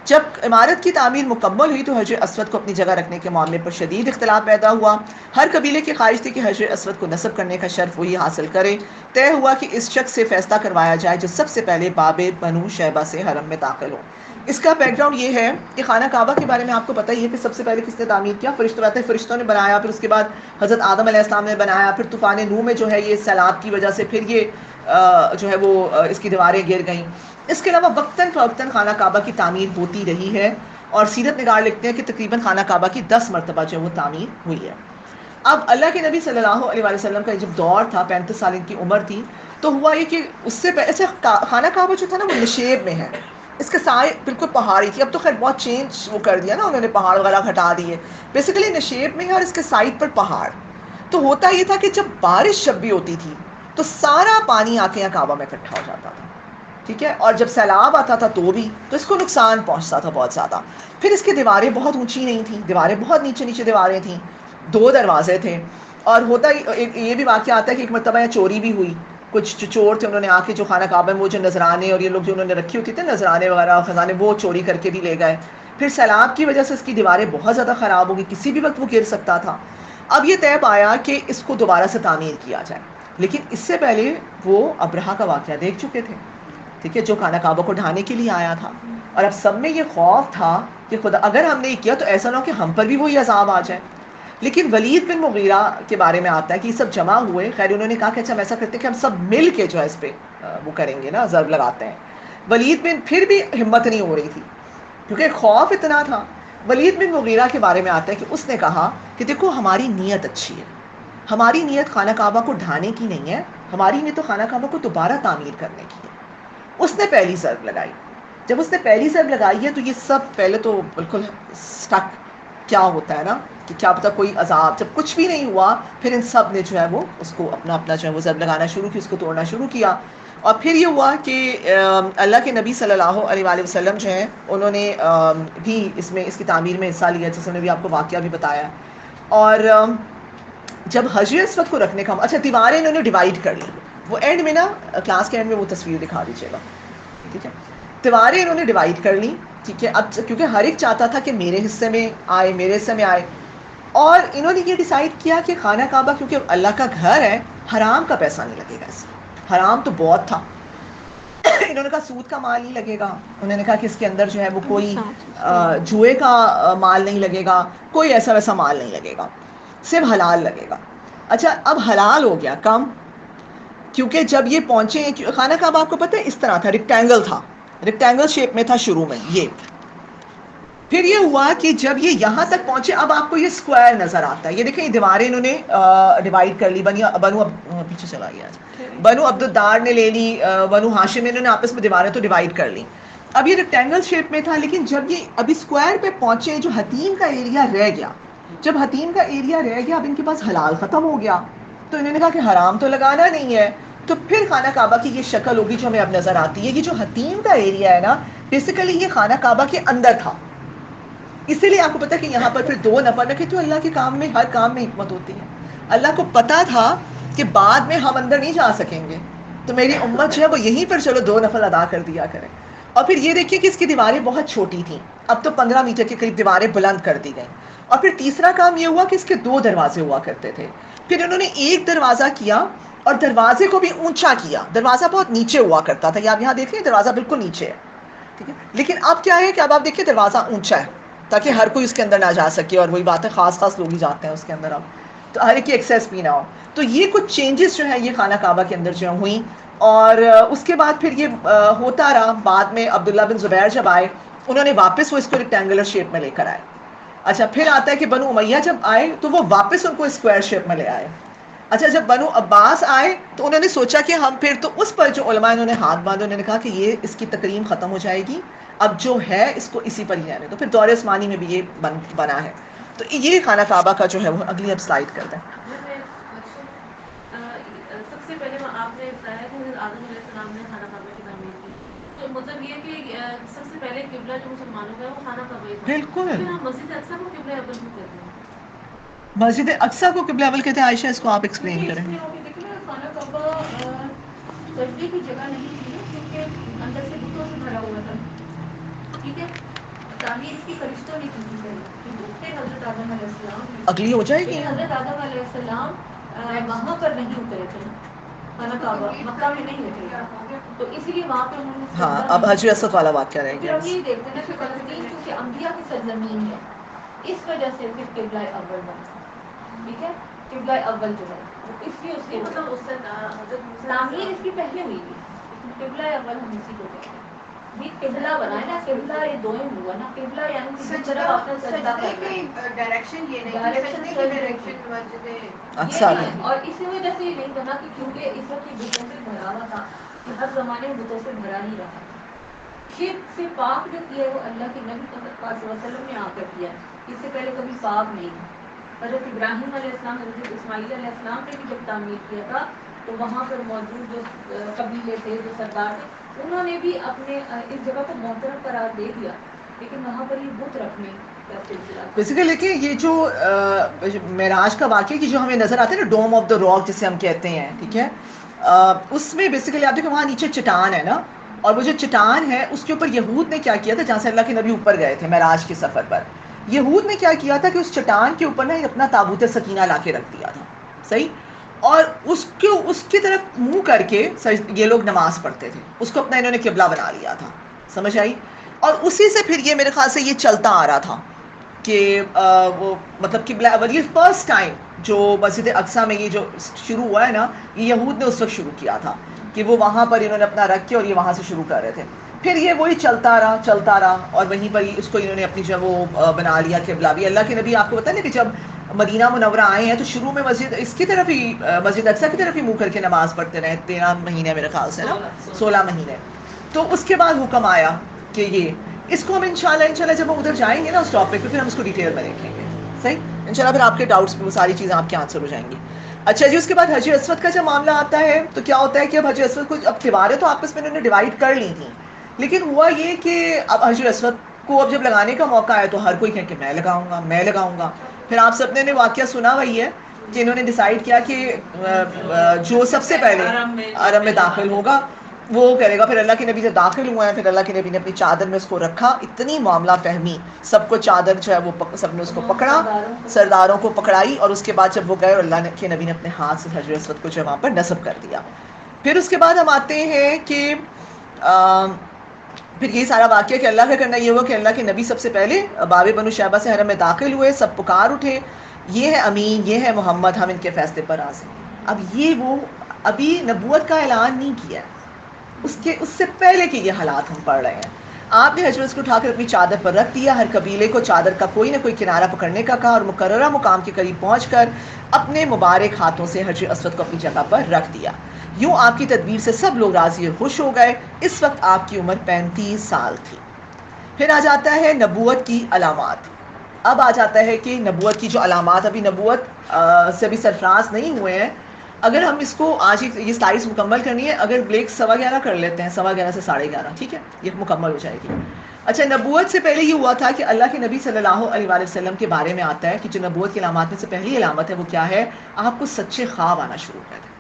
جب عمارت کی تعمیر مکمل ہوئی تو حجر اسود کو اپنی جگہ رکھنے کے معاملے پر شدید اختلاف پیدا ہوا. ہر قبیلے کی خواہش تھی کہ حجر اسود کو نصب کرنے کا شرف وہی حاصل کرے. طے ہوا کہ اس شخص سے فیصلہ کروایا جائے جو سب سے پہلے باب بنو شیبہ سے حرم میں داخل ہو. اس کا بیک گراؤنڈ یہ ہے کہ خانہ کعبہ کے بارے میں آپ کو پتہ ہی ہے کہ سب سے پہلے کس نے تعمیر کیا؟ فرشتوں نے بنایا, پھر اس کے بعد حضرت آدم علیہ السلام نے بنایا, پھر طوفان نوح میں جو ہے یہ سیلاب کی وجہ سے پھر یہ جو ہے وہ اس کی دیواریں گر گئیں. اس کے علاوہ وقتاً فوقتاً خانہ کعبہ کی تعمیر ہوتی رہی ہے, اور سیرت نگار لکھتے ہیں کہ تقریباً خانہ کعبہ کی 10 مرتبہ جو وہ تعمیر ہوئی ہے. اب اللہ کے نبی صلی اللہ علیہ وسلم کا جب دور تھا، 35 سال ان کی عمر تھی، تو ہوا یہ کہ اس سے ایسے خانہ کعبہ جو تھا نا وہ نشیب میں ہے، اس کے سائے بالکل پہاڑی تھی. اب تو خیر بہت چینج وہ کر دیا نا انہوں نے، پہاڑ وغیرہ ہٹا دیے. بیسیکلی نشیب میں ہے اور اس کے سائڈ پر پہاڑ. تو ہوتا یہ تھا کہ جب بارش جب بھی ہوتی تھی تو سارا پانی آ کے یہاں کعبہ میں اکٹھا ہو جاتا تھا، ٹھیک ہے. اور جب سیلاب آتا تھا تو بھی، تو اس کو نقصان پہنچتا تھا بہت زیادہ. پھر اس کی دیواریں بہت اونچی نہیں تھیں، دیواریں بہت نیچے نیچے دیواریں تھیں، 2 دروازے تھے. اور ہوتا یہ بھی واقعہ آتا ہے کہ ایک مرتبہ یہ چوری بھی ہوئی. کچھ جو چور تھے انہوں نے آ کے جو خانہ کعبہ میں وہ جو نذرانے اور یہ لوگ جو انہوں نے رکھی ہوتی تھے نذرانے وغیرہ خزانے، وہ چوری کر کے بھی لے گئے. پھر سیلاب کی وجہ سے اس کی دیواریں بہت زیادہ خراب ہو گئی، کسی بھی وقت وہ گر سکتا تھا. اب یہ طے پایا کہ اس کو دوبارہ سے تعمیر کیا جائے، لیکن اس سے پہلے وہ ابرہہ کا واقعہ دیکھ چکے تھے، ٹھیک ہے، جو خانہ کعبہ کو ڈھانے کے لیے آیا تھا. اور اب سب میں یہ خوف تھا کہ خدا اگر ہم نے یہ کیا تو ایسا نہ ہو کہ ہم پر بھی وہی عذاب آ جائے. لیکن ولید بن مغیرہ کے بارے میں آتا ہے کہ یہ سب جمع ہوئے. خیر انہوں نے کہا کہ اچھا ہم ایسا کرتے ہیں کہ ہم سب مل کے جو ہے اس پہ وہ کریں گے نا، ضرب لگاتے ہیں. ولید بن پھر بھی ہمت نہیں ہو رہی تھی کیونکہ خوف اتنا تھا. ولید بن مغیرہ کے بارے میں آتا ہے کہ اس نے کہا کہ دیکھو ہماری نیت اچھی ہے، ہماری نیت خانہ کعبہ کو ڈھانے کی نہیں ہے، ہماری نیت تو خانہ کعبہ کو دوبارہ تعمیر کرنے کی ہے. اس نے پہلی ضرب لگائی. جب اس نے پہلی ضرب لگائی ہے تو یہ سب پہلے تو بالکل سٹک، کیا ہوتا ہے نا کہ کیا پتا کوئی عذاب. جب کچھ بھی نہیں ہوا پھر ان سب نے جو ہے وہ اس کو اپنا اپنا جو ہے وہ ضرب لگانا شروع کی، اس کو توڑنا شروع کیا. اور پھر یہ ہوا کہ اللہ کے نبی صلی اللہ علیہ وآلہ وسلم جو ہیں انہوں نے بھی اس کی تعمیر میں حصہ لیا، جس نے بھی آپ کو واقعہ بھی بتایا. اور جب حجر اسود کو رکھنے کا، اچھا دیواریں انہوں نے ڈیوائیڈ کر لی. وہ اینڈ میں نا کلاس کے اینڈ میں وہ تصویر دکھا دیجیے گا، ٹھیک ہے. دیواریں انہوں نے ڈیوائیڈ کر لی، ٹھیک ہے. اب کیونکہ ہر ایک چاہتا تھا کہ میرے حصے میں آئے، میرے حصے میں آئے. اور انہوں نے یہ ڈیسائیڈ کیا کہ خانہ کعبہ کیونکہ اللہ کا گھر ہے، حرام کا پیسہ نہیں لگے گا اس میں. حرام تو بہت تھا. انہوں نے کہا سود کا مال نہیں لگے گا، انہوں نے کہا کہ اس کے اندر جو ہے وہ کوئی جوئے کا مال نہیں لگے گا، کوئی ایسا ویسا مال نہیں لگے گا، صرف حلال لگے گا. اچھا اب حلال ہو گیا کم، کیونکہ جب یہ پہنچے خانہ کعبہ آپ کو پتہ ہے اس طرح تھا، ریکٹینگل تھا، ریکٹینگل شیپ میں تھا شروع میں. یہ پھر یہ ہوا کہ جب یہ یہاں تک پہنچے اب آپ کو یہ اسکوائر نظر آتا ہے. یہ دیکھیں یہ دیواریں انہوں نے ڈیوائیڈ کر لی. پیچھے چلا گیا، بنو عبد الدار نے لے لی، بنو ہاشم انہوں نے آپس میں دیواریں تو ڈیوائیڈ کر لی. اب یہ ریکٹینگل شیپ میں تھا، لیکن جب یہ ابھی اسکوائر پہ پہنچے جو حتیم کا ایریا رہ گیا، جب حتیم کا ایریا رہ گیا اب ان کے پاس حلال ختم ہو گیا. تو انہوں نے کہا کہ حرام تو لگانا نہیں ہے. تو پھر خانہ کعبہ کی یہ شکل ہوگی جو ہمیں اب نظر آتی ہے. یہ جو حتیم کا ایریا ہے نا، بیسیکلی یہ خانہ کعبہ کے اندر تھا. اسی لیے آپ کو پتا کہ یہاں پر پھر 2 نفر رکھے. تو اللہ کے کام میں ہر کام میں حکمت ہوتی ہے. اللہ کو پتا تھا کہ بعد میں ہم اندر نہیں جا سکیں گے، تو میری امت جو ہے وہ یہیں پر چلو 2 نفل ادا کر دیا کریں. اور پھر یہ دیکھیے کہ اس کی دیواریں بہت چھوٹی تھیں، اب تو 15 میٹر کے قریب دیواریں بلند کر دی گئیں. اور پھر تیسرا کام یہ ہوا کہ اس کے 2 دروازے ہوا کرتے تھے. پھر انہوں نے ایک دروازہ کیا اور دروازے کو بھی اونچا کیا. دروازہ بہت نیچے ہوا کرتا تھا، آپ یہاں دیکھیں دروازہ بالکل نیچے ہے، ٹھیک ہے. لیکن اب کیا ہے کہ اب آپ دیکھیں دروازہ اونچا ہے تاکہ ہر کوئی اس کے اندر نہ جا سکے. اور وہی بات ہے خاص لوگ ہی جاتے ہیں اس کے اندر، اب تو ہر ایک کی ایکسیس بھی نہ ہو. تو یہ کچھ چینجز جو ہیں یہ خانہ کعبہ کے اندر جو ہوئیں. اور اس کے بعد پھر یہ ہوتا رہا. بعد میں عبداللہ بن زبیر جب آئے انہوں نے واپس وہ اس کو ریکٹینگولر شیپ میں لے کر آئے. اچھا پھر آتا ہے کہ بنو امیہ جب آئے تو وہ واپس ان کو اسکوائر شیپ میں لے آئے. اچھا جب بنو عباس آئے تو انہوں نے سوچا کہ ہم پھر تو اس پر جو علماء انہوں نے ہاتھ باندھے، انہوں نے کہا کہ یہ اس کی تکریم ختم ہو جائے گی، اب جو ہے اس کو اسی پر ہی رہنے. تو پھر دور عثمانی میں بھی یہ بنا ہے. تو یہ خانہ کعبہ کا جو ہے وہ اگلی اب سلائڈ کر دیں. سب سے پہلے آپ نے بتایا کہ حضرت آدم علیہ السلام نے خانہ کعبہ کی تعمیر کی، تو مطلب یہ کہ سب سے پہلے قبلہ جو مسلمانوں کا ہے وہ خانہ کعبہ ہی تھا. بالکل. پھر ہم مسجد اقصیٰ کو قبلہ اول کیوں کہتے ہیں؟ مسجد اقصیٰ کو قبلہ اول کہتے ہیں. عائشہ اس کو آپ ایکسپلین کریں. خانہ کعبہ سجدے کی جگہ نہیں تھی کیونکہ اندر سے بتوں سے بھرا ہوا تھا، ٹھیک ہے. تعمیر اس کی فرشتوں نے کی تھی پھر حضرت آدم علیہ السلام اگلی ہو جائے گی. حضرت آدم علیہ السلام وہاں پر نہیں اترے تھے، خانہ کعبہ مکہ میں نہیں اترے، تو اسی لیے وہاں پہ انہوں نے ہاں اب حجر اسود والا واقعہ رہ پھر گیا. ہم یہ دیکھتے ہیں کہ فلسطین چونکہ انبیاء کی سرزمین ہے، اس وجہ سے پھر قبلہ اول بنا، ٹھیک ہے. قبلہ اول جو ہے اس لیے اس کے مطلب اس سے تعمیر اس کی پہلے ہوئی تھی، قبلہ اول ہم اسی کو کہتے ہیں. یہ قبلہ بنا ہے نا, قبلہ یہ دو ہی ہوا نا, قبلہ یعنی کہ جس طرف آپ نے سجدہ سجدے کرنا ہے. کی ڈائریکشن یہ نہیں, Direction سجدے کی سجدے ڈائریکشن کی. مسجد اچھا یہ نہیں, اور اسی وجہ سے یہ نہیں بنا کہ کیونکہ اس وقت یہ بتوں سے بھرا ہوا تھا, کہ ہر زمانے میں بتوں سے بھرا ہی رہا. شرک سے پاک جو کیا ہے وہ اللہ کے نبی صلی اللہ علیہ وسلم نے آ کر کیا ہے, اس سے پہلے کبھی پاک نہیں ہے. حضرت ابراہیم علیہ السلام, حضرت اسماعیل علیہ السلام نے بھی جب تعمیر کیا تھا تو وہاں پر موجود جو قبیلے تھے, جو سردار تھے, انہوں نے بھی اپنے اس جگہ کو محترم قرار دے دیا, لیکن وہاں پر یہ بت رکھنے کا سلسلہ تھا. بیسیکلی دیکھیں یہ جو معراج کا واقعہ کی جو ہمیں نظر آتا ہے نا, ڈوم آف دا راک جسے ہم کہتے ہیں, ٹھیک ہے, اس میں بیسیکلی آپ دیکھیں وہاں نیچے چٹان ہے نا, اور وہ جو چٹان ہے اس کے اوپر یہود نے کیا کیا تھا, جہاں سے اللہ کے نبی اوپر گئے تھے معراج کے سفر پر, یہود نے کیا کیا تھا کہ اس چٹان کے اوپر نا اپنا تابوت سکینہ لا کے رکھ دیا تھا, صحیح, اور اس کی طرف منہ کر کے یہ لوگ نماز پڑھتے تھے, اس کو اپنا انہوں نے قبلہ بنا لیا تھا, سمجھ آئی. اور اسی سے پھر یہ میرے خیال سے یہ چلتا آ رہا تھا کہ وہ مطلب قبلہ, یہ فرسٹ ٹائم جو مسجد اقصیٰ میں یہ جو شروع ہوا ہے نا, یہ یہود نے اس وقت شروع کیا تھا کہ وہ وہاں پر انہوں نے اپنا رکھ کے اور یہ وہاں سے شروع کر رہے تھے. پھر یہ وہی چلتا رہا اور وہیں پر اس کو انہوں نے اپنی جو وہ بنا لیا قبلہ بھی. اللہ کے نبی آپ کو پتہ ہے نا کہ جب مدینہ منورہ آئے ہیں تو شروع میں مسجد اس کی طرف ہی, مسجد اقصیٰ کی طرف ہی منہ کر کے نماز پڑھتے رہے 13 مہینے میرے خیال سے نا, 16 مہینے. تو اس کے بعد حکم آیا کہ یہ اس کو ہم انشاءاللہ جب ہم ادھر جائیں گے نا اس ٹاپک پہ, پھر ہم اس کو ڈیٹیل میں دیکھیں گے, صحیح, انشاءاللہ پھر آپ کے ڈاؤٹس پہ وہ ساری چیزیں آپ کے آنسر ہو جائیں گی. اچھا جی, اس کے بعد حجر اسود کا جب معاملہ آتا ہے تو کیا ہوتا ہے کہ اب حجر اسود کو, اب تیواریں تو آپس میں انہوں نے ڈیوائڈ کر لی تھیں, لیکن ہوا یہ کہ اب حجر اسود کو اب جب لگانے کا موقع ہے تو ہر کوئی کہے کہ میں لگاؤں گا. پھر آپ سب نے واقعہ سنا وہی ہے کہ انہوں نے ڈیسائیڈ کیا کہ جو سب سے پہلے حرم میں داخل ہوگا وہ کرے گا. پھر اللہ کے نبی جب داخل ہوا ہے, پھر اللہ کے نبی نے اپنی چادر میں اس کو رکھا, اتنی معاملہ فہمی, سب کو چادر جو ہے وہ سب نے اس کو پکڑا, سرداروں کو پکڑائی, اور اس کے بعد جب وہ گئے اور اللہ کے نبی نے اپنے ہاتھ سے حجر اسود کو جو ہے وہاں پر نصب کر دیا. پھر اس کے بعد ہم آتے ہیں کہ پھر یہ سارا واقعہ کہ اللہ کا کرنا یہ ہوا کہ اللہ کے نبی سب سے پہلے باب بنو شیبہ سے حرم میں داخل ہوئے, سب پکار اٹھے, یہ ہے امین, یہ ہے محمد, ہم ان کے فیصلے پر راضی ہیں. اب یہ وہ ابھی نبوت کا اعلان نہیں کیا, اس سے پہلے کے یہ حالات ہم پڑھ رہے ہیں. آپ نے حجر اسود کو اٹھا کر اپنی چادر پر رکھ دیا, ہر قبیلے کو چادر کا کوئی نہ کوئی کنارہ پکڑنے کا کہا, اور مقررہ مقام کے قریب پہنچ کر اپنے مبارک ہاتھوں سے حجر اسود کو اپنی جگہ پر رکھ دیا. یوں آپ کی تدبیر سے سب لوگ راضی اور خوش ہو گئے. اس وقت آپ کی عمر 35 سال تھی. پھر آ جاتا ہے نبوت کی علامات. اب آ جاتا ہے کہ نبوت کی جو علامات, ابھی نبوت سے بھی سرفراز نہیں ہوئے ہیں. اگر ہم اس کو آج یہ سلائڈس مکمل کرنی ہے, اگر بریک 11:15 کر لیتے ہیں, 11:15 سے 11:30, ٹھیک ہے, یہ مکمل ہو جائے گی. اچھا, نبوت سے پہلے یہ ہوا تھا کہ اللہ کے نبی صلی اللہ علیہ وآلہ وسلم کے بارے میں آتا ہے کہ جو نبوت کی علامات میں سے پہلی علامت ہے وہ کیا ہے, آپ کو سچے خواب آنا شروع کر دیں.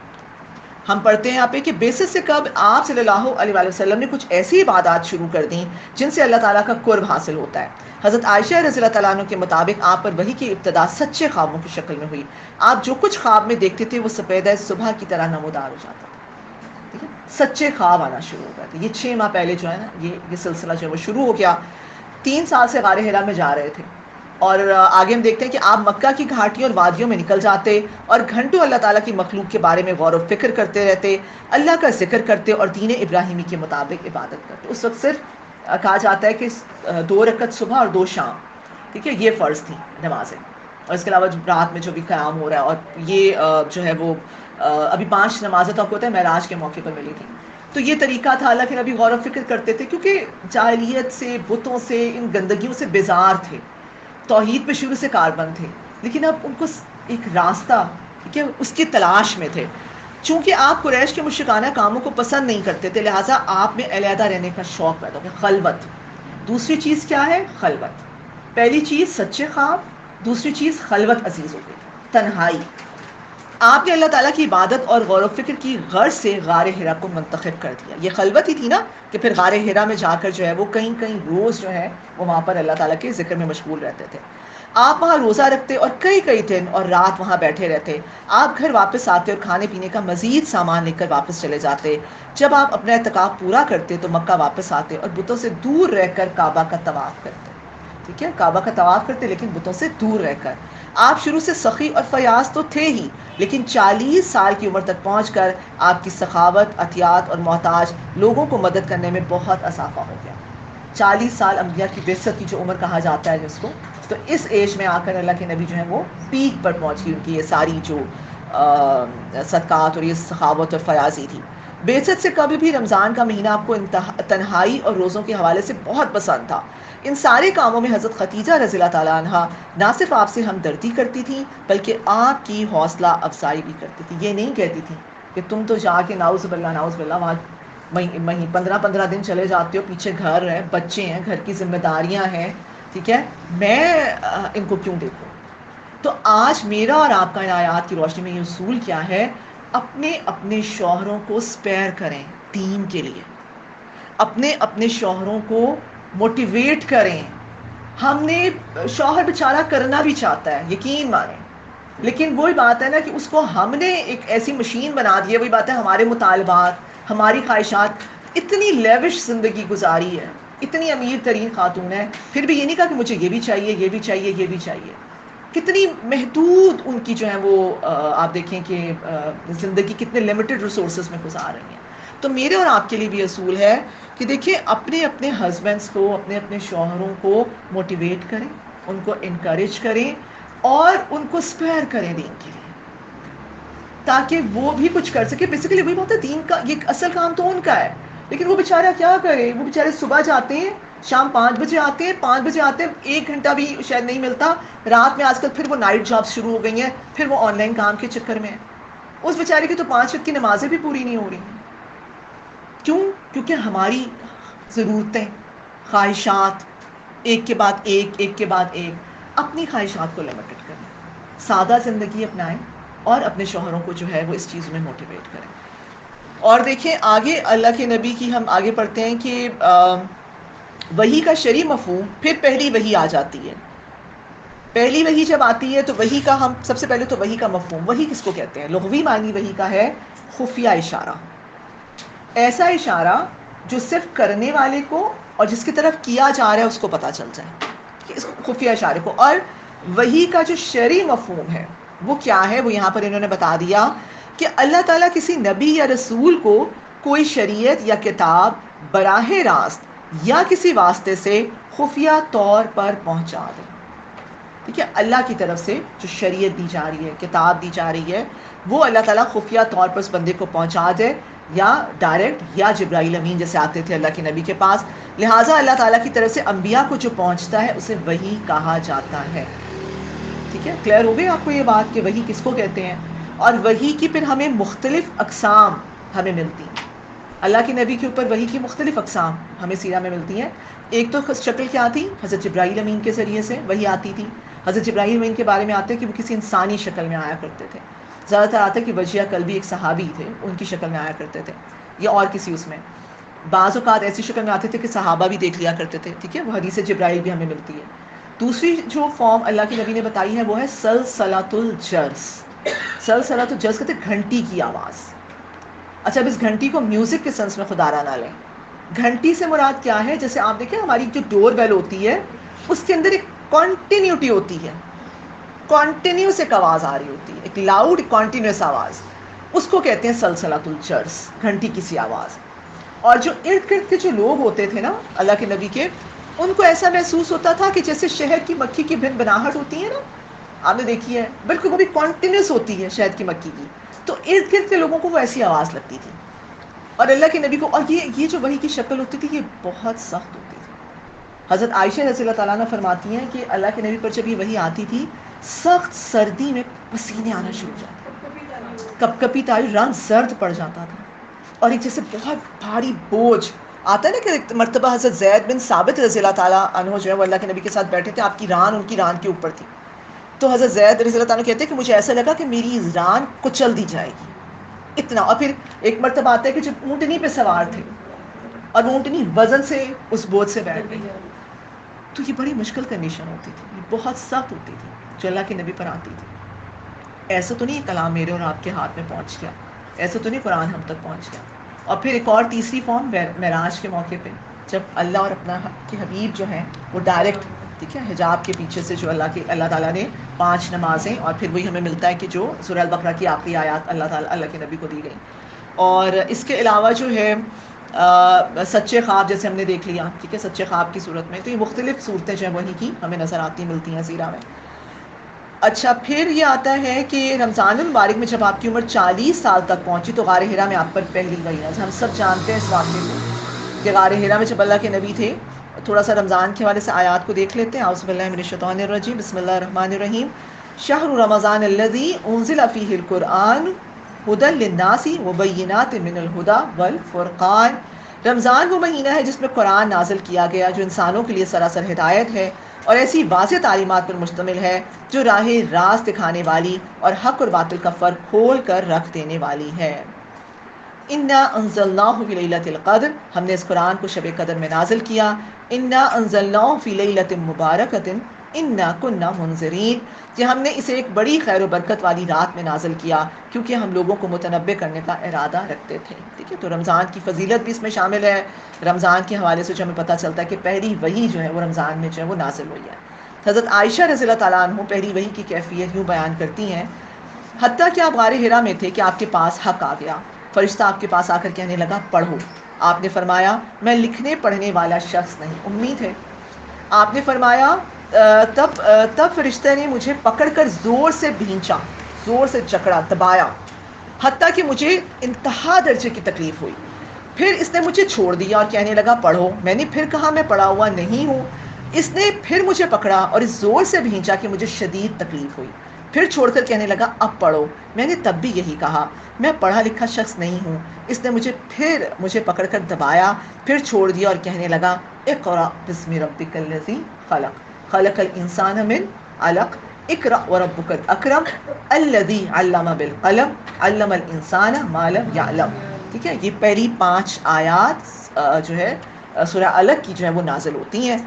ہم پڑھتے ہیں یہاں پہ کہ بیسس سے کب آپ صلی اللہ علیہ وآلہ وسلم نے کچھ ایسی عبادات شروع کر دیں جن سے اللہ تعالیٰ کا قرب حاصل ہوتا ہے. حضرت عائشہ رضی اللہ تعالیٰ عنہ کے مطابق آپ پر وحی کی ابتدا سچے خوابوں کی شکل میں ہوئی. آپ جو کچھ خواب میں دیکھتے تھے وہ سپیدہ صبح کی طرح نمودار ہو جاتا تھا. ٹھیک ہے, سچے خواب آنا شروع ہو گئے تھے. یہ 6 ماہ پہلے جو ہے نا یہ سلسلہ جو ہے وہ شروع ہو گیا. 3 سال سے غار حرا میں جا رہے تھے, اور آگے ہم دیکھتے ہیں کہ آپ مکہ کی گھاٹیوں اور وادیوں میں نکل جاتے اور گھنٹوں اللہ تعالیٰ کی مخلوق کے بارے میں غور و فکر کرتے رہتے, اللہ کا ذکر کرتے اور دین ابراہیمی کے مطابق عبادت کرتے. اس وقت صرف کہا جاتا ہے کہ 2 رکعت صبح اور 2 شام, ٹھیک ہے, یہ فرض تھی نمازیں, اور اس کے علاوہ رات میں جو بھی قیام ہو رہا ہے, اور یہ جو ہے وہ ابھی 5 نمازیں تو آپ کو ہوتا ہے معراج کے موقع پر ملی تھی. تو یہ طریقہ تھا, اللہ کے نبی غور و فکر کرتے تھے کیونکہ جاہلیت سے, بتوں سے, ان گندگیوں سے بیزار تھے, توحید پہ شروع سے کاربند تھے, لیکن اب ان کو ایک راستہ, ٹھیک ہے, اس کی تلاش میں تھے. چونکہ آپ قریش کے مشرکانہ کاموں کو پسند نہیں کرتے تھے, لہٰذا آپ میں علیحدہ رہنے کا شوق پیدا ہو گیا. خلوت, دوسری چیز کیا ہے, خلوت. پہلی چیز سچے خواب, دوسری چیز خلوت عزیز ہو گئی, تنہائی. آپ نے اللہ تعالیٰ کی عبادت اور غور و فکر کی غرض سے غار حرا کو منتخب کر دیا. یہ خلوت ہی تھی نا کہ پھر غار حرا میں جا کر جو ہے وہ کہیں روز جو ہے وہ وہاں پر اللہ تعالیٰ کے ذکر میں مشغول رہتے تھے. آپ وہاں روزہ رکھتے اور کئی دن اور رات وہاں بیٹھے رہتے. آپ گھر واپس آتے اور کھانے پینے کا مزید سامان لے کر واپس چلے جاتے. جب آپ اپنا اعتکاف پورا کرتے تو مکہ واپس آتے اور بتوں سے دور رہ کر کعبہ کا طواف کرتے. ٹھیک ہے, کعبہ کا طواف کرتے لیکن بتوں سے دور رہ کر. آپ شروع سے سخی اور فیاض تو تھے ہی, لیکن 40 سال کی عمر تک پہنچ کر آپ کی سخاوت، عطیات اور محتاج لوگوں کو مدد کرنے میں بہت اضافہ ہو گیا. 40 سال انبیاء کی بعثت کی جو عمر کہا جاتا ہے جس کو، تو اس ایج میں آ کر اللہ کے نبی جو ہیں وہ پیک پر پہنچ گئی ان کی یہ ساری جو صدقات اور یہ سخاوت اور فیاضی تھی. بعثت سے قبل بھی رمضان کا مہینہ آپ کو تنہائی اور روزوں کے حوالے سے بہت پسند تھا. ان سارے کاموں میں حضرت خدیجہ رضی اللہ تعالیٰ عنہ نہ صرف آپ سے ہمدردی کرتی تھی بلکہ آپ کی حوصلہ افزائی بھی کرتی تھی. یہ نہیں کہتی تھی کہ تم تو جا کے نعوذ باللہ وہاں 15 دن چلے جاتے ہو، پیچھے گھر ہے، بچے ہیں، گھر کی ذمہ داریاں ہیں، ٹھیک ہے، میں ان کو کیوں دیکھوں. تو آج میرا اور آپ کا ان آیات کی روشنی میں یہ اصول کیا ہے؟ اپنے شوہروں کو سپیئر کریں دین کے لیے، اپنے شوہروں کو موٹیویٹ کریں. ہم نے شوہر بیچارہ کرنا بھی چاہتا ہے، یقین مانیں، لیکن وہی بات ہے نا کہ اس کو ہم نے ایک ایسی مشین بنا دی ہے. وہی بات ہے، ہمارے مطالبات، ہماری خواہشات. اتنی لیوش زندگی گزاری ہے، اتنی امیر ترین خاتون ہے، پھر بھی یہ نہیں کہا کہ مجھے یہ بھی چاہیے، یہ بھی چاہیے، یہ بھی چاہیے. کتنی محدود ان کی جو ہے وہ آپ دیکھیں کہ زندگی کتنے لمیٹڈ ریسورسز میں گزار رہی ہیں. تو میرے اور آپ کے لیے بھی اصول ہے کہ دیکھیں اپنے ہسبینڈس کو، اپنے شوہروں کو موٹیویٹ کریں، ان کو انکریج کریں اور ان کو سپیئر کریں دین کے لیے، تاکہ وہ بھی کچھ کر سکے. بیسیکلی وہی بات ہے، دین کا یہ اصل کام تو ان کا ہے، لیکن وہ بیچارہ کیا کرے؟ وہ بیچارے صبح جاتے ہیں، شام 5 بجے آتے ہیں، 5 بجے آتے ہیں، 1 گھنٹہ بھی شاید نہیں ملتا. رات میں آج کل پھر وہ نائٹ جاب شروع ہو گئی ہیں، پھر وہ آن لائن کام کے چکر میں. اس بیچارے کی تو 5 وقت کی نمازیں بھی پوری نہیں ہو رہی ہیں. کیوں؟ کیونکہ ہماری ضرورتیں، خواہشات ایک کے بعد ایک. اپنی خواہشات کو لمیٹڈ کریں، سادہ زندگی اپنائیں اور اپنے شوہروں کو جو ہے وہ اس چیز میں موٹیویٹ کریں. اور دیکھیں آگے اللہ کے نبی کی، ہم آگے پڑھتے ہیں کہ وحی کا شرعی مفہوم، پھر پہلی وحی آ جاتی ہے. پہلی وحی جب آتی ہے تو وحی کا ہم سب سے پہلے تو وحی کا مفہوم، وحی کس کو کہتے ہیں؟ لغوی معنی وحی کا ہے خفیہ اشارہ، ایسا اشارہ جو صرف کرنے والے کو اور جس کی طرف کیا جا رہا ہے اس کو پتہ چل جائے، اس خفیہ اشارے کو. اور وحی کا جو شرعی مفہوم ہے وہ کیا ہے؟ وہ یہاں پر انہوں نے بتا دیا کہ اللہ تعالیٰ کسی نبی یا رسول کو کوئی شریعت یا کتاب براہ راست یا کسی واسطے سے خفیہ طور پر پہنچا دے. ٹھیک ہے، اللہ کی طرف سے جو شریعت دی جا رہی ہے، کتاب دی جا رہی ہے، وہ اللہ تعالیٰ خفیہ طور پر اس بندے کو پہنچا دے، یا ڈائریکٹ یا جبرائیل امین جیسے آتے تھے اللہ کے نبی کے پاس. لہٰذا اللہ تعالیٰ کی طرف سے انبیاء کو جو پہنچتا ہے اسے وحی کہا جاتا ہے. ٹھیک ہے، کلیئر ہو گئی آپ کو یہ بات کہ وحی کس کو کہتے ہیں؟ اور وحی کی پھر ہمیں مختلف اقسام ہمیں ملتی ہیں. اللہ کے نبی کے اوپر وحی کی مختلف اقسام ہمیں سیرہ میں ملتی ہیں. ایک تو شکل کیا تھی؟ حضرت جبرائیل امین کے ذریعے سے وحی آتی تھی. حضرت جبرائیل امین کے بارے میں آتے ہیں کہ وہ کسی انسانی شکل میں آیا کرتے تھے. زیادہ تر آتا ہے کہ وجیہ کلبی ایک صحابی تھے، ان کی شکل میں آیا کرتے تھے، یا اور کسی اس میں. بعض اوقات ایسی شکل میں آتے تھے کہ صحابہ بھی دیکھ لیا کرتے تھے. ٹھیک ہے، وہ حدیث جبرائیل بھی ہمیں ملتی ہے. دوسری جو فارم اللہ کے نبی نے بتائی ہے وہ ہے سلسلۃ الجرس. سلسلۃ الجرس کہتے ہیں گھنٹی کی آواز. اچھا، اب اس گھنٹی کو میوزک کے سینس میں خدا نہ لیں. گھنٹی سے مراد کیا ہے؟ جیسے آپ دیکھیں ہماری جو ڈور بیل ہوتی ہے اس کے اندر ایک کانٹینیوٹی ہوتی ہے، کانٹینیوس ایک آواز آ رہی ہوتی ہے، ایک لاؤڈ کانٹینیوس آواز، اس کو کہتے ہیں سلسلۃ الجرس، گھنٹی کی سی آواز. اور جو ارد گرد کے جو لوگ ہوتے تھے نا اللہ کے نبی کے، ان کو ایسا محسوس ہوتا تھا کہ جیسے شہد کی مکھی کی بن بناہٹ ہوتی ہے نا، آپ نے دیکھی ہے، بالکل وہ بھی کانٹینیوس ہوتی ہے شہد کی مکھی کی. تو ارد گرد کے لوگوں کو وہ ایسی آواز لگتی تھی. اور اللہ کے نبی کو، اور یہ جو وحی کی شکل ہوتی تھی یہ بہت سخت ہوتی تھی. حضرت عائشہ رضی اللہ تعالیٰ عنہ فرماتی ہیں کہ اللہ کے نبی پر جب یہ وحی آتی تھی سخت سردی میں پسینے آنا شروع ہو جاتے، کپ کپی تاری، رنگ زرد پڑ جاتا تھا، اور ایک جیسے بہت بھاری بوجھ آتا ہے نا. کہ ایک مرتبہ حضرت زید بن ثابت رضی اللہ تعالیٰ عنہ جو ہے وہ اللہ کے نبی کے ساتھ بیٹھے تھے، آپ کی ران ان کی ران کے اوپر تھی. تو حضرت زید رضی اللہ تعالیٰ کہتے ہیں کہ مجھے ایسا لگا کہ میری ران کچل دی جائے گی اتنا. اور پھر ایک مرتبہ آتا ہے کہ جب اونٹنی پہ سوار تھے اور وہ اونٹنی وزن سے اس بوجھ سے بیٹھ گئی، تو یہ بڑی مشکل کنڈیشن ہوتی تھی، یہ بہت سخت ہوتی تھی جو اللہ کے نبی پر آتی تھی. ایسا تو نہیں کلام میرے اور آپ کے ہاتھ میں پہنچ گیا، ایسا تو نہیں قرآن ہم تک پہنچ گیا. اور پھر ایک اور تیسری فارم معراج کے موقع پہ، جب اللہ اور اپنا کے حبیب جو ہیں وہ ڈائریکٹ ٹھیک ہے, حجاب کے پیچھے سے جو اللہ تعالیٰ نے 5 نمازیں, اور پھر وہی ہمیں ملتا ہے کہ جو سورہ البقرہ کی آخری آیات اللہ کے نبی کو دی گئی. اور اس کے علاوہ جو ہے سچے خواب جیسے ہم نے دیکھ لیا, ٹھیک ہے, سچے خواب کی صورت میں, تو یہ مختلف صورتیں جو ہیں وہی کی ہمیں نظر آتی ملتی ہیں سیرہ میں. اچھا, پھر یہ آتا ہے کہ رمضان المبارک میں جب آپ کی عمر 40 سال تک پہنچی تو غار حرا میں آپ پر پہلی وحی نازل. ہم سب جانتے ہیں اس واقعے کو کہ غار حرا میں جب اللہ کے نبی تھے. تھوڑا سا رمضان کے حوالے سے آیات کو دیکھ لیتے ہیں. اعوذ باللہ من الشیطان الرجیم, بسم اللہ الرحمن الرحیم. شہر رمضان الذی انزل فیہ القرآن ہدی للناس وبینات من الہدی والفرقان. رمضان وہ مہینہ ہے جس میں قرآن نازل کیا گیا جو انسانوں کے لیے سراسر ہدایت ہے اور ایسی واضح تعلیمات پر مشتمل ہے جو راہ راست دکھانے والی اور حق اور باطل کا فرق کھول کر رکھ دینے والی ہے. انا انزلناہ فی لیلۃ القدر, ہم نے اس قرآن کو شب قدر میں نازل کیا. انا انزلناہ فی لیلۃ مبارکۃ انا کنا منذرین, کہ ہم نے اسے ایک بڑی خیر و برکت والی رات میں نازل کیا کیونکہ ہم لوگوں کو متنبع کرنے کا ارادہ رکھتے تھے. ٹھیک ہے, تو رمضان کی فضیلت بھی اس میں شامل ہے. رمضان کے حوالے سے جو ہمیں پتہ چلتا ہے کہ پہلی وحی جو ہے وہ رمضان میں جو ہے وہ نازل ہوئی ہے. حضرت عائشہ رضی اللہ تعالیٰ عنہ پہلی وحی کی کیفیت یوں بیان کرتی ہیں, حتیٰ کہ آپ غار حرا میں تھے کہ آپ کے پاس حق آ گیا. فرشتہ آپ کے پاس آ کر کہنے لگا پڑھو. آپ نے فرمایا میں لکھنے پڑھنے والا شخص نہیں, امید ہے. آپ نے فرمایا تب فرشتے نے مجھے پکڑ کر زور سے بھینچا, زور سے جکڑا, دبایا, حتیٰ کہ مجھے انتہا درجے کی تکلیف ہوئی. پھر اس نے مجھے چھوڑ دیا اور کہنے لگا پڑھو. میں نے پھر کہا میں پڑھا ہوا نہیں ہوں. اس نے پھر مجھے پکڑا اور اس زور سے بھینچا کہ مجھے شدید تکلیف ہوئی. پھر چھوڑ کر کہنے لگا اب پڑھو. میں نے تب بھی یہی کہا میں پڑھا لکھا شخص نہیں ہوں. اس نے مجھے پکڑ کر دبایا, پھر چھوڑ دیا اور کہنے لگا اقرأ بسم ربک الذی خلق خلق الانسان من علق اقرأ وربک الاکرم الذی علم بالقلم علم الانسان ما لم یعلم. ٹھیک ہے, یہ پہلی 5 آیات جو ہے سورہ علق کی جو ہے وہ نازل ہوتی ہیں.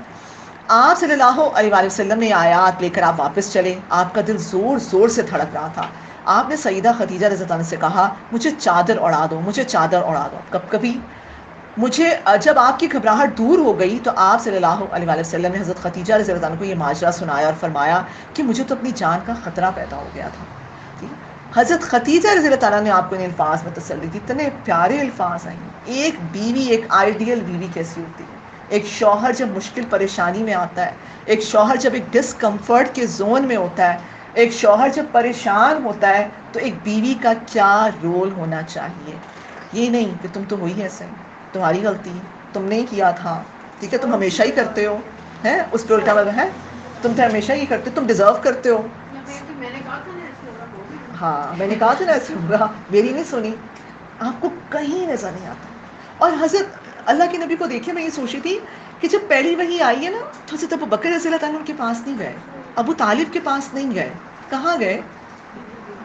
آپ صلی اللہ علیہ وآلہ وسلم نے آیات لے کر آپ واپس چلے. آپ کا دل زور زور سے دھڑک رہا تھا. آپ نے سیدہ خدیجہ رضی اللہ عنہا سے کہا مجھے چادر اڑا دو, مجھے چادر اڑا دو. کبھی جب آپ کی گھبراہٹ دور ہو گئی تو آپ صلی اللہ علیہ وآلہ وسلم نے حضرت خدیجہ رضی اللہ عنہ کو یہ ماجرا سنایا اور فرمایا کہ مجھے تو اپنی جان کا خطرہ پیدا ہو گیا تھا. حضرت خدیجہ رضی اللہ تعالیٰ نے آپ کو ان الفاظ میں تسلی دی. اتنے پیارے الفاظ ہیں. ایک بیوی, ایک آئیڈیل بیوی کیسی ہوتی ہے. ایک شوہر جب مشکل پریشانی میں آتا ہے, ایک شوہر جب ایک ڈسکمفرٹ کے زون میں ہوتا ہے, ایک شوہر جب پریشان ہوتا ہے تو ایک بیوی کا کیا رول ہونا چاہیے. یہ نہیں کہ تم تو ہوئی ایسے, تمہاری غلطی, تم نے کیا تھا, ٹھیک ہے, تم ہمیشہ ہی کرتے ہو, ہے اس پہ الٹا ہے, تم تو ہمیشہ ہی کرتے, تم ڈیزرو کرتے ہو. میں نے کہا تھا نا ایسے ہوگا. ہاں میں نے کہا تھا نا ایسے ہوگا, میری نہیں سنی. آپ کو کہیں نظر نہیں آتا. اور حضرت اللہ کے نبی کو دیکھے, میں یہ سوچی تھی کہ جب پہلی وحی آئی ہے نا تو حضرت ابو بکر رضی اللہ تعالیٰ کے پاس نہیں گئے, ابو طالب کے پاس نہیں گئے. کہاں گئے؟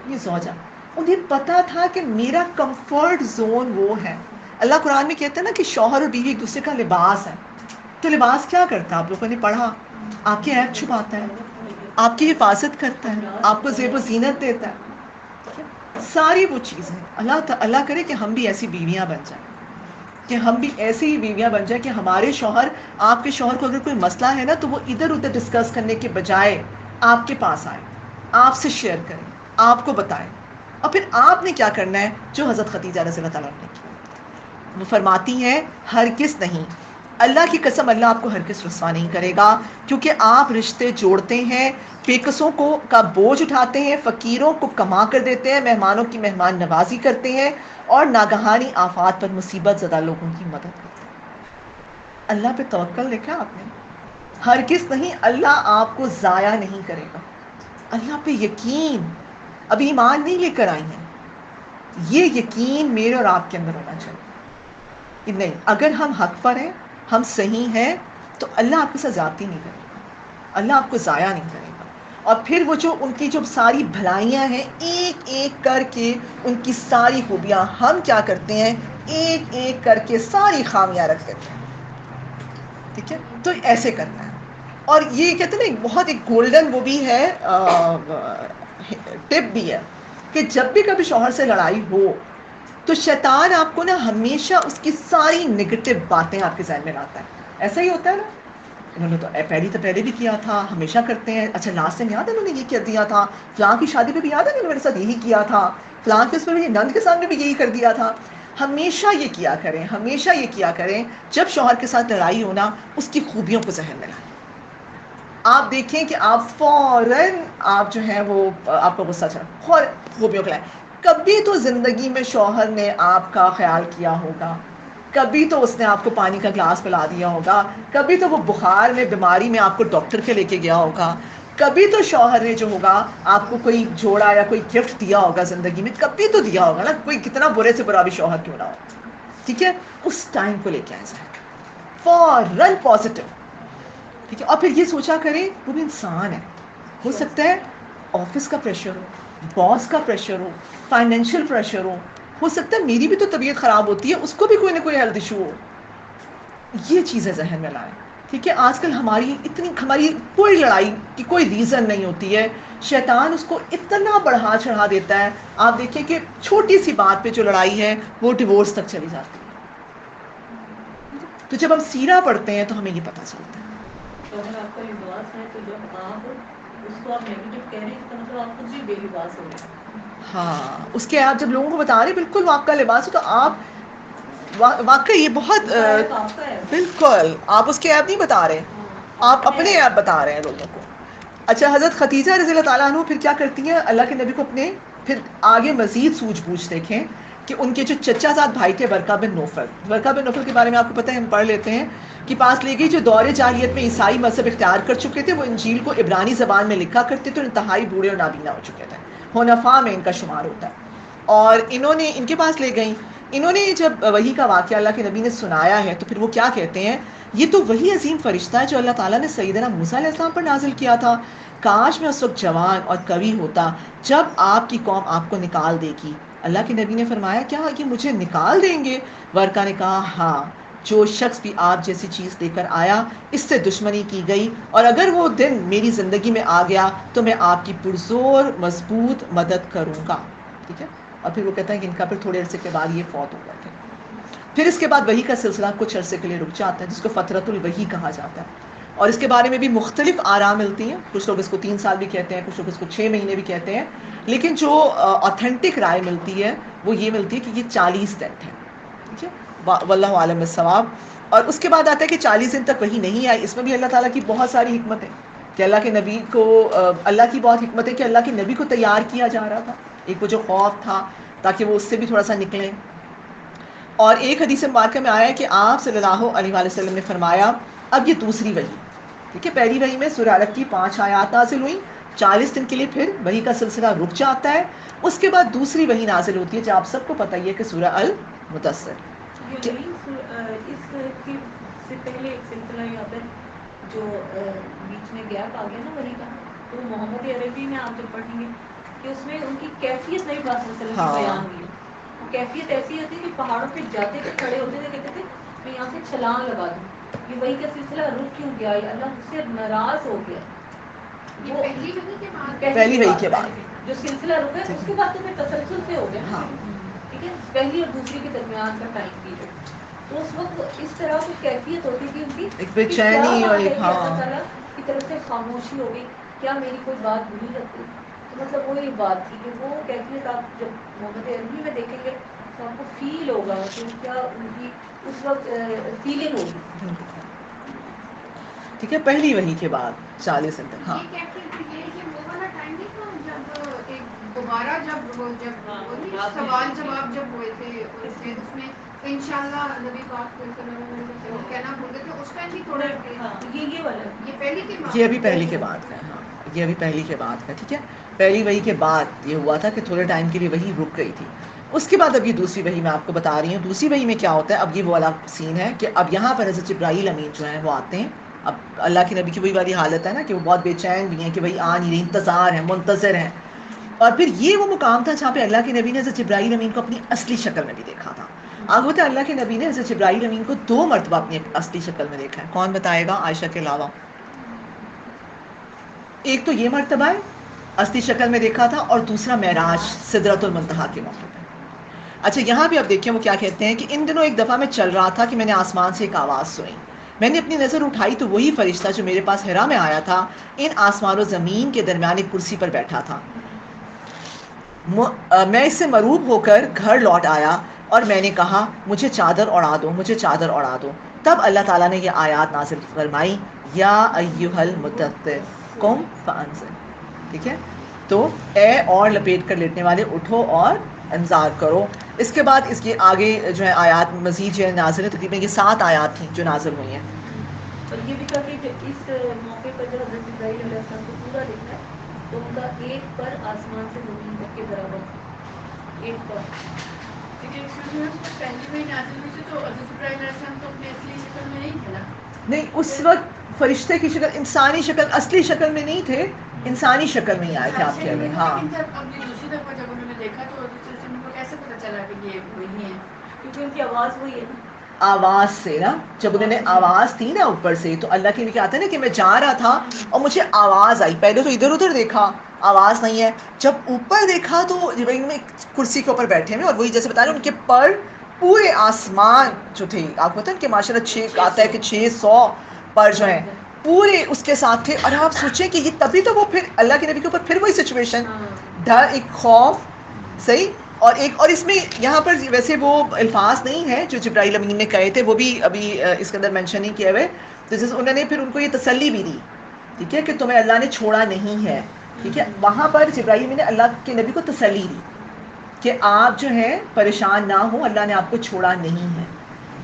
یہ زوجہ. انہیں پتا تھا کہ میرا کمفرٹ زون وہ ہے. اللہ قرآن میں کہتے ہیں نا کہ شوہر اور بیوی ایک دوسرے کا لباس ہے. تو لباس کیا کرتا ہے؟ آپ لوگوں نے پڑھا, آپ کے عیب چھپاتا ہے, آپ کی حفاظت کرتا ہے, آپ کو زیب و زینت دیتا ہے, ساری وہ چیزیں. اللہ کرے کہ ہم بھی ایسی بیویاں بن جائیں, کہ ہم بھی ایسی ہی بیویاں بن جائیں کہ ہمارے شوہر, آپ کے شوہر کو اگر کوئی مسئلہ ہے نا تو وہ ادھر ادھر ڈسکس کرنے کے بجائے آپ کے پاس آئے, آپ سے شیئر کریں, آپ کو بتائیں. اور پھر آپ نے کیا کرنا ہے جو حضرت خدیجہ رضی اللہ تعالیٰ نے کیا. وہ فرماتی ہیں ہرگز نہیں, اللہ کی قسم اللہ آپ کو ہرگز رسوا نہیں کرے گا, کیونکہ آپ رشتے جوڑتے ہیں, بےکسوں کا بوجھ اٹھاتے ہیں, فقیروں کو کما کر دیتے ہیں, مہمانوں کی مہمان نوازی کرتے ہیں, اور ناگہانی آفات پر مصیبت زدہ لوگوں کی مدد کرتے ہیں. اللہ پہ توکل دیکھا آپ نے. ہرگز نہیں, اللہ آپ کو ضائع نہیں کرے گا. اللہ پہ یقین, ابھی ایمان نہیں لے کر آئی ہیں, یہ یقین میرے اور آپ کے اندر ہونا چاہیے. نہیں, اگر ہم حق پر ہیں, ہم صحیح ہیں, تو اللہ آپ کے ساتھ زیادتی نہیں کرے گا, اللہ آپ کو ضائع نہیں کرے گا. اور پھر وہ جو ان کی جو ساری بھلائیاں ہیں, ایک ایک کر کے ان کی ساری خوبیاں ہم کیا کرتے ہیں, ایک ایک کر کے ساری خامیاں رکھ دیتے ہیں. ٹھیک ہے, تو ایسے کرنا ہے. اور یہ کہتے ہیں نا بہت ایک گولڈن وہ بھی ہے, ٹپ بھی ہے, کہ جب بھی کبھی شوہر سے لڑائی ہو تو شیطان آپ کو نا ہمیشہ اس کی ساری نگیٹو باتیں آپ کے ذہن میں لاتا ہے. ایسا ہی ہوتا ہے نا, انہوں نے تو پہلے بھی کیا تھا، ہمیشہ کرتے ہیں. اچھا لاسٹ ٹائم یاد ہے انہوں نے یہ کر دیا تھا، فلاں کی شادی پہ بھی یاد ہے انہوں نے میرے ساتھ یہی کیا تھا، فلاں کے اس پہ بھی نند کے سامنے بھی یہی کر دیا تھا. ہمیشہ یہ کیا کریں، ہمیشہ یہ کیا کریں جب شوہر کے ساتھ لڑائی ہونا اس کی خوبیوں کو ذہن میں لائیں. آپ دیکھیں کہ آپ فوراً آپ جو ہیں وہ آپ کا غصہ چڑھا اور خوبیوں کو لائیں. کبھی تو زندگی میں شوہر نے آپ کا خیال کیا ہوگا، کبھی تو اس نے آپ کو پانی کا گلاس پلا دیا ہوگا، کبھی تو وہ بخار میں بیماری میں آپ کو ڈاکٹر کے لے کے گیا ہوگا، کبھی تو شوہر نے جو ہوگا آپ کو کوئی جوڑا یا کوئی گفٹ دیا ہوگا زندگی میں، کبھی تو دیا ہوگا نا، کوئی کتنا برے سے برا بھی شوہر کیوں نہ ہو. ٹھیک ہے، اس ٹائم کو لے کے آئے جائیں فوراً پازیٹیو. ٹھیک ہے، اور پھر یہ سوچا کریں وہ بھی انسان ہے، ہو سکتا ہے آفس کا پریشر ہو، باس کا پریشر ہو، فائنینشیل پریشر ہو سکتا ہے میری بھی تو طبیعت خراب ہوتی ہے، اس کو بھی کوئی نہ کوئی ہیلتھ ایشو ہو. یہ چیزیں ذہن میں لائیں. ٹھیک ہے، آج کل ہماری کوئی لڑائی کی کوئی ریزن نہیں ہوتی ہے، شیطان اس کو اتنا بڑھا چڑھا دیتا ہے. آپ دیکھیں کہ چھوٹی سی بات پہ جو لڑائی ہے وہ ڈیورس تک چلی جاتی ہے. تو جب ہم سیرہ پڑھتے ہیں تو ہمیں یہ پتہ چلتا ہے. تو اگر آپ کا لباس ہے تو جب آپ اس کو آپ نیگیٹو کہہ رہے ہیں تو مطلب آپ خود بھی بے لباس ہو رہے ہیں. ہاں، اس کے آپ جب لوگوں کو بتا رہے ہیں بالکل وہ آپ کا لباس ہو تو آپ واقعی یہ بہت آپ کا ہے بالکل آپ اس کے ایپ نہیں بتا رہے، آپ اپنے ایپ بتا رہے ہیں لوگوں کو. اچھا، حضرت خدیجہ رضی اللہ تعالیٰ عنہ پھر کیا کرتی ہیں، اللہ کے نبی کو اپنے پھر آگے مزید سوجھ بوجھ دیکھیں کہ ان کے جو چچا زاد بھائی تھے ورقہ بن نوفل کے بارے میں آپ کو پتہ ہے، ہم پڑھ لیتے ہیں کہ پاس لے گئی جو دور جاہلیت میں عیسائی مذہب اختیار کر چکے تھے. وہ انجیل کو عبرانی زبان میں لکھا کرتے تھے اور انتہائی بوڑھے اور نابینا ہو چکے تھے. حنفاء میں ان کا شمار ہوتا ہے. اور انہوں نے ان کے پاس لے گئیں. انہوں نے جب وحی کا واقعہ اللہ کے نبی نے سنایا ہے تو پھر وہ کیا کہتے ہیں، یہ تو وہی عظیم فرشتہ ہے جو اللہ تعالیٰ نے سیدنا موسیٰ علیہ السلام پر نازل کیا تھا. کاش میں اس وقت جوان اور قوی ہوتا جب آپ کی قوم آپ کو نکال دے گی. اللہ کے نبی نے فرمایا کیا یہ مجھے نکال دیں گے؟ ورقہ نے کہا ہاں، جو شخص بھی آپ جیسی چیز لے کر آیا اس سے دشمنی کی گئی، اور اگر وہ دن میری زندگی میں آ گیا تو میں آپ کی پرزور مضبوط مدد کروں گا. ٹھیک ہے، اور پھر وہ کہتا ہے کہ ان کا پھر تھوڑے عرصے کے بعد یہ فوت ہو گئے تھے. پھر اس کے بعد وحی کا سلسلہ کچھ عرصے کے لیے رک جاتا ہے جس کو فترۃ الوحی کہا جاتا ہے. اور اس کے بارے میں بھی مختلف آراء ملتی ہیں، کچھ لوگ اس کو 3 سال بھی کہتے ہیں، کچھ لوگ اس کو 6 مہینے بھی کہتے ہیں. لیکن جو آتھینٹک رائے ملتی ہے وہ یہ ملتی ہے کہ یہ 40 دن ہے. ٹھیک ہے، واللہ عالم بالصواب. اور اس کے بعد آتا ہے کہ 40 دن تک وحی نہیں آئی. اس میں بھی اللہ تعالیٰ کی بہت ساری حکمت ہے کہ اللہ کے نبی کو اللہ کی بہت حکمت ہے کہ اللہ کے نبی کو تیار کیا جا رہا تھا. ایک وہ جو خوف تھا تاکہ وہ اس سے بھی تھوڑا سا نکلیں. اور ایک حدیث مبارکہ میں آیا ہے کہ آپ صلی اللہ علیہ وآلہ وسلم نے فرمایا اب یہ دوسری وحی. ٹھیک ہے، پہلی وحی میں سورہ علق کی 5 آیات نازل ہوئیں، 40 دن کے لیے پھر وحی کا سلسلہ رک جاتا ہے. اس کے بعد دوسری وحی نازل ہوتی ہے جو آپ سب کو پتہ ہی ہے کہ سورہ المدثر. اس سے پہلے ایک سلسلہ یہاں پر جو بیچ میں گیپ آ گیا نا وحی کا، تو محمد عربی میں آپ جب پڑھیں گے کہ اس میں ان کی کیفیت نبی پاک صلی اللہ علیہ وسلم کی بیان ہوئی ہے. وہ کیفیت ایسی ہوتی ہے کہ پہاڑوں پہ جاتے تھے، کھڑے ہوتے تھے، کہتے تھے میں یہاں سے چھلانگ لگا دوں. یہ وحی کا سلسلہ رک کیوں گیا؟ اللہ مجھ سے ناراض ہو گیا. یہ پہلی وحی کے بعد پہلی وحی کے بعد جو سلسلہ رکا ہے اس کے بعد تو پھر تسلسل سے ہو گیا. ہاں، ٹھیک ہے، پہلی اور دوسری کے درمیان کا ٹائم پیریڈ. تو اس وقت اس طرح کی کیفیت ہوتی تھی ان کی ایک بے چینی اور ایک اللہ تعالیٰ کی طرف سے خاموشی ہو گئی، کیا میری کوئی بات بری لگتی؟ تو مطلب وہ ایک بات تھی کہ وہ کیفیت آپ جب محمد عربی میں دیکھیں گے تو آپ کو فیل ہوگا کہ کیا ان کی اس وقت فیلنگ ہوگی. ٹھیک ہے، پہلی وحی کے بعد 40 دن تک. ہاں، یہ کیفیت یہ وہ والا ٹائم نہیں تھا جب ایک دوبارہ جب سوال جواب جب ہوئے تھے اس میں انشاءاللہ نبی پاک کہنا بھول گئے تھے، اس ٹائم بھی تھوڑا یہ والا یہ پہلی کے بعد یہ ابھی پہلی کے بعد کا ہے. ہاں، یہ ابھی پہلی کے بعد کا. ٹھیک ہے، پہلی وحی کے بعد یہ ہوا تھا کہ تھوڑے ٹائم کے لیے وحی رک گئی تھی. اس کے بعد اب یہ دوسری وحی میں آپ کو بتا رہی ہوں. دوسری وحی میں کیا ہوتا ہے، اب یہ وہ والا سین ہے کہ اب یہاں پر حضرت جبرائیل امین جو ہیں وہ آتے ہیں. اب اللہ کے نبی کی وہی والی حالت ہے نا کہ وہ بہت بے چین بھی ہیں کہ بھائی آ نہیں رہی، انتظار ہے، منتظر ہیں. اور پھر یہ وہ مقام تھا جہاں پہ اللہ کے نبی نے حضرت جبرائیل امین کو اپنی اصلی شکل میں بھی دیکھا تھا. اب ہوتا ہے اللہ کے نبی نے حضرت جبرائیل امین کو 2 مرتبہ اپنی اصلی شکل میں دیکھا ہے. کون بتائے گا عائشہ کے علاوہ؟ ایک تو یہ مرتبہ ہے اصلی شکل میں دیکھا تھا، اور دوسرا معراج سدرۃ المنتہا کے موقع پہ. اچھا، یہاں بھی اب دیکھیں وہ کیا کہتے ہیں کہ ان دنوں ایک دفعہ میں چل رہا تھا کہ میں نے آسمان سے ایک آواز سنی میں نے اپنی نظر اٹھائی تو وہی فرشتہ جو میرے پاس حرا میں آیا تھا ان آسمان و زمین کے درمیان ایک کرسی پر بیٹھا تھا. میں اس سے مرعوب ہو کر گھر لوٹ آیا اور میں نے کہا مجھے چادر اڑا دو، مجھے چادر اڑا دو. تب اللہ تعالیٰ نے یہ آیات نازل فرمائی یا ایھا المدثر قم فانذر. ٹھیک ہے، تو اے اور لپیٹ کر لیٹنے والے اٹھو اور انذار کرو. اس کے بعد اس کے آگے جو ہے آیات مزید جو ہے نازل ہے، تقریباً یہ 7 آیات تھیں جو نازل ہوئی ہیں. اور یہ بھی کہا کہ اس موقع پر جب حضرت ابراہیم علیہ السلام کو پورا لکھنا ہے تو ان کا ایک پر آسمان سے زمین تک کے برابر تھا، ایک پر. پہلی بار نازل ہوئی تھی تو حضرت ابراہیم علیہ السلام تو اپنی اصلی شکل میں نہیں تھے نا. نہیں، اس وقت فرشتے کی شکل، انسانی شکل، اصلی شکل میں نہیں تھے، انسانی شکل میں ہی آئے تھے. آپ کہہ رہے ہیں ہاں. لیکن جب اپنی دوسری دفعہ جب انہوں نے دیکھا تو حضرت صلی اللہ علیہ وسلم کو کیسے پتا چلا کہ یہ وہی ہیں؟ کیونکہ ان کی آواز وہی ہے نا. آواز سے نا، جب انہوں نے آواز تھی نا اوپر سے، تو اللہ کے بھی کیا آتا ہے نا کہ میں جا رہا تھا اور مجھے آواز آئی. پہلے تو ادھر ادھر دیکھا، آواز نہیں ہے. جب اوپر دیکھا تو جبرائیل میں کرسی کے اوپر بیٹھے ہوئے، اور وہی جیسے بتا رہے ہیں ان کے پر پورے آسمان جو تھے، آپ کو پتہ ہے کہ ماشاءاللہ 6 آتا ہے کہ 600 پر جو ہیں پورے اس کے ساتھ تھے. اور آپ سوچیں کہ یہ تبھی تو وہ پھر اللہ کے نبی کے اوپر پھر وہی سچویشن، ڈر، ایک خوف، صحیح. اور ایک اور اس میں یہاں پر ویسے وہ الفاظ نہیں ہے جو جبرائیل امین نے کہے تھے، وہ بھی ابھی اس کے اندر مینشن نہیں کیے ہوئے. تو جیسے انہوں نے پھر ان کو یہ تسلی بھی دی، ٹھیک ہے، کہ تمہیں اللہ نے چھوڑا نہیں ہے. ٹھیک ہے، وہاں پر جبرائیل امین نے اللہ کے نبی کو تسلی دی کہ آپ جو ہیں پریشان نہ ہوں، اللہ نے آپ کو چھوڑا نہیں ہے.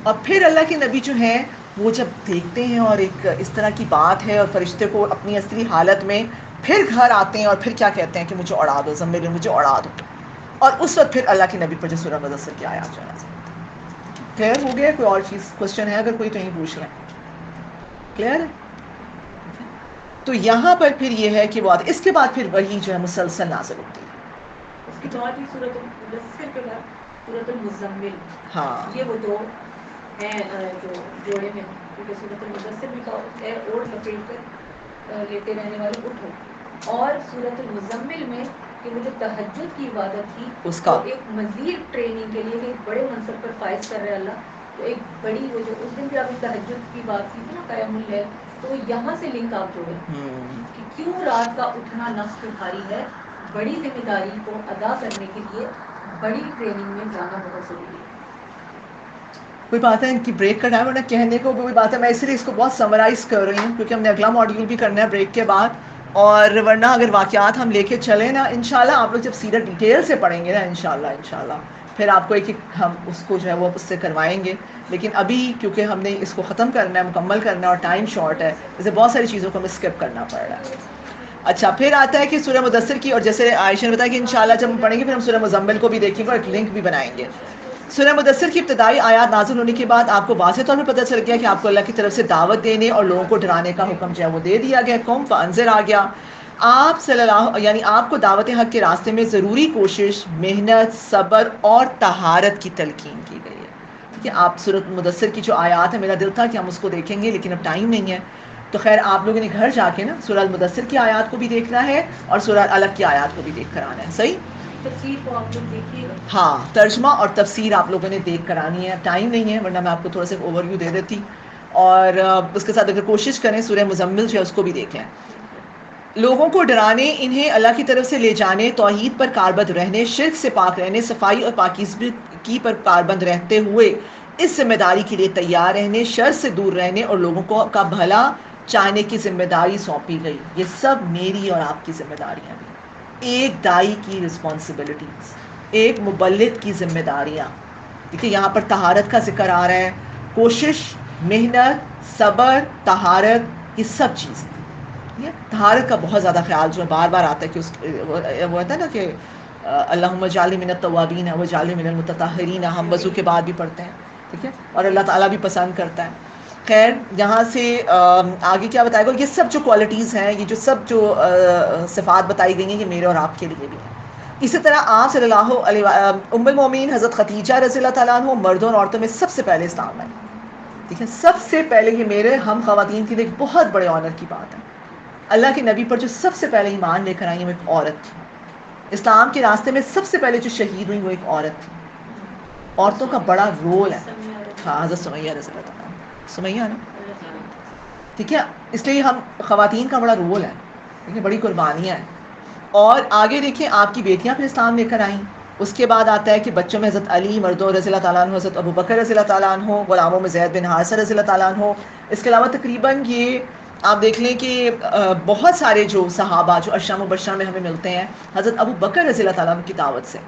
اور پھر اللہ کے نبی جو ہیں وہ جب دیکھتے ہیں اور ایک اس طرح کی بات ہے، اور فرشتے کو اپنی اصلی حالت میں پھر گھر آتے ہیں اور پھر کیا کہتے ہیں کہ مجھے اڑا دو، زمین مجھے اڑا دو. اور اس وقت پھر اللہ کے نبی پر جو سورہ مدثر کی آیات جو ہے. کلیئر ہو گیا؟ کوئی اور چیز کوشچن ہے اگر کوئی تو یہیں پوچھ لیں. کلیئر ہے؟ تو یہاں پر پھر یہ ہے کہ وہ آتے، اس کے بعد پھر وہی جو ہے مسلسل نازل ہوتی ہے. اس کے بعد ہی سورۃ المدثر کے بعد سورۃ المزمل. ہاں، یہ وہ دو ہیں جو جوڑے میں، کیونکہ سورۃ المدثر بھی کہا اے اوڑھ لپیٹ کر لیتے رہنے والے اٹھو. اور سورۃ المزمل میں کہ وہ جو تہجد کی عبادت تھی اس کا وہ ایک مزید ٹریننگ کے لیے ایک بڑے منصب پر فائز کر رہے اللہ. تو ایک بڑی وہ جو اس دن بھی آپ تہجد کی بات کی تھی نا، قیام اللیل، تو یہاں سے لنک آپ جوڑے کہ کیوں رات کا اٹھنا نفس پہ بھاری ہے. بڑی ذمہ داری کو ادا کرنے کے لیے بڑی ٹریننگ میں جانا بہت ضروری ہے. کوئی بات ہے ان کی بریک کا ٹائم، ورنہ کہنے کو کوئی بات ہے، میں اس لیے اس کو بہت سمرائز کر رہی ہوں کیونکہ ہم نے اگلا ماڈیول بھی کرنا ہے بریک کے بعد. اور ورنہ اگر واقعات ہم لے کے چلیں نا، انشاءاللہ آپ لوگ جب سیرت ڈیٹیل سے پڑھیں گے نا، انشاءاللہ پھر آپ کو ایک ہم اس کو جو ہے وہ اس سے کروائیں گے. لیکن ابھی کیونکہ ہم نے اس کو ختم کرنا ہے، مکمل کرنا ہے، اور ٹائم شارٹ ہے، جیسے بہت ساری چیزوں کو ہمیں اسکپ کرنا پڑ رہا ہے. اچھا، پھر آتا ہے کہ سورہ مدثر کی، اور جیسے عائشہ نے بتایا کہ انشاءاللہ جب ہم پڑھیں گے پھر ہم سورہ مزمل کو بھی دیکھیں گے اور ایک لنک بھی بنائیں گے. سورہ مدثر کی ابتدائی آیات نازل ہونے کے بعد آپ کو واضح طور پر پتہ چل گیا کہ آپ کو اللہ کی طرف سے دعوت دینے اور لوگوں کو ڈرانے کا حکم جو ہے وہ دے دیا گیا. قوم فانذر آ گیا. آپ صلی اللہ یعنی آپ کو دعوت حق کے راستے میں ضروری کوشش، محنت، صبر اور طہارت کی تلقین کی گئی ہے. ٹھیک ہے، آپ سورۃ مدثر کی جو آیات ہے، میرا دل تھا کہ ہم اس کو دیکھیں گے لیکن اب ٹائم نہیں ہے. تو خیر آپ لوگوں نے گھر جا کے نا سورہ المدثر کی آیات کو بھی دیکھنا ہے اور سورہ الگ کی آیات کو بھی دیکھ کر آنا ہے. صحیح؟ تفسیر کو آپ لوگ دیکھیے گا. ہاں، ترجمہ اور تفسیر آپ لوگوں نے دیکھ کر آنی ہے. ٹائم نہیں ہے ورنہ میں آپ کو تھوڑا سا اوور ویو دے دیتی. اور اس کے ساتھ اگر کوشش کریں سورہ مزمل جو ہے اس کو بھی دیکھ لیں. لوگوں کو ڈرانے، انہیں اللہ کی طرف سے لے جانے، توحید پر کاربند رہنے، شرک سے پاک رہنے، صفائی اور پاکیزگی پر کاربند رہتے ہوئے اس ذمہ داری کے لیے تیار رہنے، شر سے دور رہنے اور لوگوں کو کا بھلا چاہنے کی ذمہ داری سونپی گئی. یہ سب میری اور آپ کی ذمہ داریاں ہیں. ایک دائی کی رسپانسبلٹیز، ایک مبلغ کی ذمہ داریاں. دیکھیے یہاں پر طہارت کا ذکر آ رہا ہے. کوشش، محنت، صبر، طہارت، یہ سب چیزیں. طہارت کا بہت زیادہ خیال جو ہے بار بار آتا ہے کہ اس وہ ہوتا ہے نا کہ اللہم اجعلنی من التوابین واجعلنی من المتطہرین، ہم وضو کے بعد بھی پڑھتے ہیں. ٹھیک ہے، اور اللہ تعالیٰ بھی پسند کرتا ہے. خیر یہاں سے آگے کیا بتائے گا، یہ سب جو کوالٹیز ہیں، یہ جو سب جو صفات بتائی گئی ہیں، یہ میرے اور آپ کے لیے بھی ہیں. اسی طرح آپ صلی اللہ علیہ ام المومنین حضرت خدیجہ رضی اللہ تعالیٰ عنہ مردوں اور عورتوں میں سب سے پہلے اسلام لائیں. ٹھیک ہے، سب سے پہلے یہ میرے ہم خواتین کے لیے ایک بہت بڑے آنر کی بات ہے. اللہ کے نبی پر جو سب سے پہلے ایمان لے کر آئی وہ ایک عورت تھی. اسلام کے راستے میں سب سے پہلے جو شہید ہوئی وہ ایک عورت تھی. عورتوں کا بڑا رول ہے. ہاں، حضرت سمیہ رضی اللہ تعالیٰ عنہ. سمیہ نا ٹھیک ہے. اس لیے ہم خواتین کا بڑا رول ہے, ٹھیک ہے, بڑی قربانیاں ہیں. اور آگے دیکھیں آپ کی بیٹیاں پھر اسلام لے کر آئیں. اس کے بعد آتا ہے کہ بچوں میں حضرت علی, مردوں رضی اللہ تعالیٰ عنہ, حضرت ابو بکر رضی اللہ تعالیٰ عنہ, غلاموں میں زید بن حارثہ رضی اللہ تعالیٰ عنہ. اس کے علاوہ تقریباً یہ آپ دیکھ لیں کہ بہت سارے جو صحابہ جو اشرا مبشرہ میں ہمیں ملتے ہیں حضرت ابو بکر رضی اللہ تعالیٰ عنہ کی دعوت سے,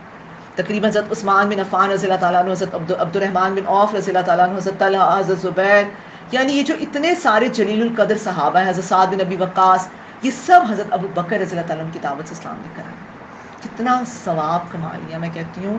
تقریباً حضرت عثمان بن عفان رضی اللہ تعالیٰ عنہ, حضرت عبد الرحمن بن عوف رضی اللہ تعالیٰ عنہ, حضرت طلحہ, حضرت زبیر, یعنی یہ جو اتنے سارے جلیل القدر صحابہ ہیں, حضرت سعد بن ابی وقاص, یہ سب حضرت ابو بکر رضی اللہ تعالیٰ عنہ کی دعوت سے اسلام لے کر آئے. کتنا ثواب کما لیا. میں کہتی ہوں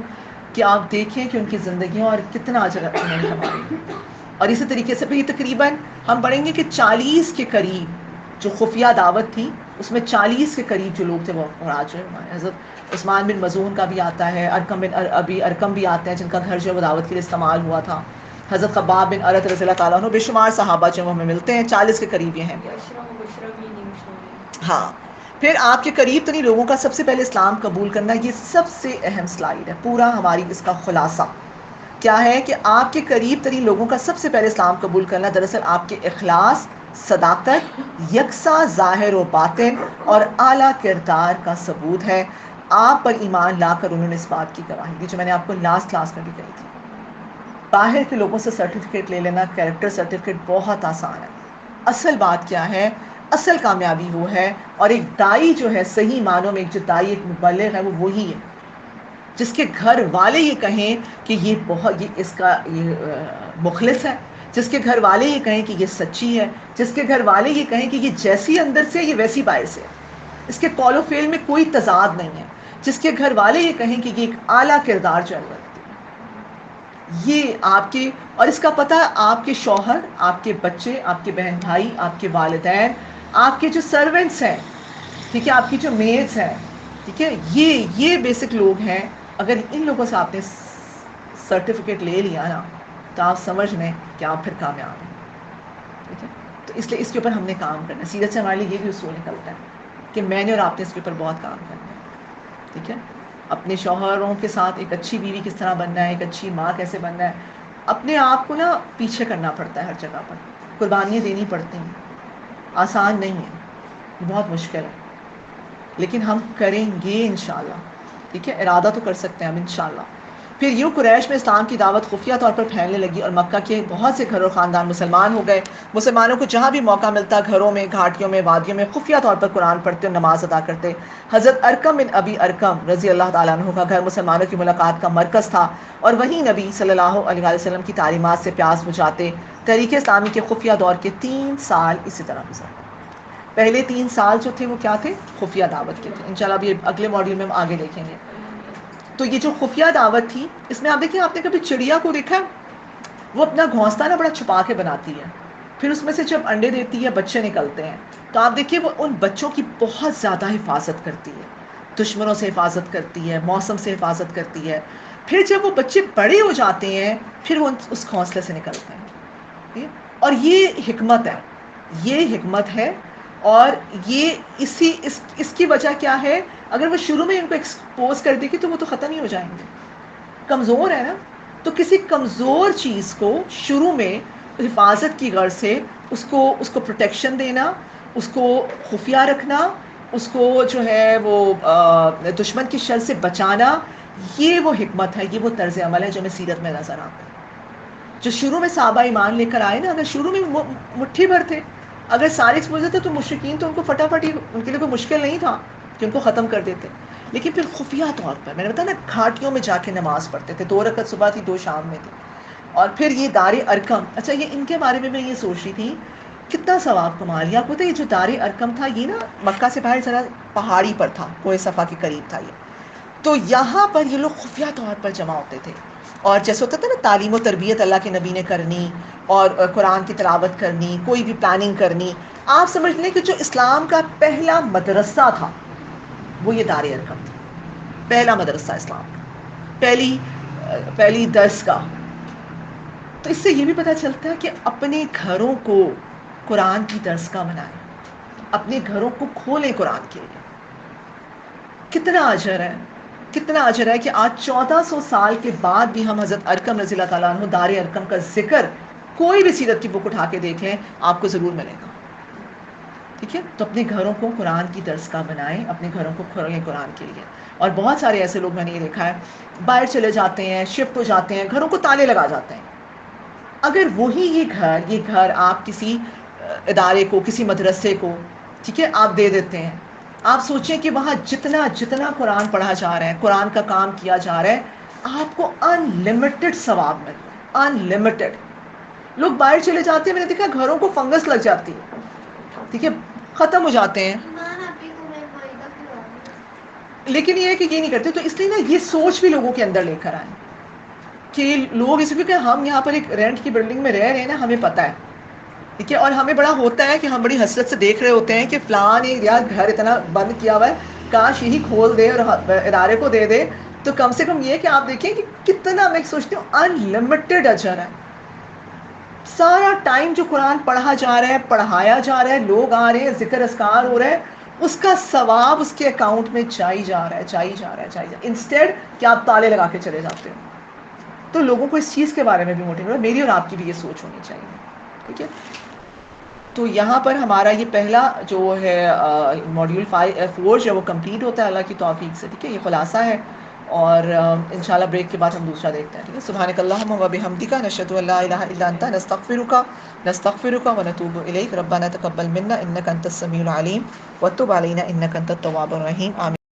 کہ آپ دیکھیں کہ ان کی زندگیوں اور کتنا اجر انہوں نے کما لیا. اور اسی طریقے سے پھر تقریباً ہم پڑھیں گے کہ 40 کے قریب جو خفیہ دعوت تھی اس میں 40 کے قریب جو لوگ تھے وہ راج ہوئے. حضرت عثمان بن مظعون کا بھی آتا ہے, ارقم بن ابی ارقم بھی آتے ہیں جن کا گھر جو ہے وہ دعوت کے لیے استعمال ہوا تھا. حضرت خباب بن ارت رضی اللہ تعالیٰ عنہ, بے شمار صحابہ جو ہمیں ملتے ہیں 40 کے قریب یہ ہیں. ہاں, پھر آپ کے قریب ترین لوگوں کا سب سے پہلے اسلام قبول کرنا, یہ سب سے اہم سلائیڈ ہے. پورا ہماری اس کا خلاصہ کیا ہے کہ آپ کے قریب ترین لوگوں کا سب سے پہلے اسلام قبول کرنا دراصل آپ کے اخلاص, صداقت, یکساں ظاہر و باطن اور اعلیٰ کردار کا ثبوت ہے. آپ پر ایمان لا کر انہوں نے اس بات کی گواہی دی جو میں نے آپ کو لاسٹ کلاس میں بھی کہی تھی. باہر کے لوگوں سے سرٹیفکیٹ لے لینا, کیریکٹر سرٹیفکیٹ, بہت آسان ہے. اصل بات کیا ہے, اصل کامیابی وہ ہے, اور ایک دائی جو ہے صحیح معنوں میں ایک جو دائی ایک مبلغ ہے وہ وہی ہے جس کے گھر والے یہ کہیں کہ یہ بہت یہ اس کا یہ مخلص ہے, جس کے گھر والے یہ کہیں کہ یہ سچی ہے, جس کے گھر والے یہ کہیں کہ یہ جیسی اندر سے یہ ویسی باہر سے, اس کے قول و فعل میں کوئی تضاد نہیں ہے, جس کے گھر والے یہ کہیں کہ یہ ایک اعلیٰ کردار جو ہے یہ آپ کے, اور اس کا پتہ آپ کے شوہر, آپ کے بچے, آپ کے بہن بھائی, آپ کے والدین, آپ کے جو سرونٹس ہیں, ٹھیک ہے, آپ کی جو میڈس ہیں, ٹھیک ہے, یہ بیسک لوگ ہیں. اگر ان لوگوں سے آپ نے سرٹیفکیٹ لے لیا نا تو آپ سمجھ لیں کہ آپ پھر کامیاب ہیں. ٹھیک ہے, تو اس لیے اس کے اوپر ہم نے کام کرنا ہے. سیرت سے ہمارے لیے یہ بھی اصول نکلتا ہے کہ میں نے اور آپ نے اس کے اوپر بہت کام کرنا ہے. ٹھیک ہے, اپنے شوہروں کے ساتھ ایک اچھی بیوی کس طرح بننا ہے, ایک اچھی ماں کیسے بننا ہے. اپنے آپ کو نا پیچھے کرنا پڑتا ہے ہر جگہ پر, قربانیاں دینی پڑتی ہیں, آسان نہیں ہے, بہت مشکل ہے, لیکن ہم کریں گے انشاءاللہ. ٹھیک ہے, ارادہ تو کر سکتے ہیں ہم انشاءاللہ. پھر یوں قریش میں اسلام کی دعوت خفیہ طور پر پھیلنے لگی اور مکہ کے بہت سے گھر اور خاندان مسلمان ہو گئے. مسلمانوں کو جہاں بھی موقع ملتا گھروں میں, گھاٹیوں میں, وادیوں میں خفیہ طور پر قرآن پڑھتے اور نماز ادا کرتے. حضرت ارقم بن ابی ارقم رضی اللہ تعالیٰ عنہ کا گھر مسلمانوں کی ملاقات کا مرکز تھا اور وہیں نبی صلی اللہ علیہ وسلم کی تعلیمات سے پیاس بجھاتے. تحریک اسلامی کے خفیہ دور کے 3 سال اسی طرح گزرے. پہلے 3 سال جو تھے وہ کیا تھے, خفیہ دعوت کے تھے. انشاءاللہ اب یہ اگلے ماڈیول میں ہم آگے دیکھیں گے. تو یہ جو خفیہ دعوت تھی اس میں آپ دیکھیں, آپ نے کبھی چڑیا کو دیکھا, وہ اپنا گھونسلہ نا بڑا چھپا کے بناتی ہے, پھر اس میں سے جب انڈے دیتی ہے بچے نکلتے ہیں, تو آپ دیکھیے وہ ان بچوں کی بہت زیادہ حفاظت کرتی ہے, دشمنوں سے حفاظت کرتی ہے, موسم سے حفاظت کرتی ہے. پھر جب وہ بچے بڑے ہو جاتے ہیں پھر وہ اس گھونسلے سے نکلتے ہیں. اور یہ حکمت ہے, یہ حکمت ہے. اور یہ اس کی وجہ کیا ہے, اگر وہ شروع میں ان کو ایکسپوز کر دے گی تو وہ تو ختم ہی ہو جائیں گے. کمزور ہے نا, تو کسی کمزور چیز کو شروع میں حفاظت کی غرض سے اس کو پروٹیکشن دینا, اس کو خفیہ رکھنا, اس کو جو ہے وہ دشمن کی شر سے بچانا, یہ وہ حکمت ہے, یہ وہ طرز عمل ہے جو ہمیں سیرت میں نظر آتا ہے. جو شروع میں صحابہ ایمان لے کر آئے نا, اگر شروع میں مٹھی بھر تھے, اگر سارے ایکسپوزر تھے تو مشرکین تو ان کو فٹافٹ ہی, ان کے لیے کوئی مشکل نہیں تھا کہ ان کو ختم کر دیتے. لیکن پھر خفیہ طور پر میں نے بتایا نا, گھاٹیوں میں جا کے نماز پڑھتے تھے, 2 رکعت صبح تھی 2 شام میں تھی. اور پھر یہ دار ارقم, اچھا یہ ان کے بارے میں یہ سوچ رہی تھی کتنا ثواب کما لیا. آپ کو پتہ ہے یہ جو دار ارقم تھا یہ نا مکہ سے باہر ذرا پہاڑی پر تھا, کوہ صفا کے قریب تھا یہ. تو یہاں پر یہ لوگ خفیہ طور پر جمع ہوتے تھے, اور جیسے ہوتا تھا نا تعلیم و تربیت اللہ کے نبی نے کرنی, اور قرآن کی تلاوت کرنی, کوئی بھی پلاننگ کرنی. آپ سمجھ لیں کہ جو اسلام کا پہلا مدرسہ تھا وہ یہ دار ارقم تھا, پہلا مدرسہ اسلام کا, پہلی درس کا. تو اس سے یہ بھی پتہ چلتا ہے کہ اپنے گھروں کو قرآن کی درس کا بنائیں, اپنے گھروں کو کھولیں قرآن کے لیے. کتنا اجر ہے, کتنا اجر ہے کہ آج 1400 سال کے بعد بھی ہم حضرت ارقم رضی اللہ تعالیٰ عنہ دار ارقم کا ذکر کوئی بھی سیرت کی بک اٹھا کے دیکھ لیں آپ کو ضرور ملے گا. ٹھیک ہے. تو اپنے گھروں کو قرآن کی درس کا بنائیں, اپنے گھروں کو کھولیں قرآن کے لیے. اور بہت سارے ایسے لوگ میں نے یہ دیکھا ہے باہر چلے جاتے ہیں, شفٹ ہو جاتے ہیں, گھروں کو تالے لگا جاتے ہیں. اگر وہی یہ گھر آپ کسی ادارے کو, کسی مدرسے کو, ٹھیک ہے, آپ دے دیتے ہیں, آپ سوچیں کہ وہاں جتنا قرآن پڑھا جا رہا ہے, قرآن کا کام کیا جا رہا ہے, آپ کو ان لمیٹڈ ثواب مل رہا ہے, ان لمیٹڈ. لوگ باہر چلے جاتے ہیں, میں نے دیکھا گھروں کو فنگس لگ جاتی ہے, ٹھیک ہے, ختم ہو جاتے ہیں. ایمان آپ ہی کو میں معاہدہ کروا دوں. لیکن یہ ہے کہ یہ نہیں کرتے. تو اس لیے نا یہ سوچ بھی لوگوں کے اندر لے کر آئیں کہ لوگ اس لیے کہ ہم یہاں پر ایک رینٹ کی بلڈنگ میں رہ رہے ہیں نا, ہمیں پتہ ہے, ٹھیک ہے, اور ہمیں بڑا ہوتا ہے کہ ہم بڑی حسرت سے دیکھ رہے ہوتے ہیں کہ فلان یار گھر اتنا بند کیا ہوا ہے, کاش یہی کھول دے اور ادارے کو دے دے. تو کم سے کم یہ کہ آپ دیکھیں کہ کتنا, میں سوچتی ہوں ان لمیٹڈ اجر ہے. سارا ٹائم جو قرآن پڑھا جا رہا ہے, پڑھایا جا رہا ہے, لوگ آ رہے ہیں, ذکر اذکار ہو رہا ہے, اس کا ثواب اس کے اکاؤنٹ میں چاہی جا رہا ہے, انسٹیڈ کہ آپ تالے لگا کے چلے جاتے ہو. تو لوگوں کو اس چیز کے بارے میں بھی موٹیویٹ, میری اور آپ کی بھی یہ سوچ ہونی چاہیے. ٹھیک ہے. تو یہاں پر ہمارا یہ پہلا جو ہے ماڈیول 4 جو وہ کمپلیٹ ہوتا ہے اللہ کی توفیق سے. ٹھیک ہے, یہ خلاصہ ہے, اور انشاءاللہ بریک کے بعد ہم دوسرا دیکھتے ہیں. ٹھیک ہے. سبحانک اللہم و بحمدک, نشہد ان لا الہ الا انت, نستغفرک ونتوب الیک. ربنا تقبل منا انک انت السمیع العلیم وتب علینا انک انت التواب الرحیم. آمین.